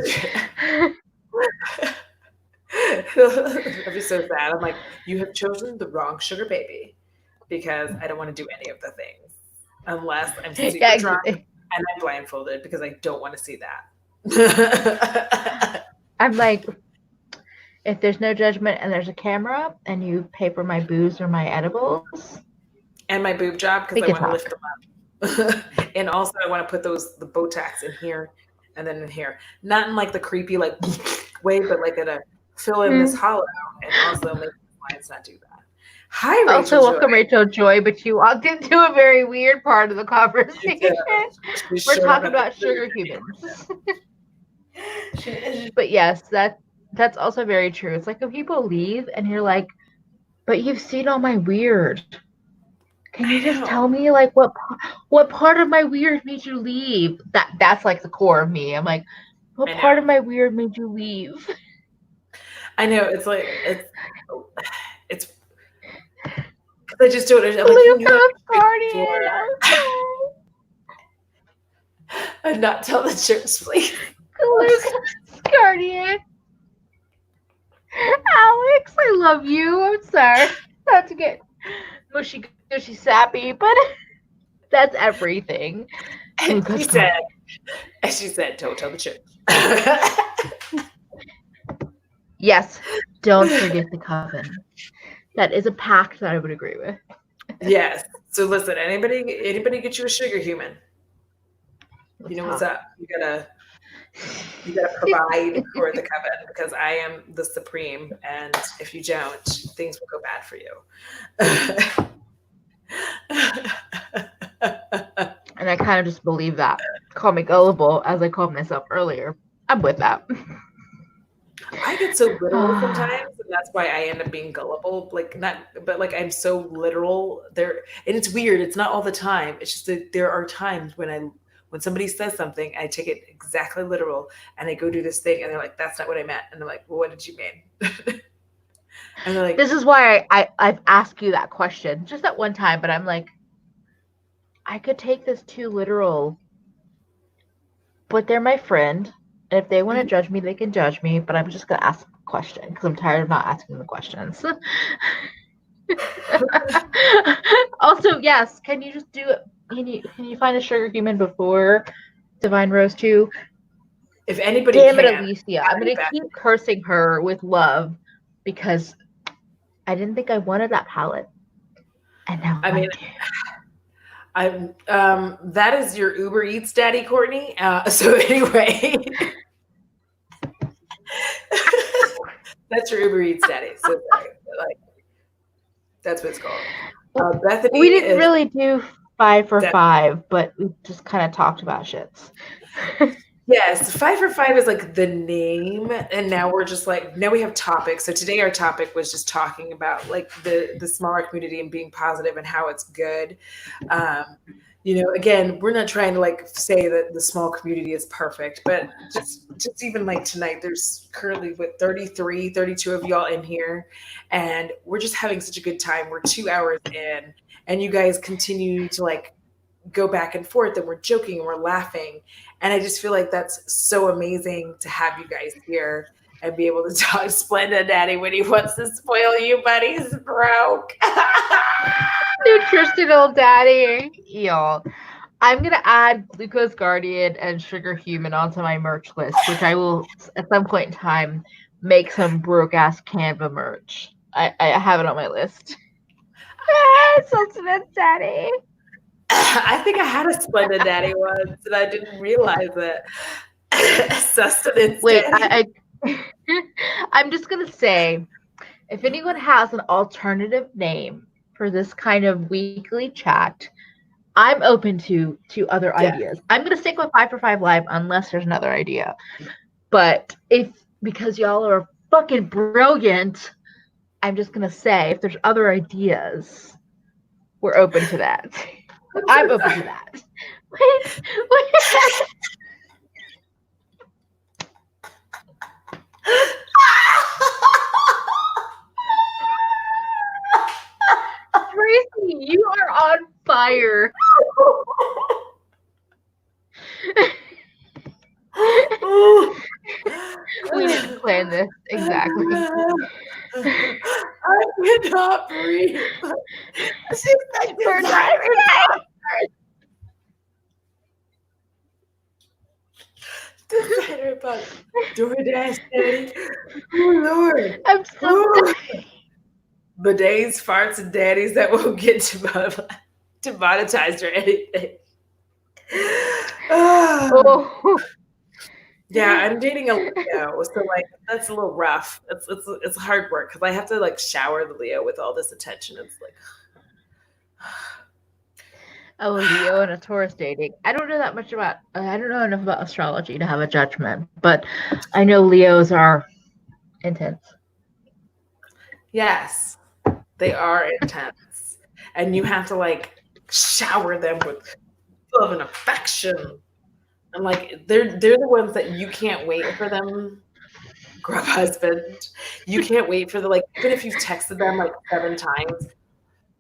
be so sad. I'm like, you have chosen the wrong sugar baby because I don't want to do any of the things unless I'm super drunk and I'm blindfolded because I don't want to see that. I'm like, if there's no judgment and there's a camera and you pay for my booze or my edibles and my boob job because I want to lift them up, and also I want to put the Botox in here and then in here, not in like the creepy like way, but like at a fill in this hollow and also make the lines not do that. Hi, Rachel. Also, welcome, Rachel Joy, but you walked into a very weird part of the conversation. We're talking about sugar humans. But yes, that's also very true. It's like when people leave and you're like, but you've seen all my weird. Can you just tell me like what part of my weird made you leave? That's like the core of me. I'm like, what part of my weird made you leave? I know, it's like it's I just don't understand. And not tell the truth, please. Guardian. Alex, I love you. I'm sorry. Not to get mushy gushy sappy, but that's everything. And she said, don't tell the truth. Yes, don't forget the coven. That is a pact that I would agree with. Yes. So listen, anybody get you a sugar human? You know what's up. You gotta provide for the coven because I am the supreme, and if you don't, things will go bad for you. And I kind of just believe that. Call me gullible, as I called myself earlier. I'm with that. I get so literal sometimes, and that's why I end up being gullible. Like but I'm so literal there, and it's weird. It's not all the time. It's just that there are times when somebody says something, I take it exactly literal, and I go do this thing, and they're like, "That's not what I meant," and I'm like, "Well, what did you mean?" And they're like, "This is why I've asked you that question just that one time," but I'm like, I could take this too literal, but they're my friend. And if they want to judge me, they can judge me, but I'm just going to ask a question because I'm tired of not asking the questions. Also, yes, can you just do it? Can you find a sugar human before Divine Rose 2? if anybody Damn it, can, Alicia. I'm going to keep cursing her with love because I didn't think I wanted that palette. And now I mean, that is your Uber Eats daddy, Courtney. So anyway, that's your Uber Eats daddy. So sorry, like that's what it's called. Bethany, we didn't really do 5 for 5, but we just kind of talked about shits. Yes, 5 for 5 is like the name, and now we're just like now we have topics. So today our topic was just talking about like the smaller community and being positive and how it's good. Again, we're not trying to like say that the small community is perfect, but just even like tonight, there's currently 33, 32 of y'all in here, and we're just having such a good time. We're 2 hours in, and you guys continue to like go back and forth, and we're joking and we're laughing. And I just feel like that's so amazing to have you guys here and be able to talk Splenda Daddy when he wants to spoil you, but he's broke. Nutritional Daddy. Y'all. I'm going to add Glucose Guardian and Sugar Human onto my merch list, which I will, at some point in time, make some broke-ass Canva merch. I have it on my list. Sustenance Daddy. I think I had a Splendid Daddy once, and I didn't realize it. Sustenance Wait, Daddy. I'm just going to say, if anyone has an alternative name for this kind of weekly chat, I'm open to other ideas. I'm going to stick with 5 for 5 Live unless there's another idea. But because y'all are fucking brilliant, I'm just going to say, if there's other ideas, we're open to that. I'm open to that. Wait. Tracy, you are on fire. We didn't plan this exactly. I cannot breathe. She's like designer about DoorDash Daddy. Oh Lord. I'm so Bidets, farts, and daddies that won't get demonetized or anything. Oh. Yeah, I'm dating a Leo, so like that's a little rough. It's hard work because I have to like shower the Leo with all this attention. It's like, a Leo and a Taurus dating. I don't know that much about. I don't know enough about astrology to have a judgment, but I know Leos are intense. Yes, they are intense, and you have to like shower them with love and affection. And like they're the ones that you can't wait for them. Grub husband, you can't wait for even if you've texted them like 7 times,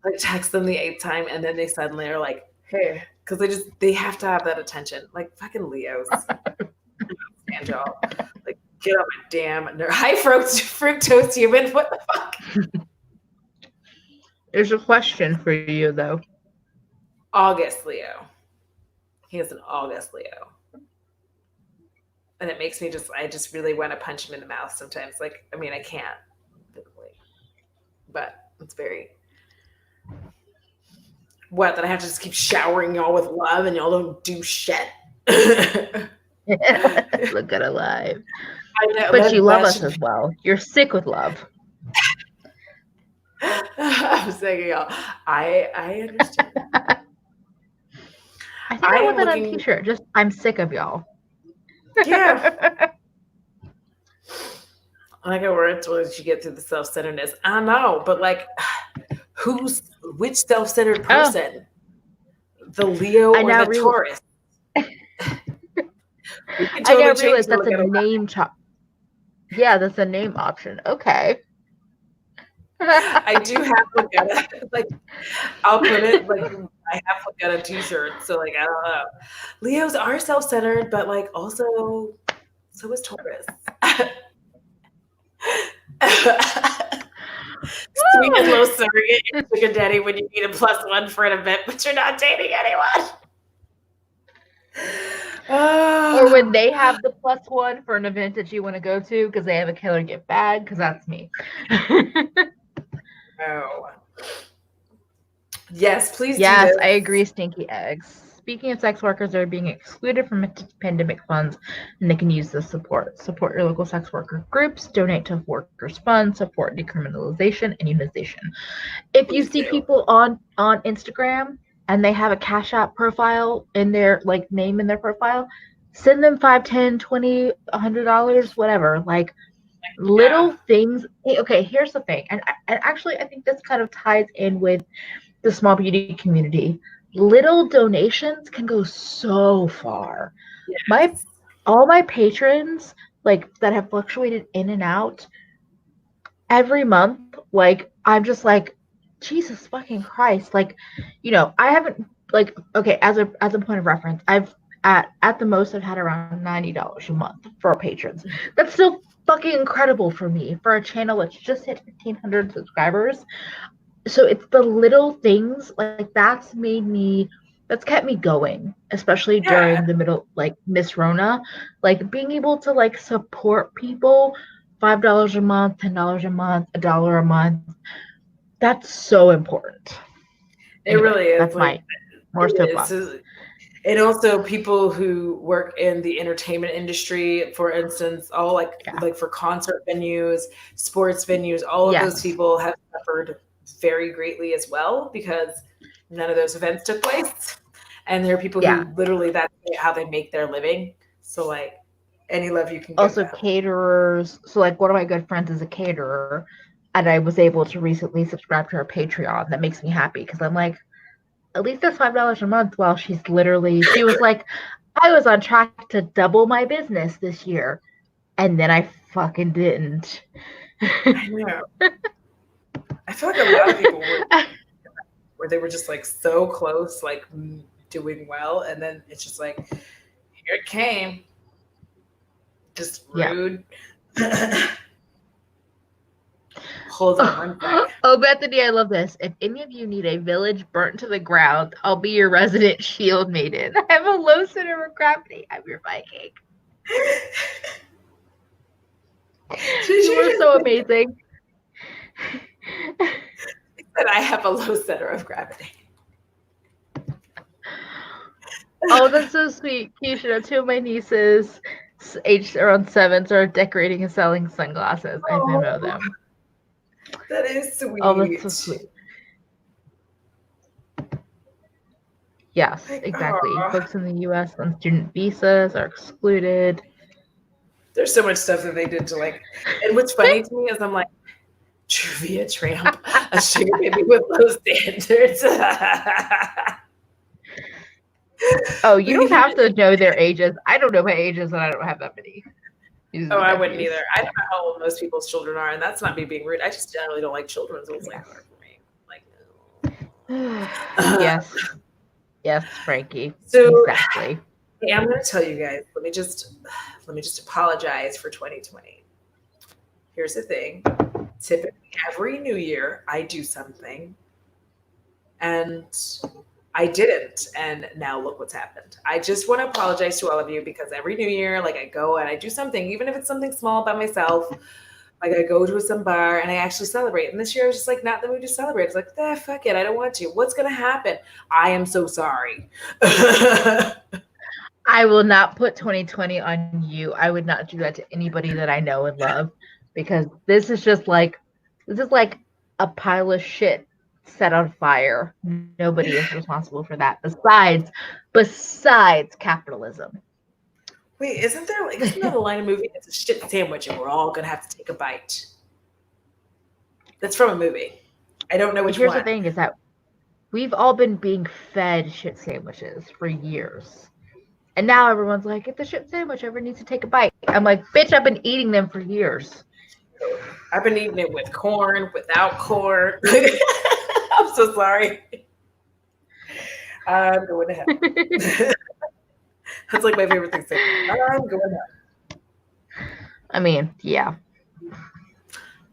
like text them the 8th time, and then they suddenly are like, hey, because they have to have that attention. Like fucking Leos. And y'all, like get on my damn nerve. Hi, fructose human. What the fuck? There's a question for you though. August Leo. He is an August Leo. And it makes me I just really want to punch him in the mouth sometimes. Like, I mean, I can't, but it's very, that I have to just keep showering y'all with love and y'all don't do shit. Look at alive. I know, but you love us as well. You're sick with love. I'm saying, y'all, I understand. I think I want that on a t-shirt. Just, I'm sick of y'all. Yeah. I go, where did you get through the self-centeredness? I don't know, but like, which self-centered Oh, person? The Leo I or now the real Taurus? We can I now totally change realize the that's look a at a name Yeah, that's a name option. Okay. I do have like I'll put it like I have a t-shirt, so like I don't know. Leos are self-centered, but like also so is Taurus. Sweet and low surrogate, your sugar daddy when you need a +1 for an event, but you're not dating anyone. Or when they have the +1 for an event that you want to go to because they have a killer gift bag, because that's me. Oh. Yes, please do Yes, I this. agree, stinky eggs. Speaking of sex workers, they're being excluded from pandemic funds, and they can use this support. Support your local sex worker groups, donate to workers' funds, support decriminalization and unionization. If you Please see do. people on Instagram and they have a CashApp profile in their like name in their profile, send them 5, 10, 20, $100, whatever. Like Yeah. little things. Okay, here's the thing, and actually, I think this kind of ties in with the small beauty community. Little donations can go so far. My Yes. all my patrons like that have fluctuated in and out every month, like I'm just like, Jesus fucking Christ. Like, I haven't like okay, as a point of reference, I've at the most I've had around $90 a month for our patrons. That's still fucking incredible for me for a channel that's just hit 1,500 subscribers. So it's the little things like that's kept me going, especially Yeah. during the middle like Miss Rona, like being able to like support people $5 a month, $10 a month, $1 a month. That's so important. It Anyway, really is. that's Like my more it soapbox. is. And also people who work in the entertainment industry, for instance, all Yeah. like for concert venues, sports venues, all of those Yes. people have suffered very greatly as well because none of those events took place. And there are people Yeah. who literally that's how they make their living. So like any love you can give Also them. caterers. So like one of my good friends is a caterer, and I was able to recently subscribe to her Patreon. That makes me happy because I'm like, at least that's $5 a month. While she was like, I was on track to double my business this year, and then I fucking didn't. I know. I feel like a lot of people where they were just like so close, like doing well, and then it's just like here it came, just Yeah. rude. Hold on one sec. Oh, Bethany, I love this. If any of you need a village burnt to the ground, I'll be your resident shield maiden. I have a low center of gravity. I'm your Viking. Did You you are just so say amazing. that I have a low center of gravity? Oh, that's so sweet, Keisha. Two of my nieces, aged around 7s, are decorating and selling sunglasses. I Venmo Oh, them. that is Oh, that's so sweet. sweet. Yes, Like, exactly. oh, Folks in the U.S. on student visas are excluded. there's so much stuff that they did to like. And what's funny to me is I'm like, trivia tramp, a sugar baby with low standards. Oh, you don't have to know their ages. I don't know my ages, and I don't have that many nieces Oh, and I wouldn't either. nephews. I don't know how old most people's children are, and that's not me being rude. I just generally don't like children, so it's like Yes. hard for me. Like, no. Yes. Yes, Frankie. So, Exactly. hey, I'm going to tell you guys. Let me just apologize for 2020. Here's the thing. Typically, every New Year, I do something, and I didn't, and now look what's happened. I just want to apologize to all of you because every New Year, like I go and I do something, even if it's something small by myself. Like I go to some bar and I actually celebrate. And this year I was just like not in the mood to celebrate. It's like, fuck it, I don't want to. What's gonna happen? I am so sorry. I will not put 2020 on you. I would not do that to anybody that I know and love because this is like a pile of shit set on fire. Nobody is responsible for that besides capitalism. Wait, isn't that a line of movie? It's a shit sandwich, and we're all gonna have to take a bite. That's from a movie. I don't know which Here's the one. thing is that we've all been being fed shit sandwiches for years. And now everyone's like, it's a shit sandwich, everyone needs to take a bite. I'm like, bitch, I've been eating them for years. I've been eating it with corn, without corn. I'm so sorry. I'm going to hell. That's like my favorite thing to say. I'm going to hell. I mean, yeah.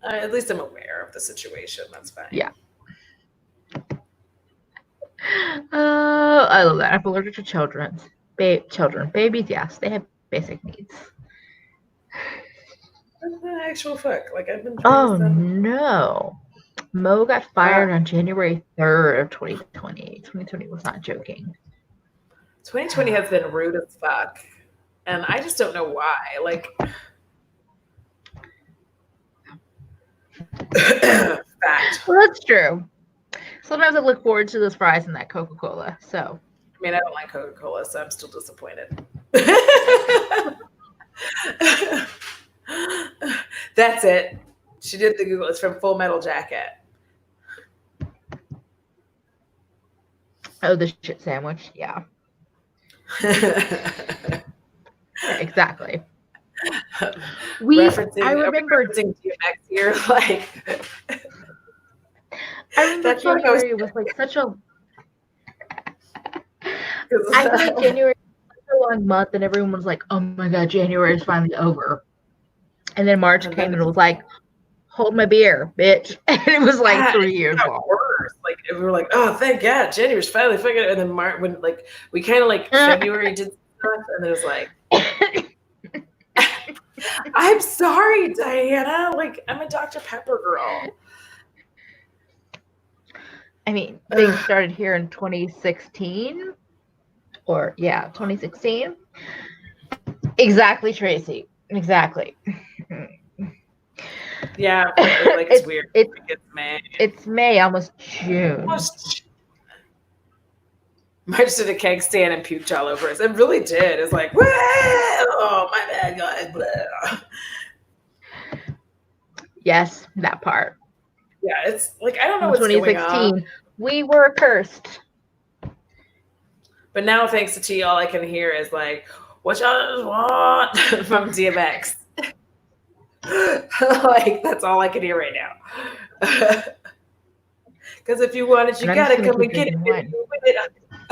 At least I'm aware of the situation. That's fine. Yeah. I love that. I'm allergic to children. Babies, yes, they have basic needs. What the actual fuck? Like, I've been trying Oh to send... no. Mo got fired on January 3rd of 2020. 2020 was not joking. 2020 has been rude as fuck. And I just don't know why. Like, fact. Well, that's true. Sometimes I look forward to those fries and that Coca-Cola. So, I mean, I don't like Coca-Cola, so I'm still disappointed. That's it. She did the Google. It's from Full Metal Jacket. oh, the shit sandwich. Yeah. Exactly. I remember DMX here, like I remember January was like such a I feel like January was such a long month and everyone was like, oh my god, January is finally over. And then March came and it was like, hold my beer, bitch. And it was like 3 years long. Worse. Like we were like, oh thank God, January's finally fucking, and then March when like we kind of like February did stuff and it was like I'm sorry, Diana. Like, I'm a Dr. Pepper girl. I mean, things started here in 2016. Or, yeah, 2016. Exactly, Tracy. Exactly. Yeah, like it's weird. It's May. It's May, almost June. March to the keg stand and puked all over us. It really did. It's like, oh my bad, guys. Blah. Yes, that part. Yeah, it's like I don't know what's going on. We were cursed. But now, thanks to T, all I can hear is like, "What y'all want?" from DMX. Like that's all I can hear right now. Because if you want it, you gotta come and get it.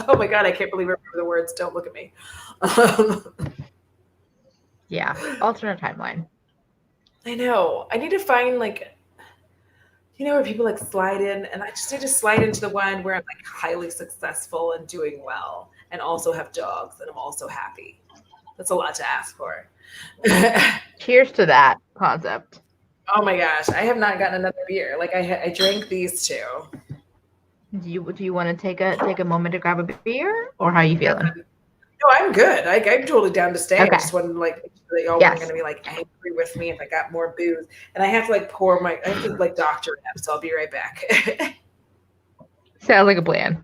Oh my god, I can't believe I remember the words. Don't look at me. Yeah, alternate timeline. I know. I need to find like, where people like slide in, and I just need to slide into the one where I'm like highly successful and doing well, and also have dogs, and I'm also happy. That's a lot to ask for. Cheers to that concept. Oh my gosh, I have not gotten another beer. Like I drank these two. Do you want to take a moment to grab a beer, or how are you feeling? No, I'm good. I'm totally down to stay. Okay. I just wanted to like that y'all weren't gonna be like angry with me if I got more booze. And I have to like I have to like doctor it up, so I'll be right back. Sounds like a plan.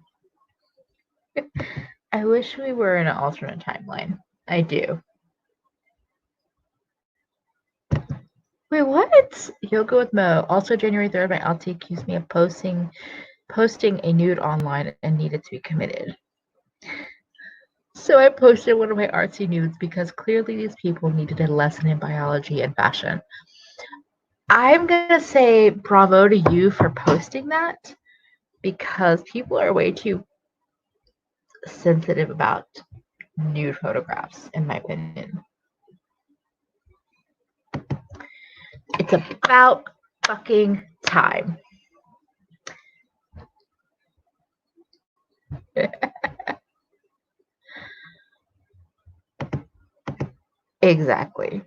I wish we were in an alternate timeline. I do. Wait, what? Yoga with Mo. Also, January 3rd, my LT accused me of posting a nude online and needed to be committed. So I posted one of my artsy nudes because clearly these people needed a lesson in biology and fashion. I'm going to say bravo to you for posting that because people are way too sensitive about nude photographs, in my opinion. It's about fucking time. Exactly.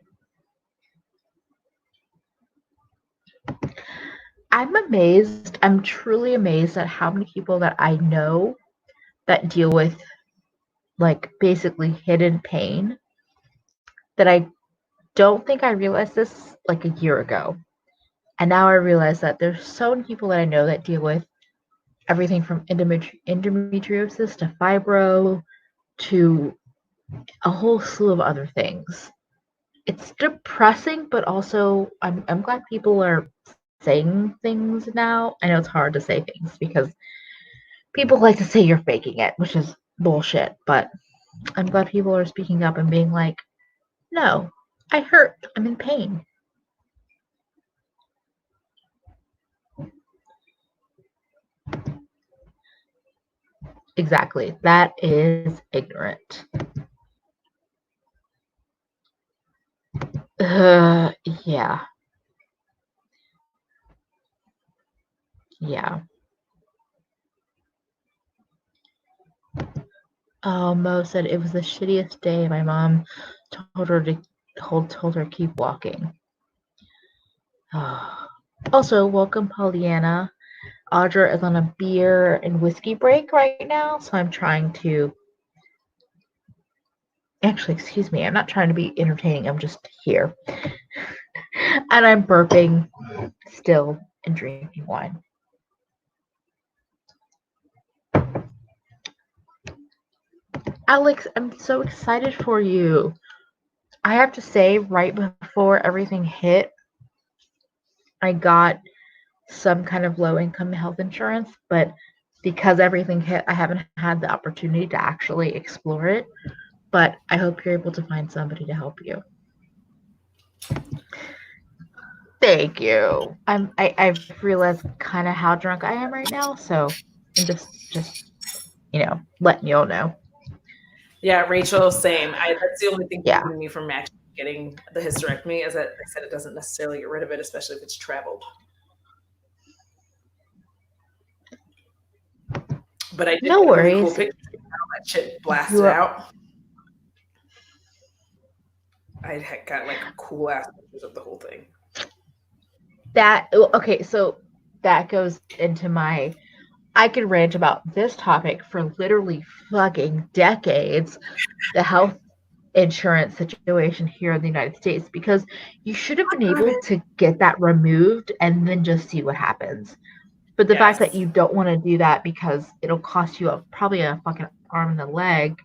I'm amazed. I'm truly amazed at how many people that I know that deal with like basically hidden pain that I don't think I realized this like a year ago. And now I realize that there's so many people that I know that deal with everything from endometriosis to fibro to a whole slew of other things. It's depressing, but also I'm glad people are saying things now. I know it's hard to say things because people like to say you're faking it, which is bullshit, but I'm glad people are speaking up and being like, no, I hurt. I'm in pain. Exactly. That is ignorant. Yeah. Yeah. Oh, Mo said it was the shittiest day. My mom told her to told her keep walking. Also, welcome Pollyanna. Audra is on a beer and whiskey break right now, so I'm trying to. Actually, excuse me, I'm not trying to be entertaining, I'm just here. And I'm burping still and drinking wine. Alex, I'm so excited for you. I have to say, right before everything hit, I got some kind of low income health insurance, but because everything hit, I haven't had the opportunity to actually explore it. But I hope you're able to find somebody to help you. Thank you. I've realized kind of how drunk I am right now, so I'm just letting y'all know. Yeah, Rachel, same. That's the only thing Yeah. keeping me from actually getting the hysterectomy is that they said it doesn't necessarily get rid of it, especially if it's traveled. But I did No get really cool worries. pictures of how that shit You blasted are out. I had got like cool ass pictures of the whole thing. that okay, so that goes into my I could rant about this topic for literally fucking decades. The health insurance situation here in the United States because you should have been able to get that removed and then just see what happens. But the fact that Yes. you don't want to do that because it'll cost you probably a fucking arm and a leg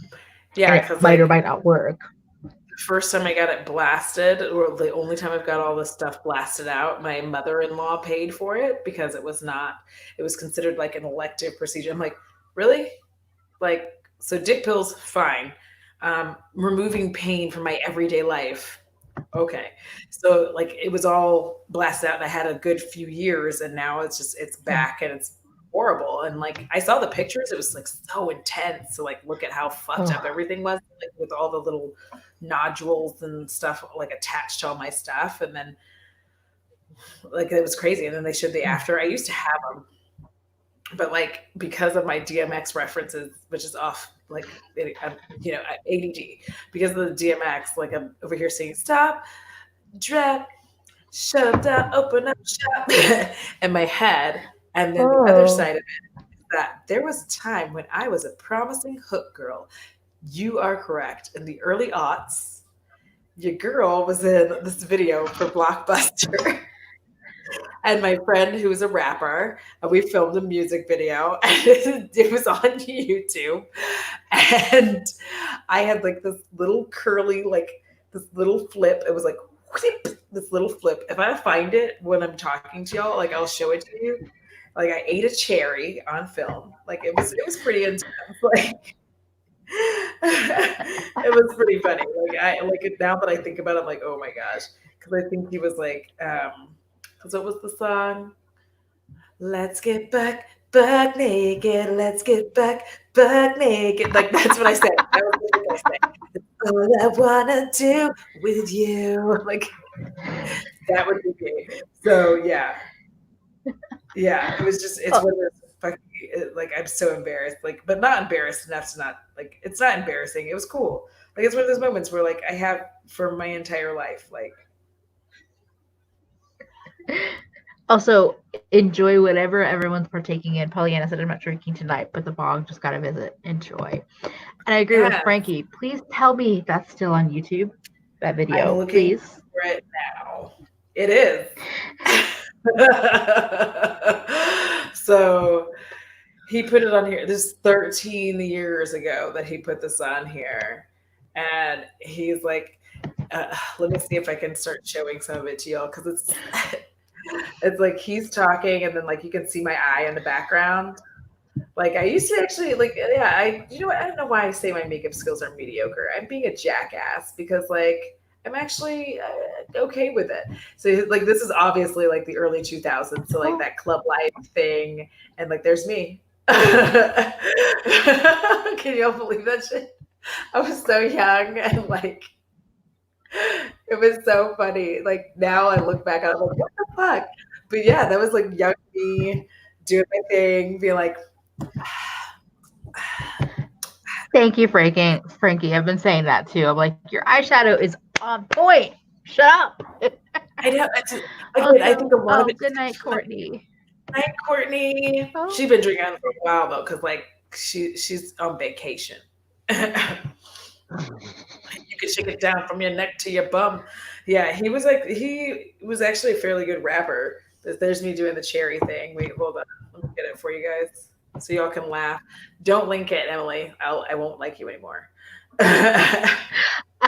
and Yeah, it because might or like might not work. the first time I got it blasted, or the only time I've got all this stuff blasted out, my mother-in-law paid for it because it was considered like an elective procedure. I'm like, really? Like, so dick pills, fine. Removing pain from my everyday life. Okay. So like it was all blasted out and I had a good few years and now it's Yeah. back and it's horrible. And like I saw the pictures, it was like so intense to like look at how fucked up Oh. everything was, like with all the little nodules and stuff like attached to all my stuff. And then like it was crazy. And then they showed the after. I used to have them, but like because of my DMX references, which is off, like ADD, because of the DMX, like I'm over here saying stop, drop, shut down, open up shop, in my head, and then the other Oh. side of it is that there was a time when I was a promising hook girl. You are correct. In the early aughts, your girl was in this video for Blockbuster. And my friend who was a rapper, and we filmed a music video, and it was on YouTube. And I had like this little curly, like this little flip. It was like whoop, this little flip. If I find it when I'm talking to y'all, like I'll show it to you. Like I ate a cherry on film. Like it was pretty intense. Like it was pretty funny. Like I like it now that I think about it, I'm like, oh my gosh. Because I think he was like, because what was the song? Let's get back, buck naked. Let's get back, buck naked. Like that's what I said. That was what I said. All I wanna do with you. Like that would be me. So yeah. It was just it's Oh. one of those fucking like I'm so embarrassed. Like, but not embarrassed enough to not like it's not embarrassing. It was cool. Like it's one of those moments where like I have for my entire life. Like Also, enjoy whatever everyone's partaking in. Pollyanna said, I'm not drinking tonight, but the bong just got to visit. Enjoy. And I agree with yes, Frankie. Please tell me that's still on YouTube, that I'm video, looking please. for it now. It is. So he put it on here. This is 13 years ago that he put this on here, and he's like, let me see if I can start showing some of it to y'all because it's it's like he's talking, and then like you can see my eye in the background. Like I used to actually like yeah, I don't know why I say my makeup skills are mediocre. I'm being a jackass because like I'm actually okay with it. So like this is obviously like the early 2000s, so like that club life thing, and like there's me. Can you all believe that shit? I was so young and like it was so funny. Like now I look back and I'm like, what the fuck? But yeah, that was like young me doing my thing, being like, Thank you, Frankie. Frankie, I've been saying that too. I'm like, your eyeshadow is on point. Shut up. I know. Again, I think Also, a lot of oh, it. good night, Courtney. Night, Courtney. Oh, She's been drinking for a while though, because like she's on vacation. You can shake it down from your neck to your bum. Yeah, he was actually a fairly good rapper. There's me doing the cherry thing. Wait, hold on. Let me get it for you guys so y'all can laugh. Don't link it, Emily. I won't like you anymore. I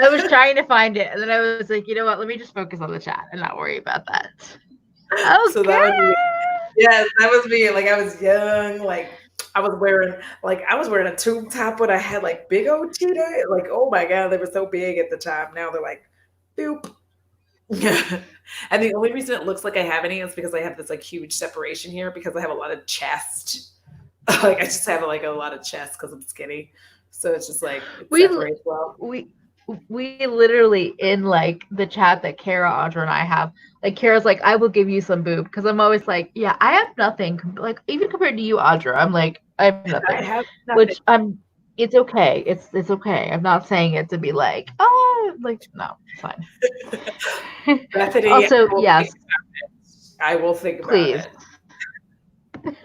was trying to find it, and then I was like, you know what? Let me just focus on the chat and not worry about that. So Okay. that was me. Yes, that was me. Like I was young, like I was wearing a tube top when I had like big old cheetah. Like, oh my god, they were so big at the time. Now they're like boop. And the only reason it looks like I have any is because I have this like huge separation here because I have a lot of chest. Like I just have like a lot of chest because I'm skinny. So it's just like it we separates well. we we literally in like the chat that Kara, Audra, and I have. Like Kara's like, I will give you some boob because I'm always like, yeah, I have nothing. Like even compared to you, Audra, I'm like, I have I nothing. have nothing. Which I'm. It's okay. It's okay. I'm not saying it to be like, oh, like no, it's fine. Bethany, Also, yes, I will think about please. it.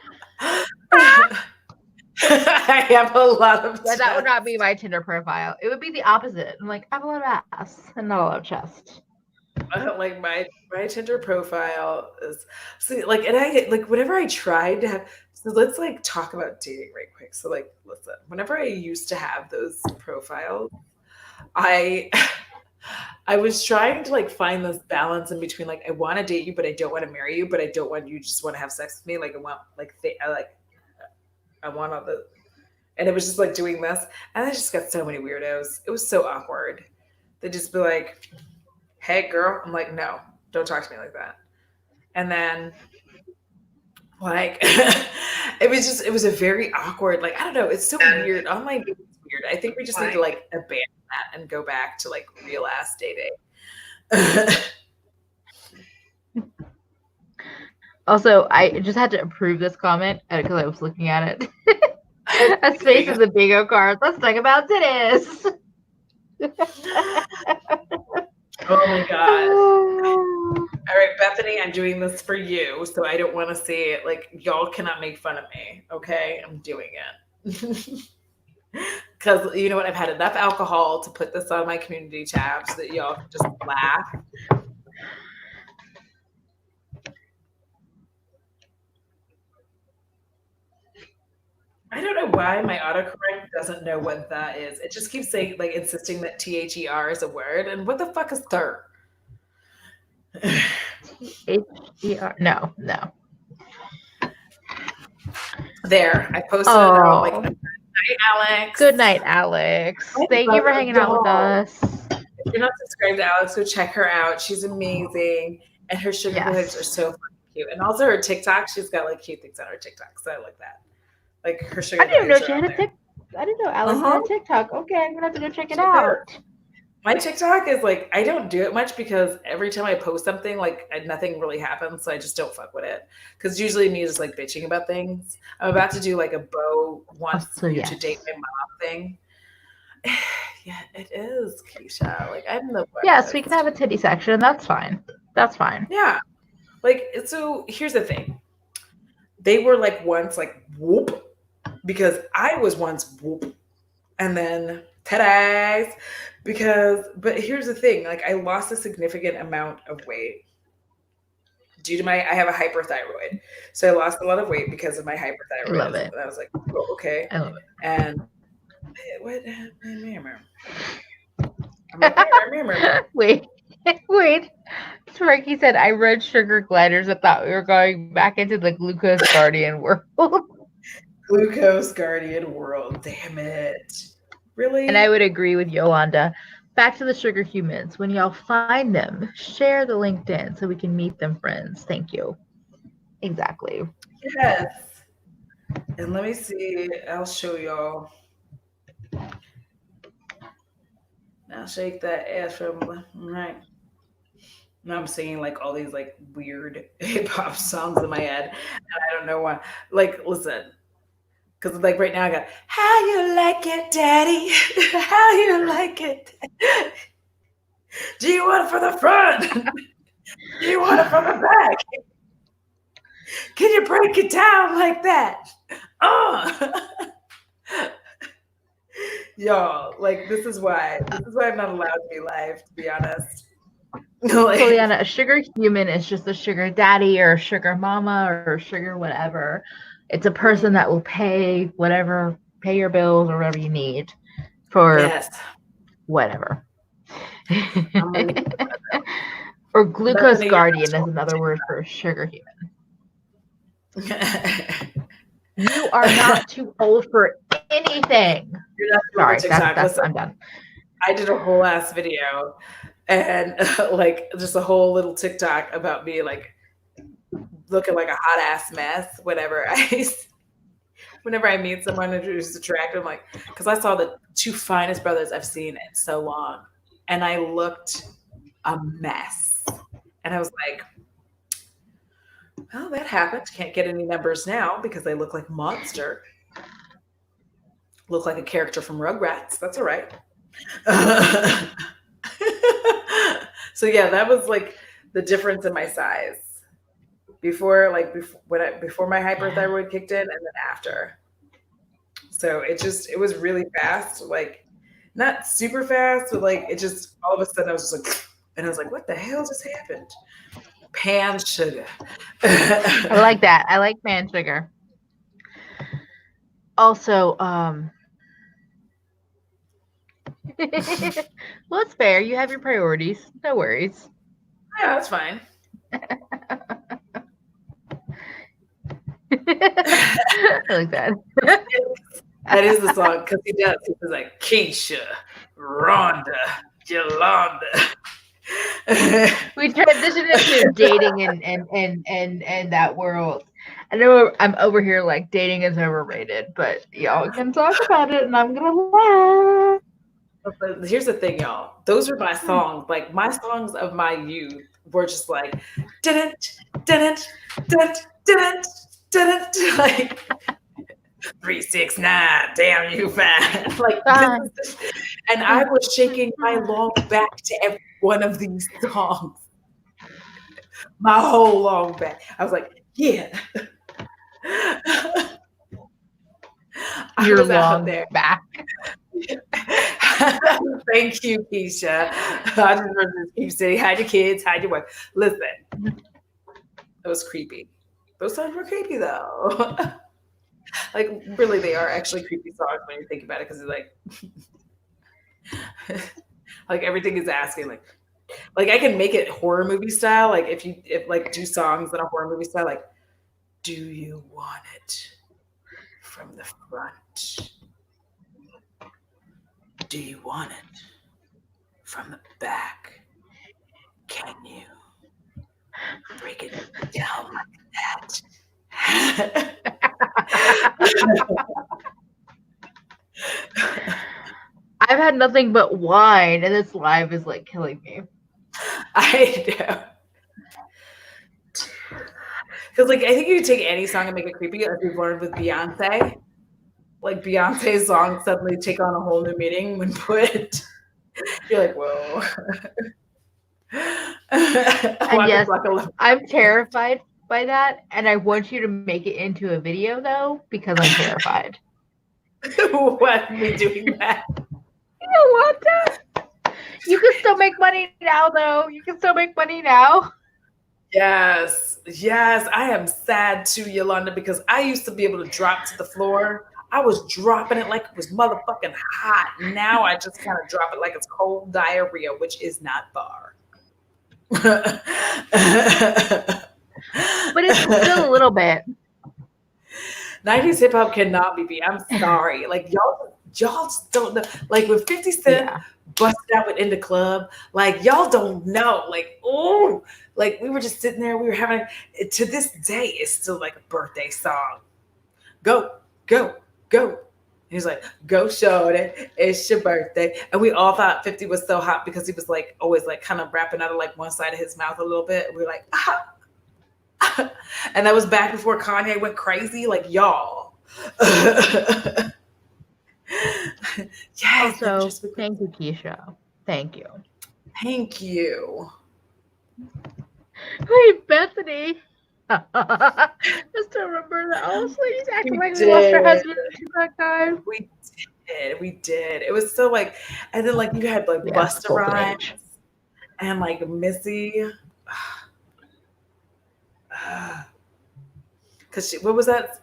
I have a lot of Yeah, that would chest. not be my Tinder profile. It would be the opposite. I'm like, I have a lot of ass and not a lot of chest. Like my Tinder profile is see like and I like whenever I tried to have so let's like talk about dating right quick. So like listen, whenever I used to have those profiles, I I was trying to like find this balance in between like I want to date you but I don't want to marry you but I don't want you just want to have sex with me like I want like I want all the and it was just like doing this and I just got so many weirdos. It was so awkward. They'd just be like, hey girl. I'm like, no, don't talk to me like that. And then like it was a very awkward, like I don't know, it's so weird. Online dating is weird. I think we just need to like abandon that and go back to like real ass dating. Also, I just had to approve this comment because I was looking at it. A space in the bingo card. Let's talk about titties. Oh my god. All right, Bethany, I'm doing this for you, so I don't want to see it. Like y'all cannot make fun of me, okay? I'm doing it. Because you know what? I've had enough alcohol to put this on my community tab so that y'all can just laugh. I don't know why my autocorrect doesn't know what that is. It just keeps saying, like, insisting that THER is a word. And what the fuck is thir? H-E-R. No. There, I posted it out. Like, good night, Alex. Good night, Alex. Thank you for hanging out with us. If you're not subscribed to Alex, go check her out. She's amazing. And her sugar glazes are so fucking cute. And also her TikTok, she's got like cute things on her TikTok. So I like that. Like her sugar. I didn't know she had a TikTok. I didn't know Alex had a TikTok. Okay, I'm gonna have to go check it out. My TikTok is like I don't do it much because every time I post something, like nothing really happens, so I just don't fuck with it. Because usually me just like bitching about things. I'm about to do like a Beau wants you to date my mom thing. Yeah, it is, Keisha. Like I'm the one. Yes, we can have a titty section. That's fine. That's fine. Yeah. Like so here's the thing. They were like once like whoop because I was once whoop. And then titties but here's the thing, like I lost a significant amount of weight due to I have a hyperthyroid. So I lost a lot of weight because of my I love hyperthyroidism. it. And I was like, oh, okay. I love And what? I'm like, it. Wait. Frankie said, I read Sugar Gliders. I thought we were going back into the Glucose Guardian world. Glucose Guardian world. Damn it. Really? And I would agree with Yolanda. Back to the sugar humans. When y'all find them, share the LinkedIn so we can meet them, friends. Thank you. Exactly. Yes. And let me see. I'll show y'all. Now shake that ass from right. Now I'm singing like all these like weird hip hop songs in my head, and I don't know why. Like, listen, because like right now I got "How You Like It, Daddy? How You Like It? Do you want it from the front? Do you want it from the back? Can you break it down like that? Y'all, like this is why I'm not allowed to be live. To be honest. Juliana, a sugar human is just a sugar daddy or a sugar mama or a sugar whatever. It's a person that will pay your bills or whatever you need for whatever. Or glucose guardian is another word for sugar human. You are not too old for anything. You're not sorry, that's I'm done. I did a whole ass video and like just a whole little TikTok about me like looking like a hot ass mess whenever I meet someone who's attractive. I'm like, because I saw the two finest brothers I've seen in so long, and I looked a mess, and I was like, well, that happened. Can't get any numbers now because they look like a monster. Look like a character from Rugrats. That's all right. So yeah, that was like the difference in my size before my hyperthyroid kicked in, and then after. So it was really fast, like not super fast, but like it just all of a sudden I was just like, and I was like, what the hell just happened? Pan sugar. I like that. I like pan sugar. Also, well, it's fair. You have your priorities. No worries. Yeah, that's fine. I like that. That is the song because he does. He's like Keisha, Rhonda, Yolanda. We transitioned into dating and that world. I know I'm over here like dating is overrated, but y'all can talk about it and I'm gonna laugh. But here's the thing, y'all. Those are my songs. Like my songs of my youth were just like didn't like 369. Damn you, fat. Like, and I was shaking my long back to every one of these songs. My whole long back. I was like, yeah. Your long back. Thank you, Keisha. I just keep saying, hide your kids, hide your wife. Listen, it was creepy. Those songs were creepy, though. Like, really, they are actually creepy songs when you think about it, because it's like everything is asking, like I can make it horror movie style. Like, if do songs in a horror movie style, like, do you want it from the front? Do you want it from the back? Can you break it down like that? I've had nothing but wine, and this live is like killing me. I know. Because like I think you could take any song and make it creepy, like we've learned with Beyonce. Like Beyonce's songs suddenly take on a whole new meaning when put. You're like, whoa. And yes, I'm terrified by that, and I want you to make it into a video though, because I'm terrified. What are we doing that? You don't want that. You can still make money now, though. You can still make money now. Yes, yes, I am sad too, Yolanda, because I used to be able to drop to the floor. I was dropping it like it was motherfucking hot. Now I just kind of drop it like it's cold diarrhea, which is not far. But it's still a little bit. 90s hip hop cannot be beat. I'm sorry. Like y'all just don't know. Like when 50 Cent Yeah. busted out with In the Club, like y'all don't know. Like, oh, like we were just sitting there, we were having to this day, it's still like a birthday song. Go, go, go. And he's like, go shorty, it's your birthday. And we all thought 50 was so hot because he was like always like kind of rapping out of like one side of his mouth a little bit. We were like, ah. And that was back before Kanye went crazy. Like, y'all. Yes, never Also, just thank you, Keisha. Thank you. thank you. Wait, Bethany. Just to remember that. Oh, she's acting We like we lost her did. husband to that guy. We did. We did. It was so like, and then like you had like Yeah, Busta golden Rhymes age. and like Missy. Cause what was that?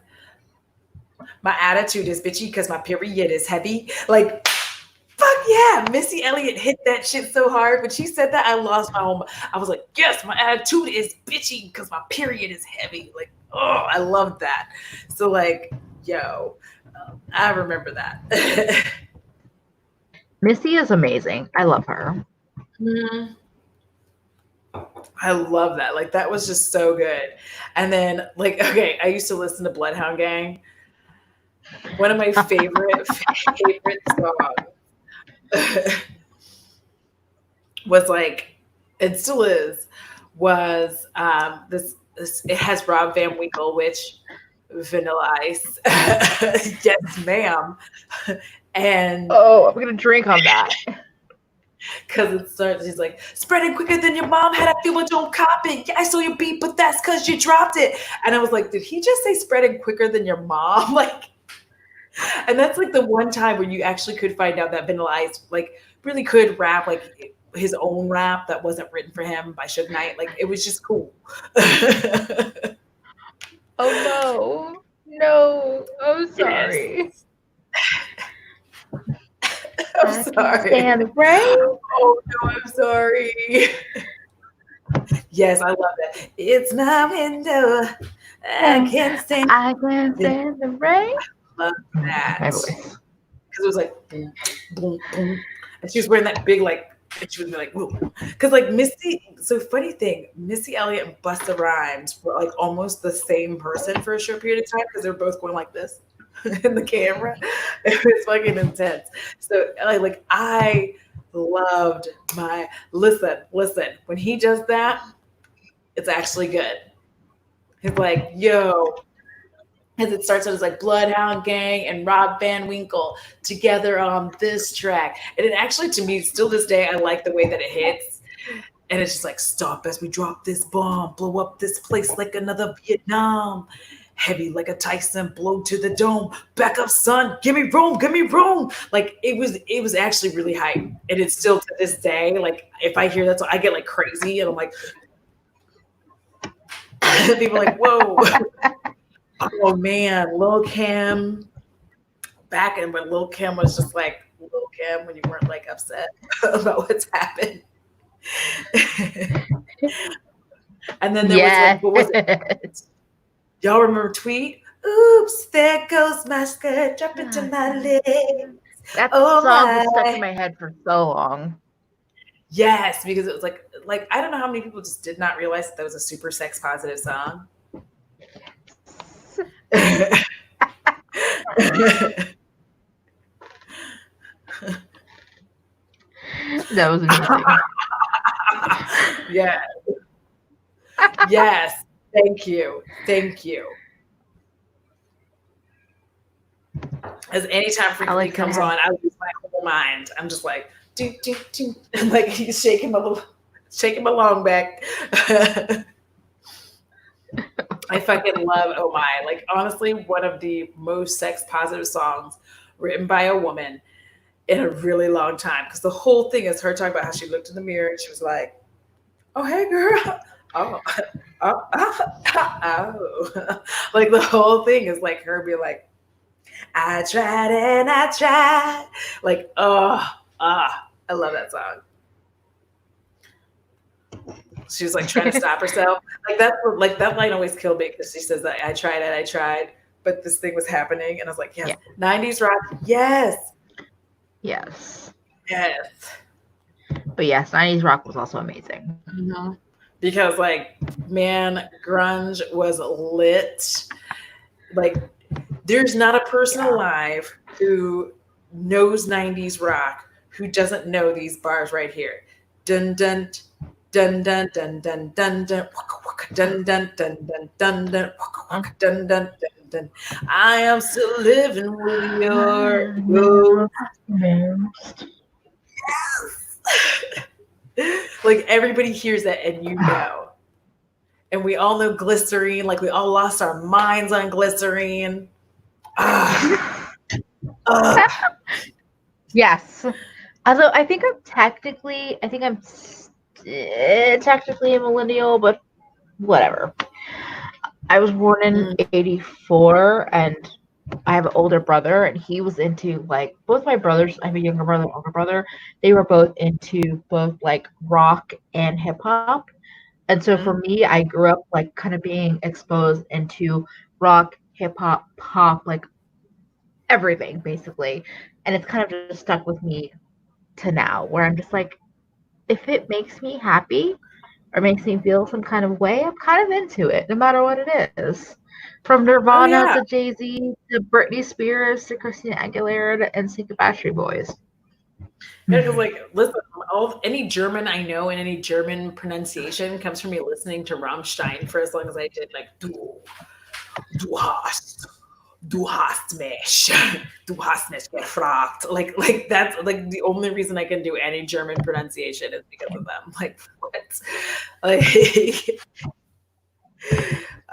My attitude is bitchy because my period is heavy. Like, fuck yeah. Missy Elliott hit that shit so hard. When she said that, I lost my home. I was like, yes, my attitude is bitchy because my period is heavy. Like, oh, I love that. So, like, yo, I remember that. Missy is amazing. I love her. Mhm. I love that. Like, that was just so good. And then, like, okay, I used to listen to Bloodhound Gang. One of my favorite songs was like, it still is, was this it has Rob Van Winkle, which Vanilla Ice. Yes, ma'am. And Oh, I'm gonna drink on that. because it starts, he's like, spreading quicker than your mom had. I feel what don't cop it. Yeah, I saw your beat, but that's because you dropped it. And I was like, did he just say spreading quicker than your mom? Like, and that's like the one time where you actually could find out that Vanilla Ice like really could rap like his own rap that wasn't written for him by Suge Knight. Like it was just cool. Oh no. No. I'm Yes. sorry. I'm I can't sorry. stand the rain. Oh no, I'm sorry. Yes, I love that. It's my window. I can't stand I can't it. stand the rain. Love that. My Because voice. it was like boom, boom, boom. And she was wearing that big like and she would be like, whoa. Because like Missy, so funny thing, Missy Elliott and Busta Rhymes were like almost the same person for a short period of time because they're both going like this in the camera. It was fucking intense. So like I loved my listen. When he does that, it's actually good. He's like, yo, as it starts out as like Bloodhound Gang and Rob Van Winkle together on this track. And it actually, to me, still this day, I like the way that it hits. And it's just like, stop as we drop this bomb, blow up this place like another Vietnam. Heavy like a Tyson, blow to the dome. Back up, son. Give me room, give me room. Like it was actually really hype. And it's still to this day, like if I hear that song, I get like crazy and I'm like, people are like, whoa. Oh man, Lil Kim, back in when Lil Kim was just like Lil Kim when you weren't like upset about what's happened. And then there was like, Yes. what was it? Y'all remember Tweet? Oops, there goes my skirt, drop into my legs. That Oh song was stuck in my. my head for so long. Yes, because it was like I don't know how many people just did not realize that was a super sex positive song. That was amazing. Yeah. Yes. Thank you. Thank you. As anytime Frequently Alex had comes had on, I lose my whole mind. I'm just like, do, do, do. Like he's shaking my long back. I fucking love Oh My. Like honestly, one of the most sex positive songs written by a woman in a really long time. Because the whole thing is her talking about how she looked in the mirror and she was like, "Oh hey girl, oh, oh. Like the whole thing is like her being like, I tried and I tried. Like, I love that song. She was like trying to stop herself. Like that line always killed me because she says that I tried, but this thing was happening, and I was like, yes, Yeah. 90s rock, yes, Yes. yes. But yes, 90s rock was also amazing. Mhm. Because like, man, grunge was lit. Like, there's not a person Yeah. alive who knows 90s rock who doesn't know these bars right here. Dun dun dun dun dun dun dun dun dun dun dun dun dun dun dun dun dun dun. I am still living with your ghost. Like everybody hears that and you know. And we all know glycerine, like we all lost our minds on glycerine. Ah, Yes. Although I think I'm technically a millennial, but whatever. I was born in mm, 84 and I have an older brother and he was into like both my brothers, I have a younger brother, older brother, they were both into both like rock and hip hop. And so for mm. me, I grew up like kind of being exposed into rock, hip hop, pop, like everything basically. And it's kind of just stuck with me to now where I'm just like, if it makes me happy or makes me feel some kind of way, I'm kind of into it, no matter what it is. From Oh Nirvana yeah. to Jay Z to Britney Spears to Christina Aguilera to NSYNC to Backstreet Boys. Yeah, because like, listen, any German I know and any German pronunciation comes from me listening to Rammstein for as long as I did. Like, du hast mich, du hast mich gefragt. Like that's like the only reason I can do any German pronunciation is because of them. Like, what? Like,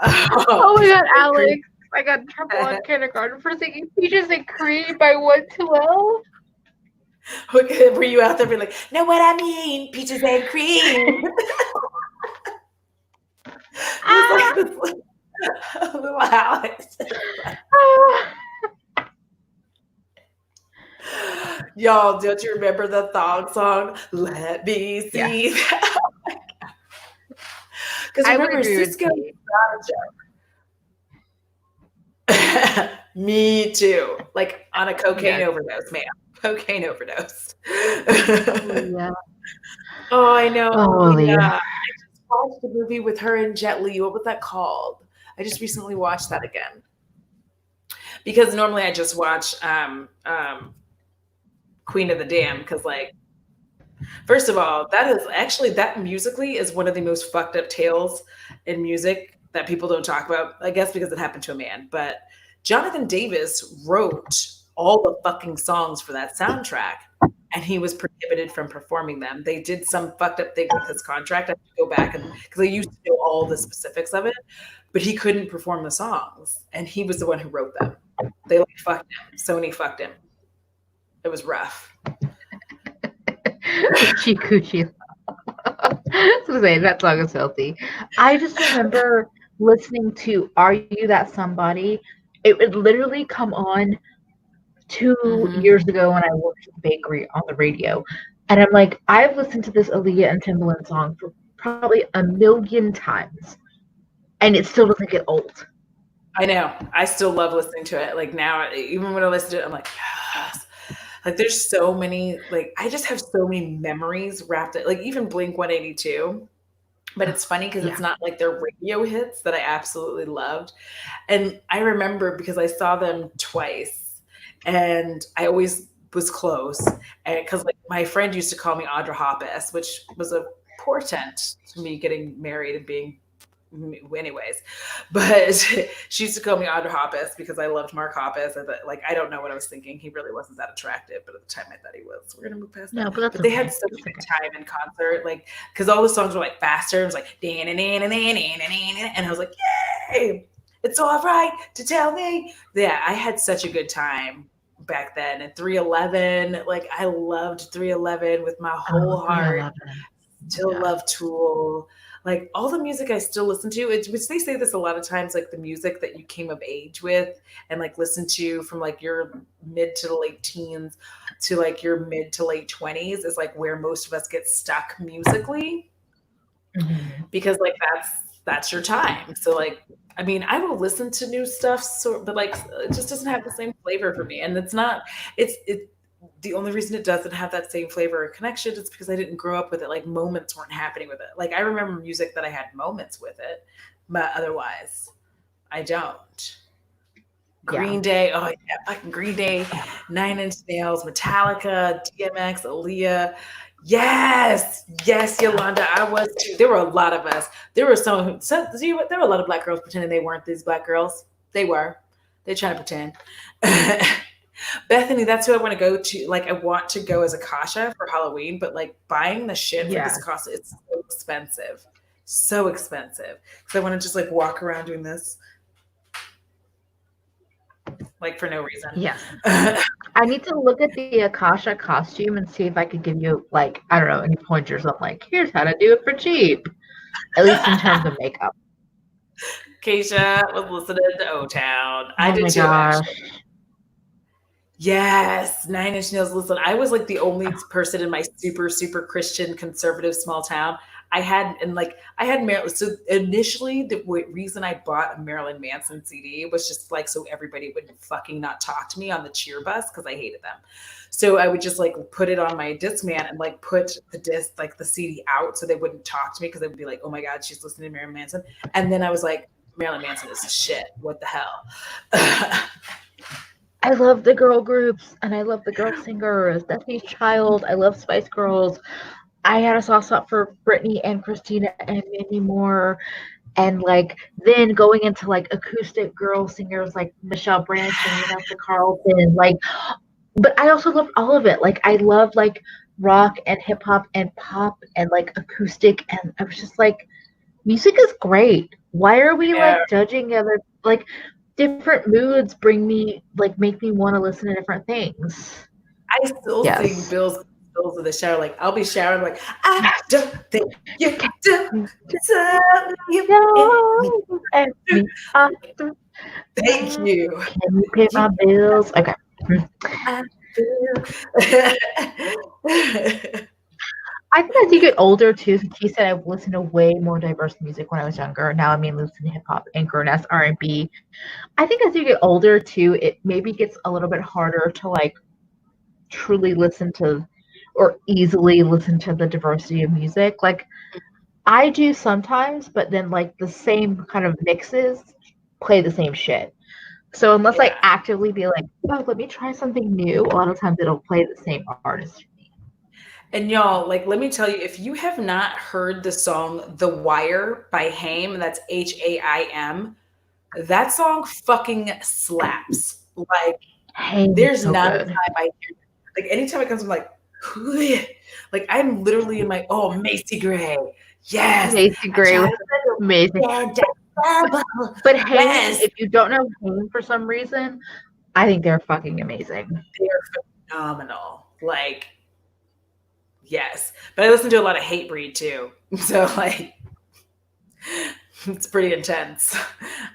oh, Oh my god, Peaches and Cream. Alex. I got in trouble in kindergarten for singing Peaches and Cream by 112. Were you out there being like, know what I mean? Peaches and cream. Just like Ah, this little Alex. ah. Y'all, don't you remember the thong song? Let me Yeah, see. Because I would remember, agree with Cisco you. Me too. Like on a cocaine Yes. overdose, man. Cocaine overdose. Yeah. Oh, I know. Oh, Yeah. Leah. I just watched a movie with her and Jet Li. What was that called? I just recently watched that again. Because normally I just watch Queen of the Dam because like first of all, that is actually that musically is one of the most fucked up tales in music that people don't talk about. I guess because it happened to a man, but Jonathan Davis wrote all the fucking songs for that soundtrack and he was prohibited from performing them. They did some fucked up thing with his contract. I have to go back and because I used to know all the specifics of it, but he couldn't perform the songs and he was the one who wrote them. They like fucked him. Sony fucked him. It was rough. Coochie coochie. I was gonna say that song is filthy. I just remember listening to "Are You That Somebody." It would literally come on 2 years Mm-hmm. ago when I worked at the bakery on the radio, and I'm like, I've listened to this Aaliyah and Timbaland song for probably a million times, and it still doesn't get old. I know. I still love listening to it. Like now, even when I listen to it, I'm like, yes. Like there's so many, like I just have so many memories wrapped in like even Blink 182. But it's funny because it's Yeah, not like their radio hits that I absolutely loved. And I remember because I saw them twice and I always was close. And because like my friend used to call me Audra Hoppus, which was a portent to me getting married and being anyways, but she used to call me Audra Hoppus because I loved Mark Hoppus. I thought, like, I don't know what I was thinking. He really wasn't that attractive, but at the time I thought he was. So we're gonna move past that. no, but that's But they had okay. such a That's good okay. time in concert, like because all the songs were like faster. It was like and I was like, yay! It's all right to tell me. Yeah, I had such a good time back then. And 311, like I loved 311 with my Oh, whole heart. 311. Still Yeah. love Tool. like all the music I still listen to, which they say this a lot of times, like the music that you came of age with and like listen to from like your mid to late teens to like your mid to late 20s is like where most of us get stuck musically, Mm-hmm. because like that's your time. So like, I mean, I will listen to new stuff, so but like it just doesn't have the same flavor for me. And it's not it the only reason it doesn't have that same flavor or connection is because I didn't grow up with it. Like moments weren't happening with it. Like I remember music that I had moments with it, but otherwise I don't. Yeah. Green Day, oh yeah, fucking Green Day, Nine Inch Nails, Metallica, DMX, Aaliyah. Yes, yes, Yolanda, I was too. There were a lot of us. There were see what? There were a lot of black girls pretending they weren't these black girls. They were. They trying to pretend. Bethany, that's who I want to go to. Like, I want to go as a Kasha for Halloween, but like buying the shit for this Yeah. costume, it's so expensive. So expensive. So I want to just like walk around doing this, like for no reason. Yes. I need to look at the Akasha costume and see if I could give you, like, I don't know, any pointers on, like, here's how to do it for cheap, at least in terms of makeup. Keisha was listening to O Town. I Oh did my too, gosh. actually. Yes, Nine Inch Nails. Listen, I was like the only person in my super, super Christian conservative small town. I had Marilyn. So initially, the reason I bought a Marilyn Manson CD was just like so everybody would fucking not talk to me on the cheer bus because I hated them. So I would just like put it on my Discman and like put the disc, like the CD out so they wouldn't talk to me because they would be like, oh my God, she's listening to Marilyn Manson. And then I was like, Marilyn Manson is shit. What the hell? I love the girl groups and I love the girl singers. Destiny's Child. I love Spice Girls. I had a soft spot for Britney and Christina and many more. And like then going into like acoustic girl singers like Michelle Branch and Vanessa Carlton. Like, but I also loved all of it. Like I love like rock and hip hop and pop and like acoustic. And I was just like, music is great. Why are we Yeah, like judging other like different moods bring me like make me want to listen to different things. I still sing Yes. Bills in the shower. Like I'll be showering, like I don't think you do deserve you in me. No, and me after. Thank you. Can you pay my bills? Okay. I feel. I think as you get older too, he said I've listened to way more diverse music when I was younger. Now I mean listen to hip hop and grown ass R&B. I think as you get older too, it maybe gets a little bit harder to like truly listen to or easily listen to the diversity of music. Like I do sometimes, but then like the same kind of mixes play the same shit. So unless I Yeah. actively be like, oh, let me try something new, a lot of times it'll play the same artist. And y'all, like, let me tell you, if you have not heard the song The Wire by Haim, and that's Haim, that song fucking slaps. Like, Hey, there's so not a good. time I hear, like anytime it comes, I'm like, like I'm literally in my Macy Gray. Yes, Macy I Gray try was to amazing. But Haim, yes, if you don't know Haim for some reason, I think they're fucking amazing. they're phenomenal. Like, yes, but I listen to a lot of Hatebreed too, so like it's pretty intense.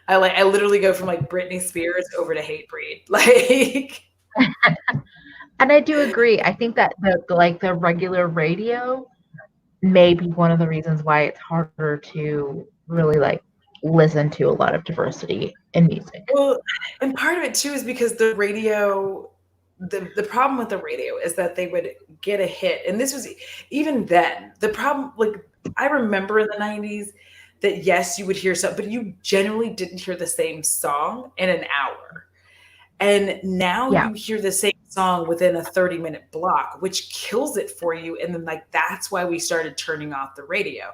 I literally go from like Britney Spears over to Hatebreed, like. And I do agree. I think that like the regular radio may be one of the reasons why it's harder to really like listen to a lot of diversity in music. Well, and part of it too is because the radio, the problem with the radio is that they would get a hit, and this was even then the problem. Like I remember in the '90s that yes, you would hear something, but you generally didn't hear the same song in an hour. And now Yeah. you hear the same song within a 30-minute block, which kills it for you. And then, like, that's why we started turning off the radio.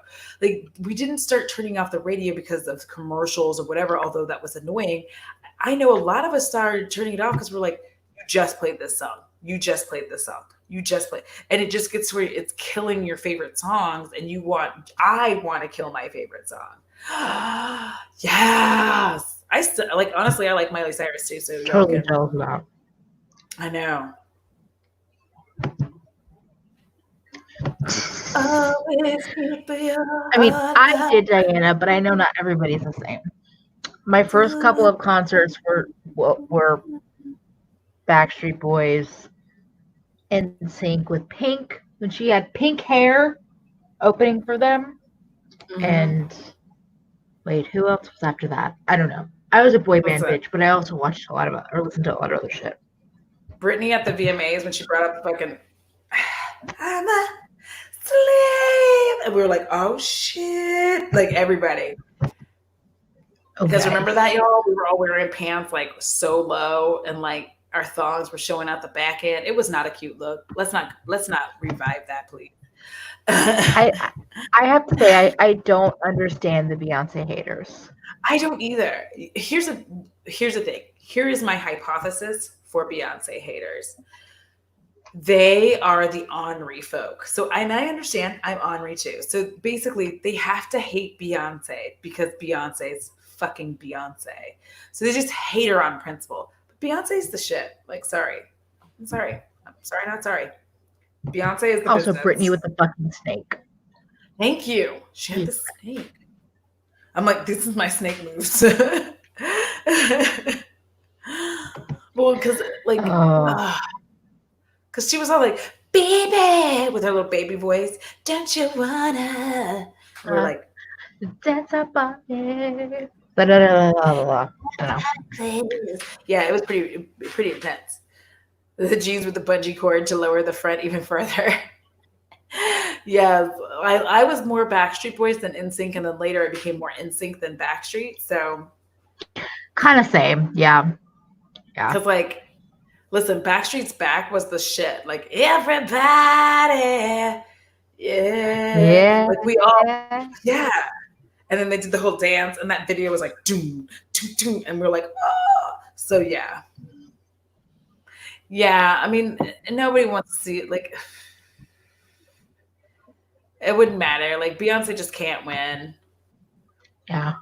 Like, we didn't start turning off the radio because of commercials or whatever, although that was annoying. I know a lot of us started turning it off because we're like, you just played this song. You just played this song. You just played. And it just gets where it's killing your favorite songs. And I want to kill my favorite song. Yes. I still like honestly, I like Miley Cyrus too, so y'all Totally can. jealous about. I know. Always keep your I mean, heart I alive. did Diana, but I know not everybody's the same. My first couple of concerts were Backstreet Boys in sync with Pink when she had pink hair opening for them. Mm-hmm. And wait, who else was after that? I don't know. I was a boy band Listen, bitch, but I also watched a lot of or listened to a lot of other shit. Brittany at the VMAs when she brought up fucking I'm a slave, and we were like, oh shit, like everybody. Because remember Okay. that, y'all? We were all wearing pants like so low, and like our thongs were showing out the back end. It was not a cute look. Let's not revive that, please. I I have to say I don't understand the Beyonce haters. I don't either. Here's the thing. Here is my hypothesis for Beyonce haters. They are the Henri folk. So and I understand I'm Henri too. So basically they have to hate Beyonce because Beyonce's fucking Beyonce. So they just hate her on principle. But Beyonce's the shit. Like, sorry. I'm sorry. I'm sorry, not sorry. Beyonce is the Also, Britney business. with the fucking snake. Thank you. She had Jeez. the snake. I'm like, this is my snake moves. Well, because like, Oh, because she was all like, baby, with her little baby voice. Don't you wanna? And we're uh, like, dance up on it. Da, da, da, da, da, da. I don't know. yeah, it was pretty intense. The jeans with the bungee cord to lower the front even further. Yeah, I was more Backstreet Boys than NSYNC, and then later I became more NSYNC than Backstreet. So, Kind of same. Yeah. Yeah. because like, listen, Backstreet's Back was the shit. Like everybody, yeah, Yeah. like we all, yeah. And then they did the whole dance, and that video was like doom, doom, doom, and we're like, oh. So yeah, yeah. I mean, nobody wants to see it. Like, it wouldn't matter. Like Beyonce just can't win. Yeah.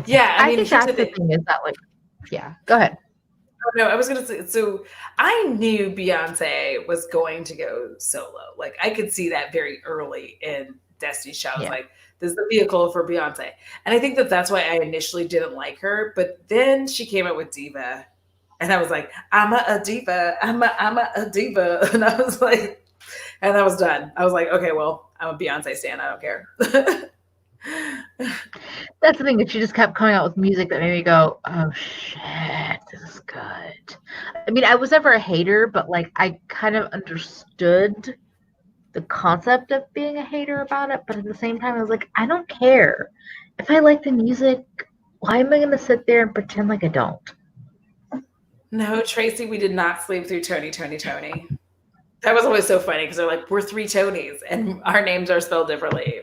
Yeah, I I mean, think here's the that's the thing. thing is that, like, yeah. Go ahead. Oh, no, I was gonna say. So I knew Beyonce was going to go solo. Like I could see that very early in Destiny's Child. I was Yeah. like, this is the vehicle for Beyonce, and I think that that's why I initially didn't like her. But then she came out with Diva, and I was like, I'm a diva. I'm a diva, and I was like, and I was done. I was like, okay, well, I'm a Beyonce stan. I don't care. That's the thing that she just kept coming out with music that made me go, "Oh shit, this is good." I mean, I was never a hater, but like I kind of understood the concept of being a hater about it, but at the same time, I was like, I don't care. If I like the music, why am I going to sit there and pretend like I don't? No, Tracy, we did not sleep through Tony, Tony, Tony. That was always so funny because they're like, we're three Tonys and our names are spelled differently.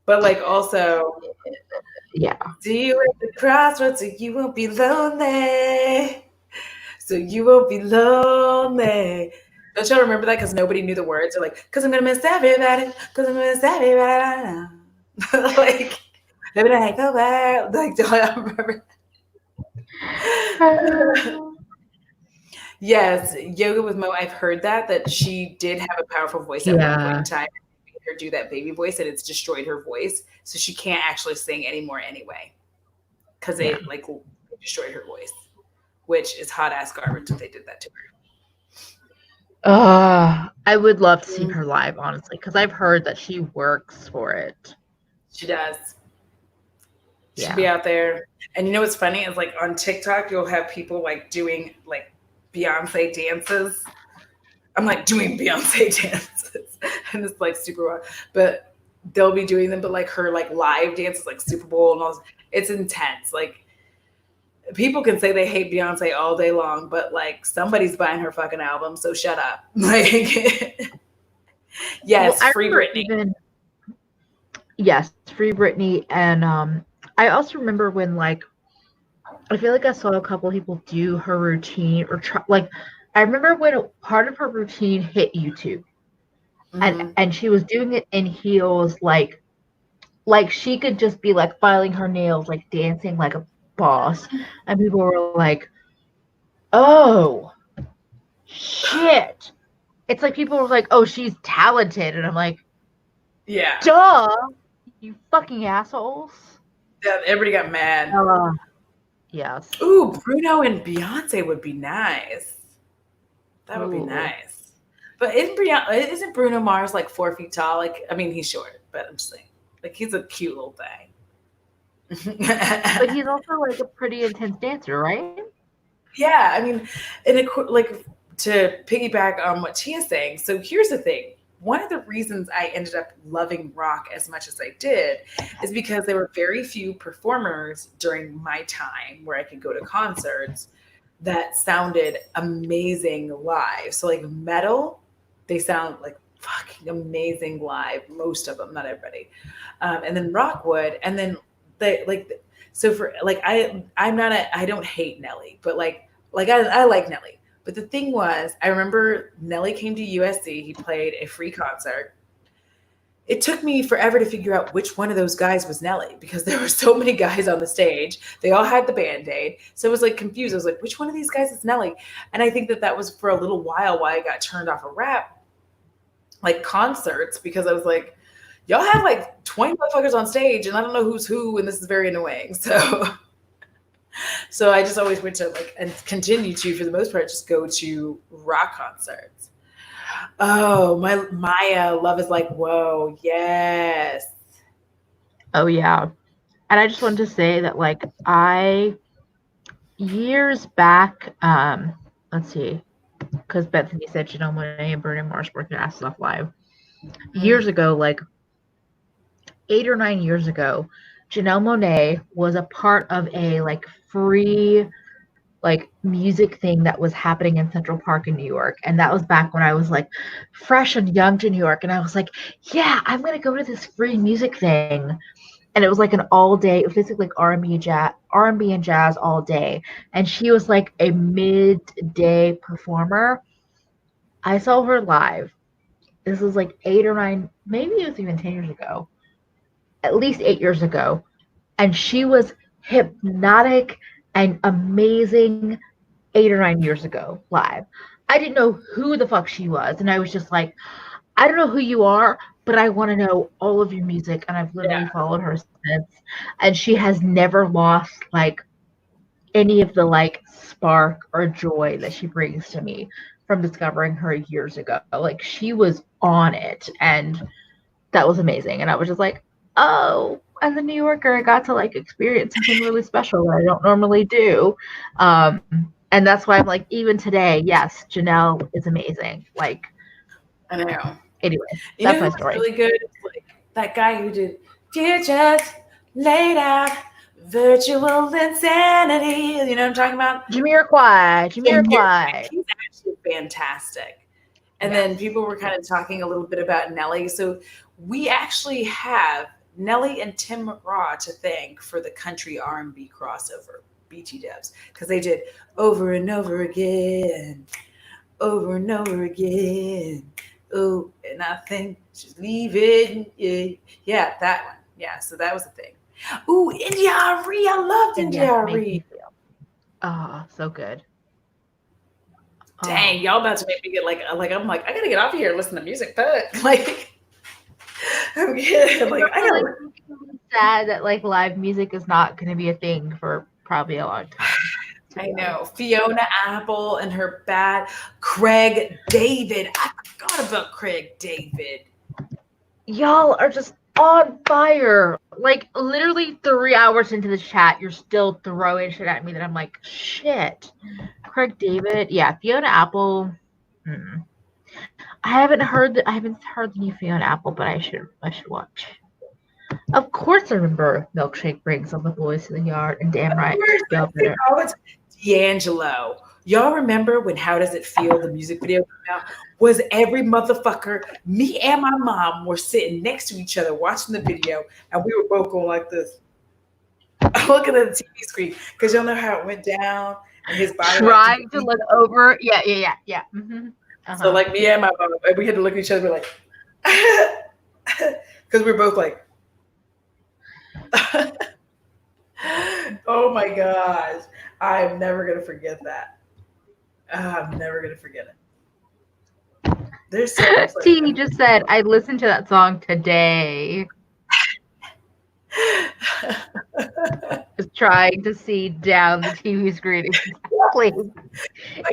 But like also, Yeah. see you at the crossroads so you won't be lonely. So you won't be lonely. Don't y'all remember that? Because nobody knew the words. They're like, because I'm gonna miss everybody, because I'm gonna miss everybody. Like, maybe like, go back. Like, do y'all remember? Yes, Yoga with Mo. I've heard that she did have a powerful voice at one point in Yeah. time. Made her do that baby voice, and it's destroyed her voice, so she can't actually sing anymore anyway. Because Yeah. they like destroyed her voice, which is hot ass garbage that they did that to I would love to see her. her live, honestly, because I've heard that she works for it. She does. She'd be Yeah. out there, and you know what's funny is like on TikTok you'll have people like doing like Beyonce dances. I'm like doing Beyonce dances, and it's like super wild. But they'll be doing them, but like her like live dances, like Super Bowl and all. It's intense. Like people can say they hate Beyonce all day long, but like somebody's buying her fucking album, so shut up. Like, Well, yes, I free remember Britney. even yes, Free Britney, and I also remember when like I feel like I saw a couple people do her routine or try like I remember when part of her routine hit YouTube Mm-hmm. and she was doing it in heels like she could just be like filing her nails like dancing like a boss. And people were like, oh, shit. It's like people were like, oh, she's talented. And I'm like, Yeah. duh, you fucking assholes. Yeah, everybody got mad. Yes. Ooh, Bruno and Beyonce would be nice. That would be Ooh. nice. But isn't Bruno Mars like 4 feet tall? Like, I mean, he's short, but I'm just saying, like, he's a cute little thing. But he's also like a pretty intense dancer, right? Yeah, I mean, like to piggyback on what Tia's saying. So here's the thing. One of the reasons I ended up loving rock as much as I did is because there were very few performers during my time where I could go to concerts that sounded amazing live. So like metal, they sound like fucking amazing live. Most of them, not everybody. And then rock would, and then they like. So for like I don't hate Nelly, but I like Nelly. But the thing was, I remember Nelly came to USC. He played a free concert. It took me forever to figure out which one of those guys was Nelly because there were so many guys on the stage. They all had the Band-Aid. So I was like confused. I was like, which one of these guys is Nelly? And I think that was for a little while why I got turned off of rap, like concerts, because I was like, y'all have like 20 motherfuckers on stage and I don't know who's who. And this is very annoying. So I just always went to like, and continue to, for the most part, just go to rock concerts. Oh, my Love Is Like, whoa, yes. Oh yeah. And I just wanted to say that like years back, let's see, because Bethany said Janelle Monáe and Bruno Mars worked their asses off live. Years ago, like 8 or 9 years ago, Janelle Monáe was a part of a like free like music thing that was happening in Central Park in New York. And that was back when I was like fresh and young to New York. And I was like, yeah, I'm gonna go to this free music thing. And it was like an all day, it was basically like R&B and jazz all day. And she was like a midday performer. I saw her live. This was like 8 or 9, maybe it was even 10 years ago. At least 8 years ago. And she was hypnotic and amazing 8 or 9 years ago live. I didn't know who the fuck she was. And I was just like, I don't know who you are, but I want to know all of your music. And I've literally followed her since. And she has never lost like any of the like spark or joy that she brings to me from discovering her years ago. Like she was on it and that was amazing. And I was just like, oh, as a New Yorker, I got to like experience something really special that I don't normally do. And that's why I'm like, even today, yes, Janelle is amazing. Like, I know. Anyway, you that's know my who's story. really good? Like that guy who did "You Just Laid Out Virtual Insanity." You know what I'm talking about? Jamiroquai. He's actually fantastic. And then people were kind of talking a little bit about Nelly. So we actually have Nelly and Tim McGraw to thank for the country R&B crossover, BT Dubs, because they did Over and Over Again, Over and Over Again. Oh, and I think just leave it. Yeah, that one. Yeah, so that was the thing. Ooh, India Arie. I loved India Arie. Oh, so good. Dang, y'all about to make me get like I'm like, I gotta get off of here and listen to music, but like I'm getting like I gotta sad that like live music is not gonna be a thing for probably a long time. I know. Fiona Apple and her bad Craig David. I forgot about Craig David. Y'all are just on fire. Like literally 3 hours into the chat, you're still throwing shit at me that I'm like, shit. Craig David, yeah, Fiona Apple. I haven't heard the new Fiona Apple, but I should watch. Of course I remember Milkshake brings all the boys to the yard and damn right. D'Angelo. Y'all remember when How Does It Feel, the music video came out? Was every motherfucker, me and my mom were sitting next to each other watching the video, and we were both going like this. Looking at the TV screen, because y'all know how it went down and his body. Trying to look over. Yeah. Mm-hmm. So like me and my mom, we had to look at each other like, because we were both like, oh Oh my gosh. I'm never going to forget that. I'm never going to forget it. There's so much T just said, I listened to that song today. Just trying to see down the TV screen exactly. like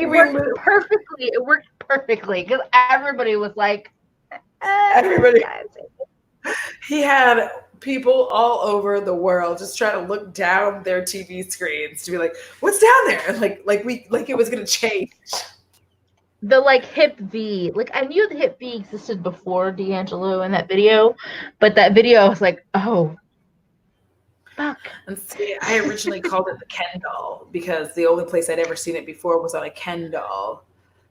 It we worked perfectly. It worked perfectly because everybody was like, everybody, guys. he had people all over the world just trying to look down their TV screens to be like, what's down there? And like it was going to change. The like hip V, like I knew the hip V existed before D'Angelo in that video, but that video I was like, oh, fuck. And see, I originally called it the Ken doll because the only place I'd ever seen it before was on a Ken doll.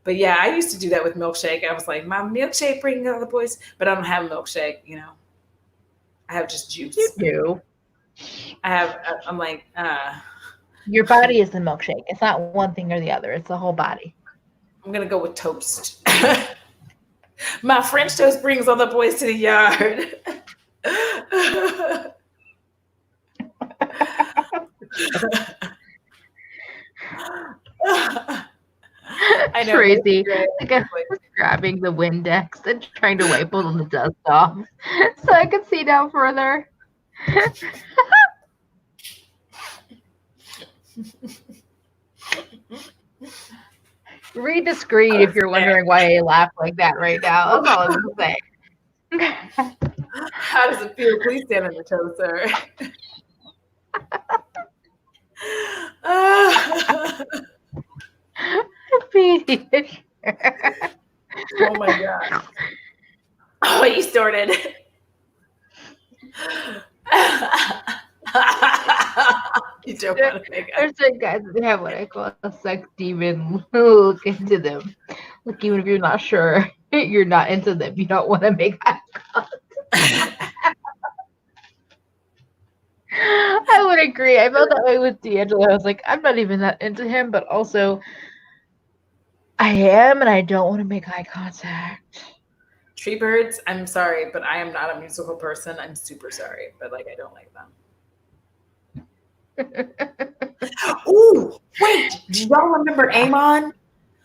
But yeah, I used to do that with milkshake. I was like, my milkshake bringing all the boys, but I don't have a milkshake, you know. I have just juice. You do. I'm like, Your body is the milkshake. It's not one thing or the other. It's the whole body. I'm gonna go with toast. My French toast brings all the boys to the yard. I know, Tracy, like I was grabbing the Windex and trying to wipe all the dust off so I could see down further. Read the screen if you're wondering why I laugh like that right now. That's all I'm saying. How does it feel? Please stand on your toes, sir. Oh my god. Oh, you started. You don't want to make There's certain guys that have what I call a sex demon look into them. Like even if you're not sure you're not into them, you don't want to make eye contact. I would agree. I felt that way with D'Angelo. I was like, I'm not even that into him, but also I am, and I don't want to make eye contact. Tree birds, I'm sorry, but I am not a musical person. I'm super sorry, but like I don't like them. Ooh, wait, do y'all remember Amon?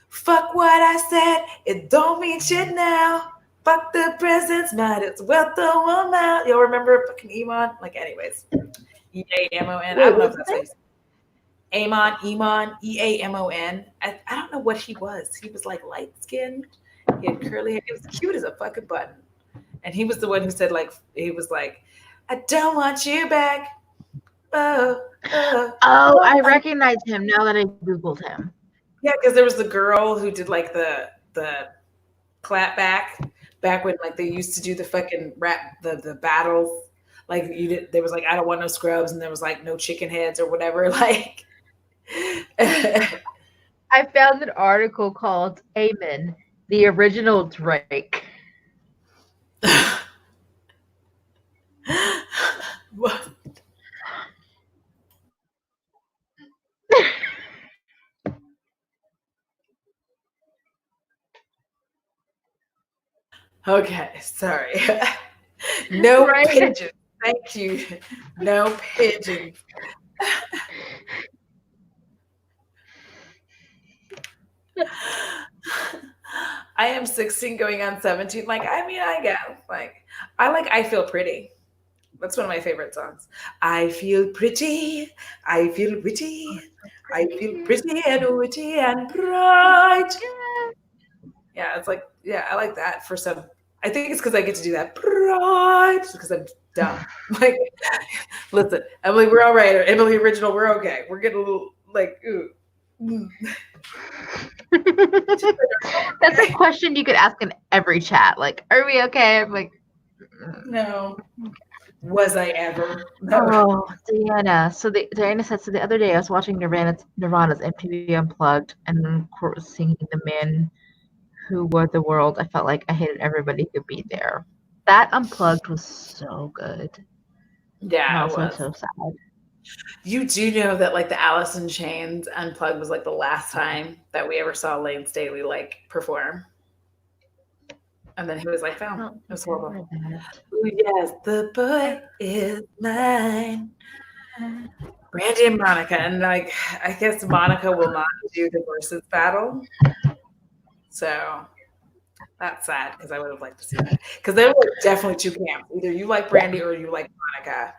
Fuck what I said, it don't mean shit now. Fuck the presents, might as well throw them out. Y'all remember fucking Amon? Like, anyways, E-A-M-O-N. I don't know if that's how you say it. Amon, E-A-M-O-N. I don't know what he was. He was like light skinned. He had curly hair. He was cute as a fucking button. And he was the one who said, like, he was like, I don't want you back. Oh, I recognize him now that I Googled him. Yeah, because there was the girl who did like the clap back when like they used to do the fucking rap the battles. Like there was like I don't want no scrubs, and there was like no chicken heads or whatever. Like I found an article called Amen, the original Drake. What? Okay, sorry. No pigeons. Thank you. No pigeons. I am 16 going on 17. Like, I mean, I guess. Like, I Feel Pretty. That's one of my favorite songs. I feel pretty. I feel witty. I feel pretty and witty and bright. Yeah, it's like, yeah, I like that for some. I think it's because I get to do that bright because I'm dumb. Like, listen, Emily, we're all right. Emily Original, we're okay. We're getting a little like, ooh. That's a question you could ask in every chat. Like, are we okay? I'm like, no. Was I ever? No. Oh, Diana. So Diana said, so the other day I was watching Nirvana's MTV Unplugged and singing The Man Who Wore the World. I felt like I hated everybody who could be there. That Unplugged was so good. Yeah, and also so sad. You do know that like the Alice in Chains Unplugged was like the last time that we ever saw Lane Staley like perform. And then he was like, "Oh, it was horrible." Ooh, yes, the boy is mine. Brandy and Monica, and like I guess Monica will not do the versus battle, so that's sad because I would have liked to see that because there were definitely two camps. Either you like Yeah. Brandy or you like Monica,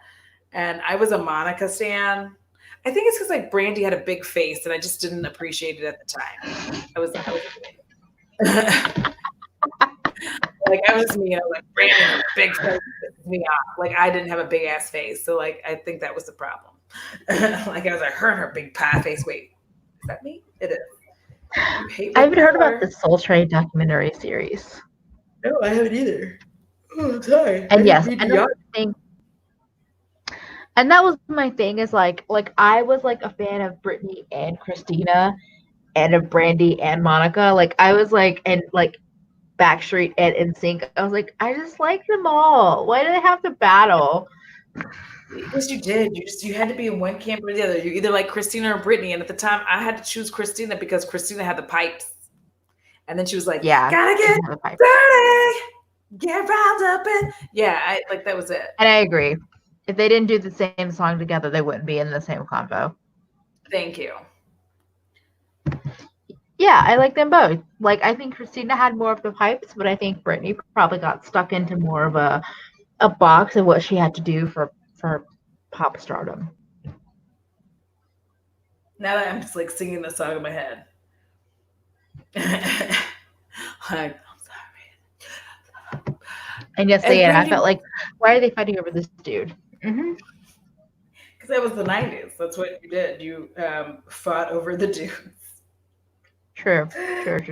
and I was a Monica stan. I think it's because like Brandy had a big face, and I just didn't appreciate it at the time. I was like I was me, and I was like Brandy and her big face pissed me off. Like I didn't have a big ass face, so like I think that was the problem. Like I was like her and her big pie face. Wait, is that me? It is. You hate I what haven't you heard about are. the Soul Train documentary series. No, I haven't either. Oh, I'm sorry. I And didn't yes, mean to yawn. another thing, and that was my thing is like I was like a fan of Britney and Christina and of Brandy and Monica. Like I was like and like Backstreet and NSYNC. I was like, I just like them all. Why do they have to battle? Yes, you did. You had to be in one camp or the other. You either like Christina or Brittany. And at the time, I had to choose Christina because Christina had the pipes. And then she was like, Yeah, "Gotta they get have a pipe. dirty, get riled up," and yeah, I like that was it. And I agree. If they didn't do the same song together, they wouldn't be in the same combo. Thank you. Yeah, I like them both. Like I think Christina had more of the pipes, but I think Britney probably got stuck into more of a box of what she had to do for pop stardom. Now that I'm just like singing the song in my head, like I'm sorry. And yes, And I Brandy, felt like, why are they fighting over this dude? Mm-hmm. because that was the '90s. That's what you did. You fought over the dudes. True, true.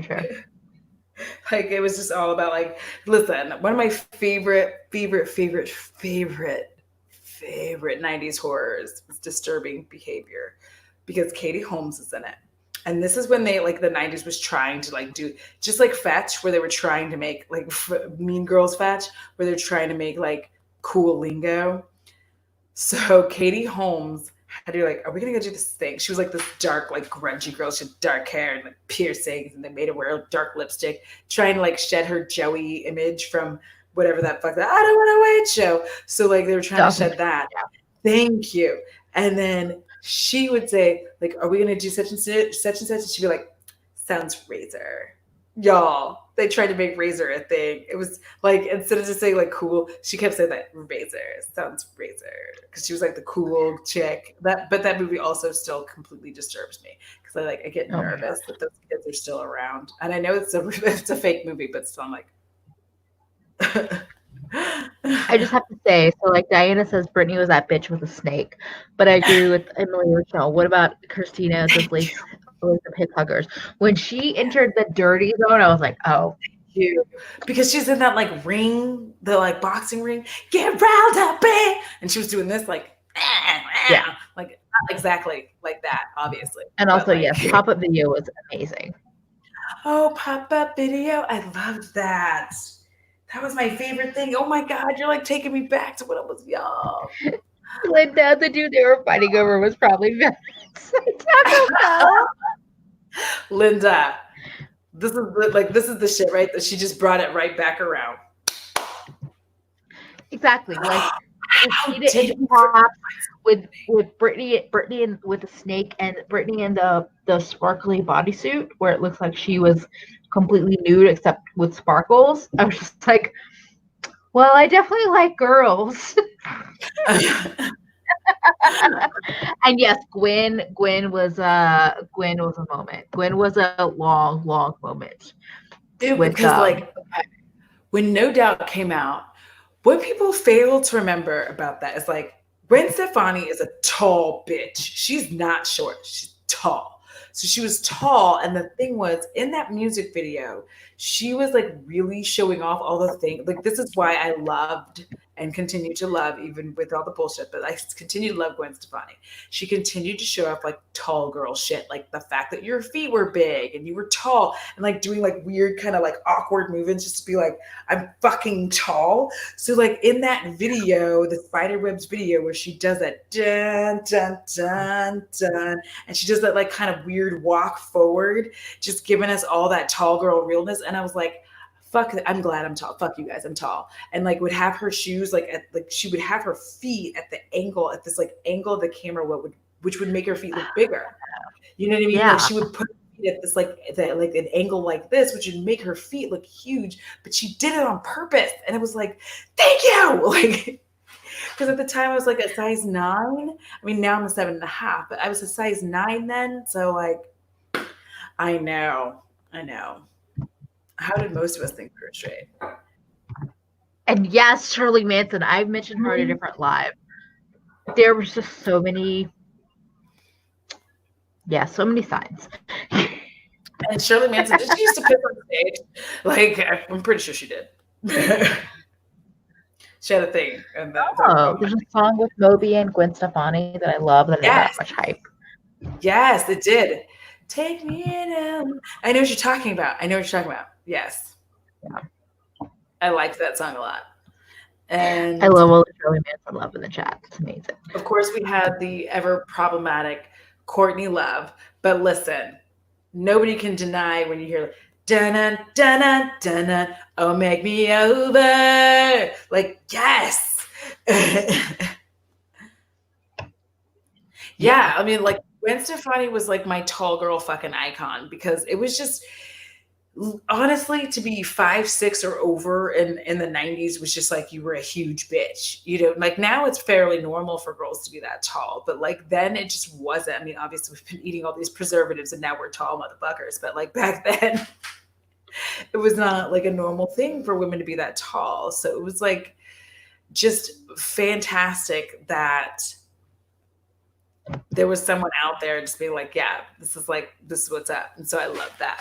Like it was just all about like listen, one of my favorite 90s horrors was Disturbing Behavior because Katie Holmes is in it. And this is when they like the 90s was trying to like do just like Fetch where they were trying to make like Mean Girls Fetch where they're trying to make like cool lingo. So Katie Holmes had to be like, are we gonna go do this thing? She was like this dark, like grungy girl. She had dark hair and like piercings, and they made her wear dark lipstick, trying to like shed her Joey image from whatever that fuck that I don't want to wait show. So like they were trying to Dawson's shed that. Creek, Thank you. And then she would say, like, are we gonna do such and such, such and such? And she'd be like, sounds razor. Y'all, they tried to make razor a thing. It was like instead of just saying like cool, she kept saying that razor sounds razor because she was like the cool chick. But that movie also still completely disturbs me because I get yeah. Oh my god. nervous that those kids are still around. And I know it's a it's a fake movie, but still I'm like. I just have to say, so like Diana says Brittany was that bitch with a snake. But I agree with Emily Rochelle. What about Christina, this Elizabeth Huggers? When she entered the dirty zone, I was like, oh, You because she's in that like ring, the like boxing ring. Get riled up, eh? And she was doing this like, yeah. like not exactly like that, obviously. And But also, like, yes, pop-up video was amazing. oh, pop up video, I loved that. That was my favorite thing. Oh my god, you're like taking me back to when I was young. Linda, the dude they were fighting over was probably Taco Bell. Linda, this is the shit, right? That she just brought it right back around. Exactly. Like How Christina did in pops with Brittany and with the snake and Brittany in the sparkly bodysuit where it looks like she was completely nude except with sparkles. I was just like, well, I definitely like girls. And yes, Gwen was a moment. Gwen was a long moment with because like when No Doubt came out, what people fail to remember about that is like Gwen Stefani is a tall bitch. She's not short. She's tall. So she was tall, and the thing was in that music video, she was like really showing off all the things. Like this is why I loved and continue to love, even with all the bullshit. But I continue to love Gwen Stefani. She continued to show off like tall girl shit, like the fact that your feet were big and you were tall, and like doing like weird kind of like awkward movements just to be like, I'm fucking tall. So like in that video, the Spiderwebs video where she does that dun dun dun dun, and she does that like kind of weird walk forward, just giving us all that tall girl realness. And I was like, fuck, I'm glad I'm tall. Fuck you guys, I'm tall. And like would have her shoes like she would have her feet at the angle, at this like angle of the camera, what would which would make her feet look bigger. You know what I mean? Like Yeah. she would put her feet at this like an angle like this, which would make her feet look huge, but she did it on purpose. And it was like, thank you. Like, because at the time I was like a size 9. I mean, now I'm a 7.5, but I was a size 9 then. So like, I know. How did most of us think we were straight? And yes, Shirley Manson, I've mentioned her in a different live. There was just so many signs. And Shirley Manson, did she used to piss on stage? Like, I'm pretty sure she did. She had a thing. And there's a song with Moby and Gwen Stefani that I love that didn't have much hype. Yes, it did. Take me in. I know what you're talking about. Yes. Yeah. I liked that song a lot. And I love all the Shirley Manson love in the chat. It's amazing. Of course, we had the ever problematic Courtney Love. But listen, nobody can deny when you hear dun dun dun, oh make me over. Like, yes. Yeah, I mean, like Gwen Stefani was like my tall girl fucking icon because it was just honestly to be 5'6" or over in the 90s was just like you were a huge bitch. You know, like now it's fairly normal for girls to be that tall, but like then it just wasn't. I mean, obviously we've been eating all these preservatives and now we're tall motherfuckers, but like back then it was not like a normal thing for women to be that tall. So it was like just fantastic that there was someone out there just being like, yeah, this is what's up. And so I love that.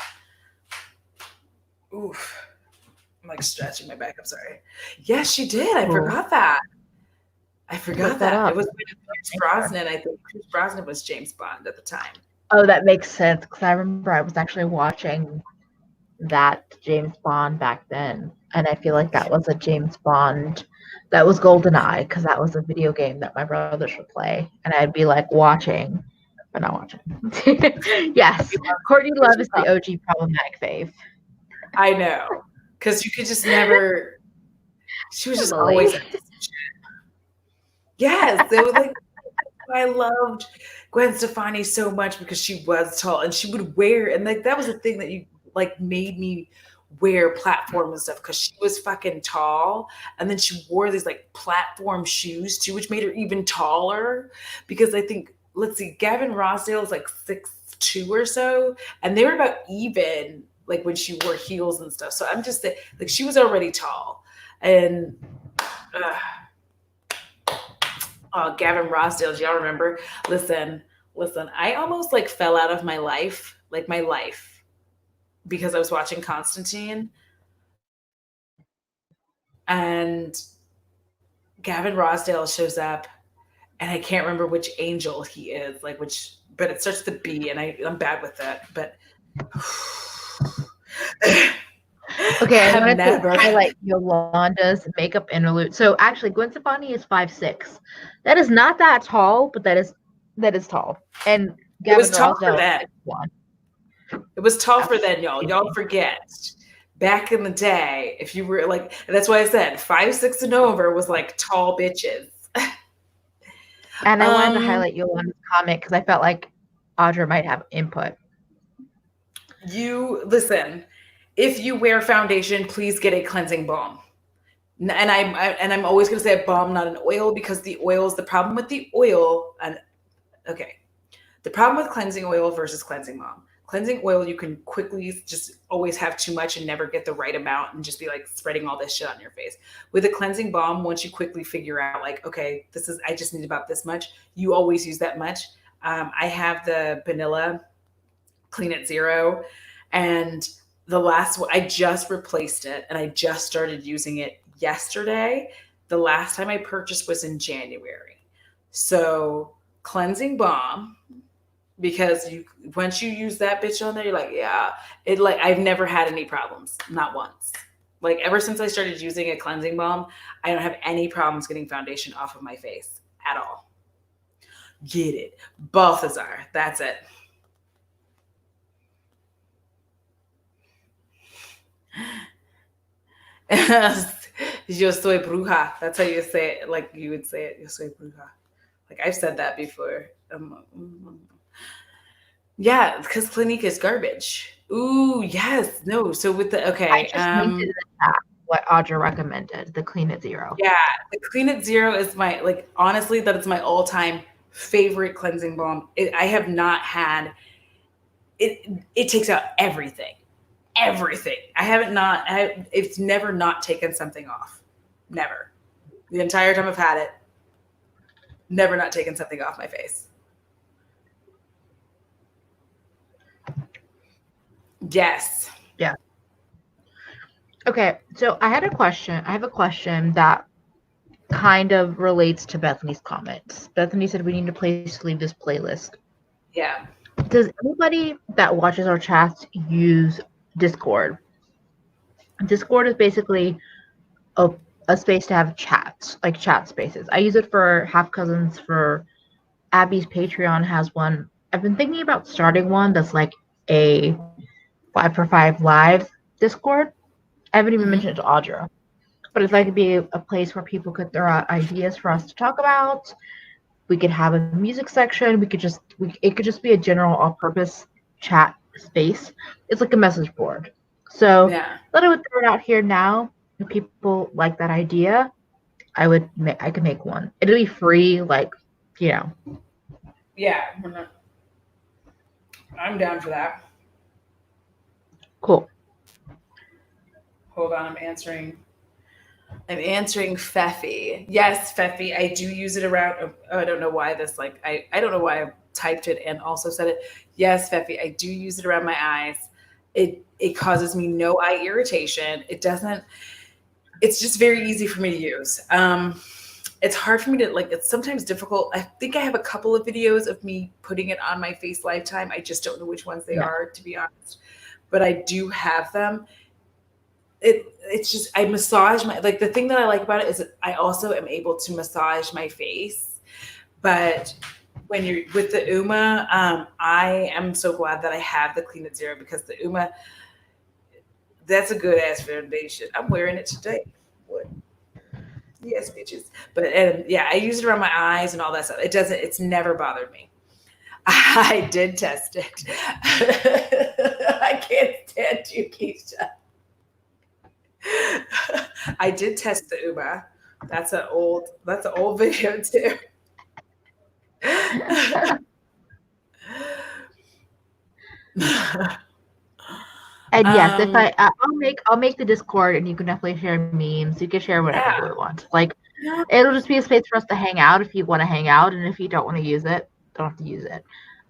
Oof. I'm like stretching my back. I'm sorry. Yes, she did. I forgot that. It was Pierce Brosnan. I think Pierce Brosnan was James Bond at the time. Oh, that makes sense because I remember I was actually watching that James Bond back then, and I feel like that was a James Bond. That was GoldenEye because that was a video game that my brothers would play, and I'd be like watching, but not watching. Yes, Courtney Love is the OG problematic fave. I know, because you could just never. She was just always. Yes, it was like I loved Gwen Stefani so much because she was tall and she would wear, and like that was the thing that you like made me wear platform and stuff because she was fucking tall, and then she wore these like platform shoes too, which made her even taller. Because I think let's see, Gavin Rossdale is like 6'2" or so, and they were about even. Like when she wore heels and stuff. So I'm just like she was already tall. And Gavin Rossdale, do y'all remember? Listen, I almost like fell out of my life, because I was watching Constantine. And Gavin Rossdale shows up and I can't remember which angel he is, but it starts with a B and I'm bad with that, but okay, I wanted to highlight Yolanda's makeup interlude. So actually, Gwen Stefani is 5'6". That is not that tall, but that is tall. And Gavin it was tall for that. It was tall for then, y'all. Y'all forget. Back in the day, if you were like, and that's why I said 5'6" and over was like tall bitches. And I wanted to highlight Yolanda's comment because I felt like Audra might have input. You listen. If you wear foundation, please get a cleansing balm. And I'm always going to say a balm, not an oil, because the oil is the problem with the oil. And okay, the problem with cleansing oil versus cleansing balm. Cleansing oil, you can quickly just always have too much and never get the right amount and just be like spreading all this shit on your face. With a cleansing balm, once you quickly figure out like, okay, I just need about this much, you always use that much. I have the vanilla Clean It Zero, and the last one, I just replaced it and I just started using it yesterday. The last time I purchased was in January. So cleansing balm, because once you use that bitch on there, you're like, yeah, I've never had any problems, not once. Like ever since I started using a cleansing balm, I don't have any problems getting foundation off of my face at all. Get it. Balthazar. That's it. Yo soy bruja. That's how you say it. Like you would say it. Yo soy bruja. Like I've said that before. Yeah, because Clinique is garbage. Ooh, yes. No. So with the I okay, just linked it in the chat what Audra recommended, the Clean at Zero. yeah, the Clean at Zero is my like honestly that is my all-time favorite cleansing balm. I have not had it. It takes out everything, everything. I haven't not. It's never not taken something off. Never. The entire time I've had it, never not taken something off my face. Yes. Yeah. Okay, so I had a question. I have a question that kind of relates to Bethany's comments. Bethany said we need a place to leave this playlist. Yeah. Does anybody that watches our chats use Discord? Discord is basically a, a space to have chats, like chat spaces. I use it for half cousins, for Abby's Patreon has one. I've been thinking about starting one that's like a 5 for 5 live Discord. I haven't even mentioned it to Audra, but it's like to be a place where people could throw out ideas for us to talk about. We could have a music section. It could just be a general all-purpose chat space. It's like a message board. So Yeah. thought I would throw it out here now. If people like that idea, I could make one. It'll be free, like, you know. Yeah. I'm down for that. Cool. Hold on, I'm answering Feffy. Yes, Feffy. I do use it around. Oh, I don't know why this, like, I don't know why I typed it and also said it. Yes, Feffy. I do use it around my eyes. It causes me no eye irritation. It doesn't, it's just very easy for me to use. It's hard for me to, like, it's sometimes difficult. I think I have a couple of videos of me putting it on my face lifetime. I just don't know which ones they are, to be honest. But I do have them. It's just I massage my, like, the thing that I like about it is that I also am able to massage my face. But when you're with the Uma, I am so glad that I have the Clean at Zero, because the Uma, that's a good ass foundation. I'm wearing it today. What? Yes, bitches. But and yeah, I use it around my eyes and all that stuff. It's never bothered me. I did test it. I can't stand you, Keisha. I did test the Uber. That's an old video too. And yes, if I'll make the Discord, and you can definitely share memes. You can share whatever you Yeah. would want. Like, it'll just be a space for us to hang out if you want to hang out, and if you don't want to use it, don't have to use it.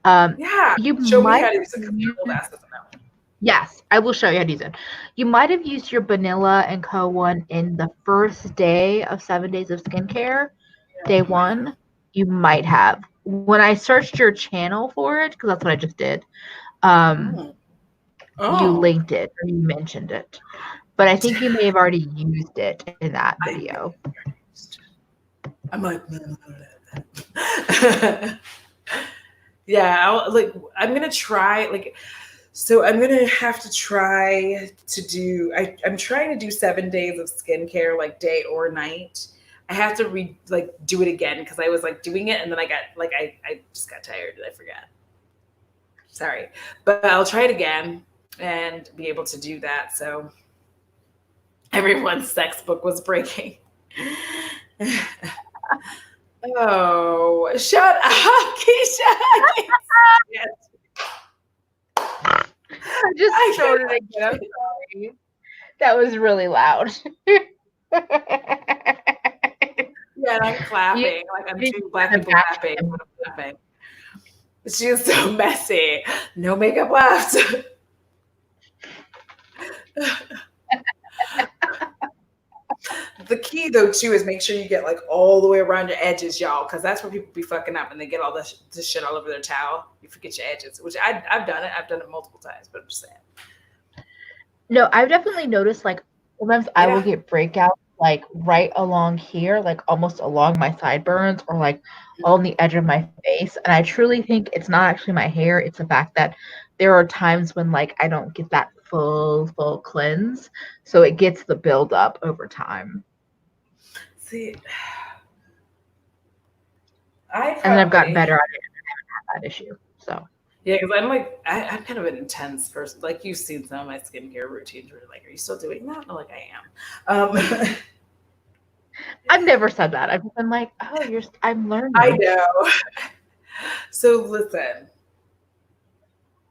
Yeah. You Show me might how to use it, because my old ass doesn't know. Yes, I will show you how to use it. You might have used your Vanilla and Co. one in the first day of 7 days of skincare. Day one, you might have. When I searched your channel for it, because that's what I just did, you linked it or you mentioned it. But I think you may have already used it in that video. I'm like, yeah, I'm gonna try, like, so I'm gonna have to try to do. I'm trying to do 7 days of skincare, like day or night. I have to do it again, because I was like doing it and then I got like I just got tired and I forgot. Sorry, but I'll try it again and be able to do that. So everyone's sex book was breaking. Oh, shut up, Keisha. I just showed it again. I'm sorry. That was really loud. Yeah, and I'm clapping. Like, I'm two black people clapping when I'm clapping. She is so messy. No makeup left. The key, though, too, is make sure you get, like, all the way around your edges, y'all, because that's where people be fucking up, and they get all this shit all over their towel. You forget your edges, which I've done it. I've done it multiple times, but I'm just saying. No, I've definitely noticed, like, sometimes I will get breakouts, like, right along here, like, almost along my sideburns, or, like, on the edge of my face. And I truly think it's not actually my hair. It's the fact that there are times when, like, I don't get that full cleanse. So it gets the buildup over time. See, and then I've gotten better at it. I that issue. So Yeah, because I'm like, I'm kind of an intense person. Like, you've seen some of my skincare routines where you're like, are you still doing that? And I'm like, I am. I've never said that. I've been like, oh, I'm I learning. know. So listen,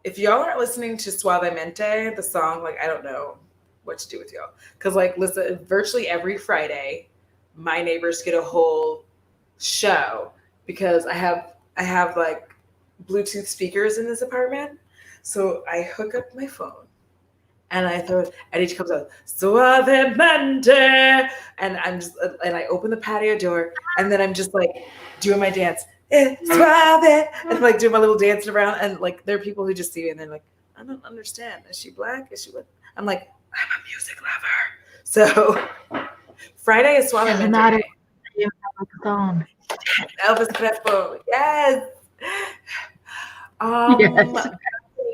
if y'all aren't listening to Suavemente, the song, like, I don't know what to do with y'all. Because, like, listen, virtually every Friday, my neighbors get a whole show because I have like Bluetooth speakers in this apartment. So I hook up my phone and I throw it, and each comes out Suavemente, and I open the patio door, and then I'm just like doing my dance, suave, and like doing my little dancing around, and like there are people who just see me and they're like, I don't understand. Is she black? Is she what? I'm like, I'm a music lover. So Friday is Doesn't Suavemente matter. Day. You have a song. Elvis Crespo, yes. Yes.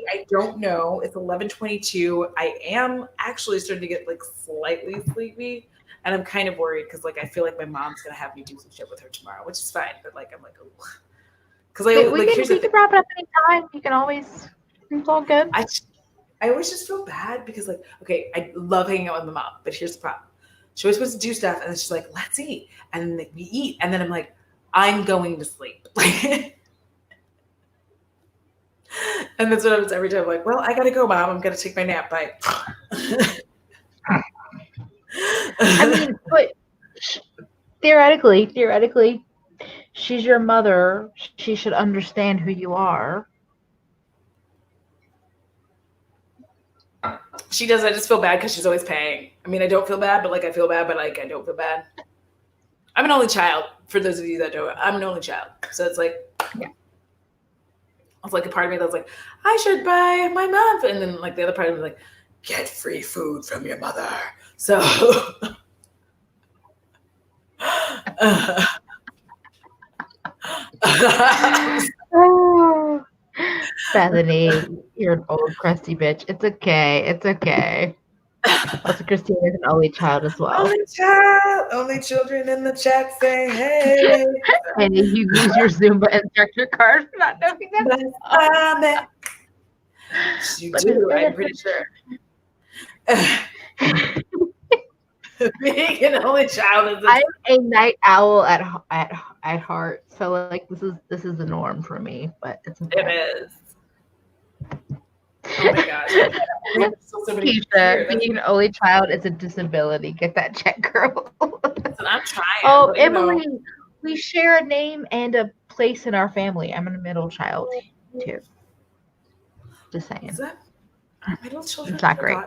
I don't know. It's 11:22. I am actually starting to get like slightly sleepy, and I'm kind of worried because like I feel like my mom's gonna have me do some shit with her tomorrow, which is fine. But like I'm like, because I We like can here's the we thing. can wrap it up anytime. You can always. It's all good. I always just feel bad because like okay, I love hanging out with my mom, but here's the problem. She always wants to do stuff, and then she's like, "Let's eat," and then like, we eat, and then I'm like, "I'm going to sleep." And that's what happens every time. I'm like, well, I gotta go, Mom. I'm gonna take my nap. Bye. I mean, but theoretically, she's your mother. She should understand who you are. She does. I just feel bad because she's always paying. I mean, I don't feel bad, but like I feel bad, but like I don't feel bad. I'm an only child. For those of you that don't, I'm an only child. So it's like, Yeah. it's like a part of me that's like, I should buy my mom, and then like the other part of me is like, get free food from your mother. So. Oh, Bethany, you're an old crusty bitch. It's okay. It's okay. Also, Christina is an only child as well. Only child, only children in the chat saying, hey. And you lose your Zumba instructor card for not knowing that. You do, I'm pretty sure. Being an only child is I'm a night owl at heart, so like this is the norm for me. But it's okay. It is. Oh my gosh. Keisha, being an only child is a disability. Get that check, girl. Listen, I'm trying. Oh, but, Emily, we share a name and a place in our family. I'm a middle child too. Just saying. Is that our middle children? It's not great.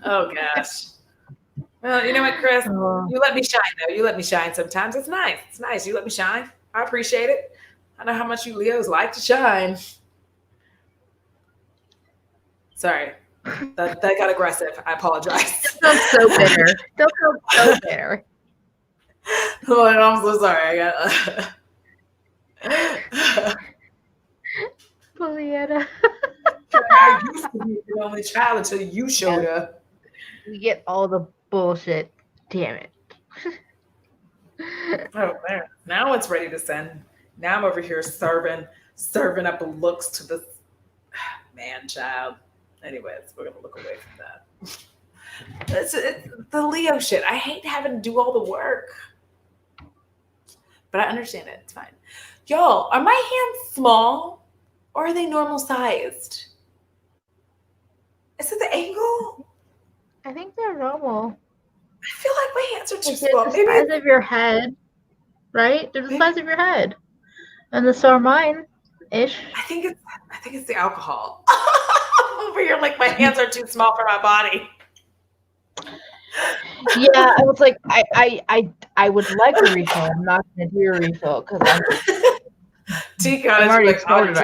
Oh gosh. Well, you know what, Chris? You let me shine though. You let me shine sometimes. It's nice. It's nice. You let me shine. I appreciate it. I know how much you Leos like to shine. Sorry. That got aggressive. I apologize. Still so bitter. Still so bitter. Oh, I'm so sorry. I got Julietta. I used to be the only child until you showed up. We get all the bullshit. Damn it. Oh man. Now it's ready to send. Now I'm over here serving up looks to this man child. Anyways, we're gonna look away from that. It's the Leo shit. I hate having to do all the work. But I understand it. It's fine. Y'all, are my hands small or are they normal sized? Is it the angle? I think they're normal. I feel like my hands are too They're small. the Maybe size of your head, right? They're the size of your head, and so are mine, ish. I think it's the alcohol. Over here, like my hands are too small for my body. Yeah, I was like, I would like a refill. I'm not gonna do a refill because I'm already started.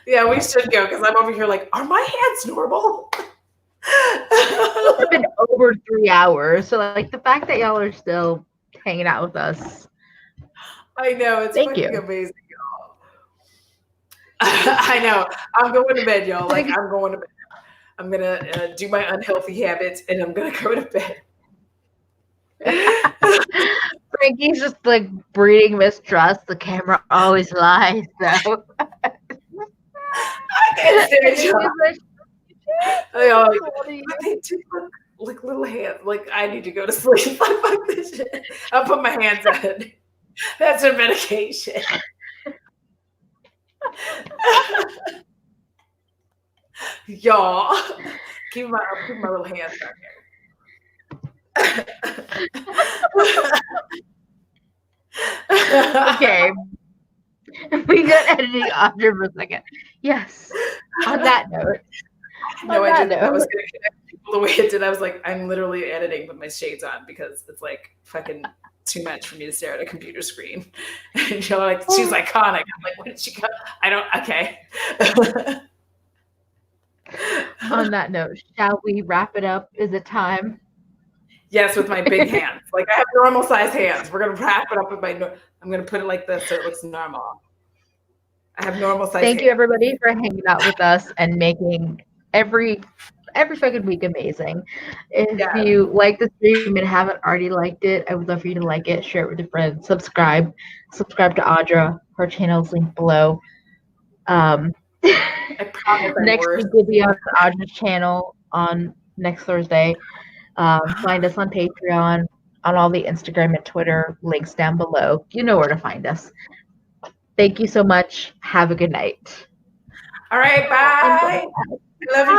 Yeah, we should go because I'm over here like, are my hands normal? It's been over 3 hours, so like the fact that y'all are still hanging out with us. I know it's Thank fucking you. amazing, y'all. I know. I'm going to bed, y'all. Like I'm going to bed. I'm gonna do my unhealthy habits, and I'm gonna go to bed. think he's just like breeding mistrust. The camera always lies, though. I can't And stand he you. was like, They always, what are you? but they do look like little hands. Like I need to go to sleep. Fuck this shit. I'll put my hands on. That's her medication. Y'all, keep my little hands down here. Okay. We got editing Audra for a second. Yes. On that note. No idea that was going to connect people the way it did. I was like, I'm literally editing with my shades on because it's like fucking too much for me to stare at a computer screen. And you're like, she's iconic. I'm like, where did she go? I don't, okay. On that note, shall we wrap it up? Is it time? Yes, with my big hands. Like I have normal size hands. We're going to wrap it up with my, I'm going to put it like this so it looks normal. I have normal size Thank hands. you, everybody, for hanging out with us and making every fucking week amazing. If you like the stream and haven't already liked it, I would love for you to like it, share it with your friends, subscribe to Audra. Her channel is linked below. I promise Next week we'll be on Audra's channel on next Thursday. Find us on Patreon, on all the Instagram and Twitter links down below. You know where to find us. Thank you so much. Have a good night. All right, bye. I love you.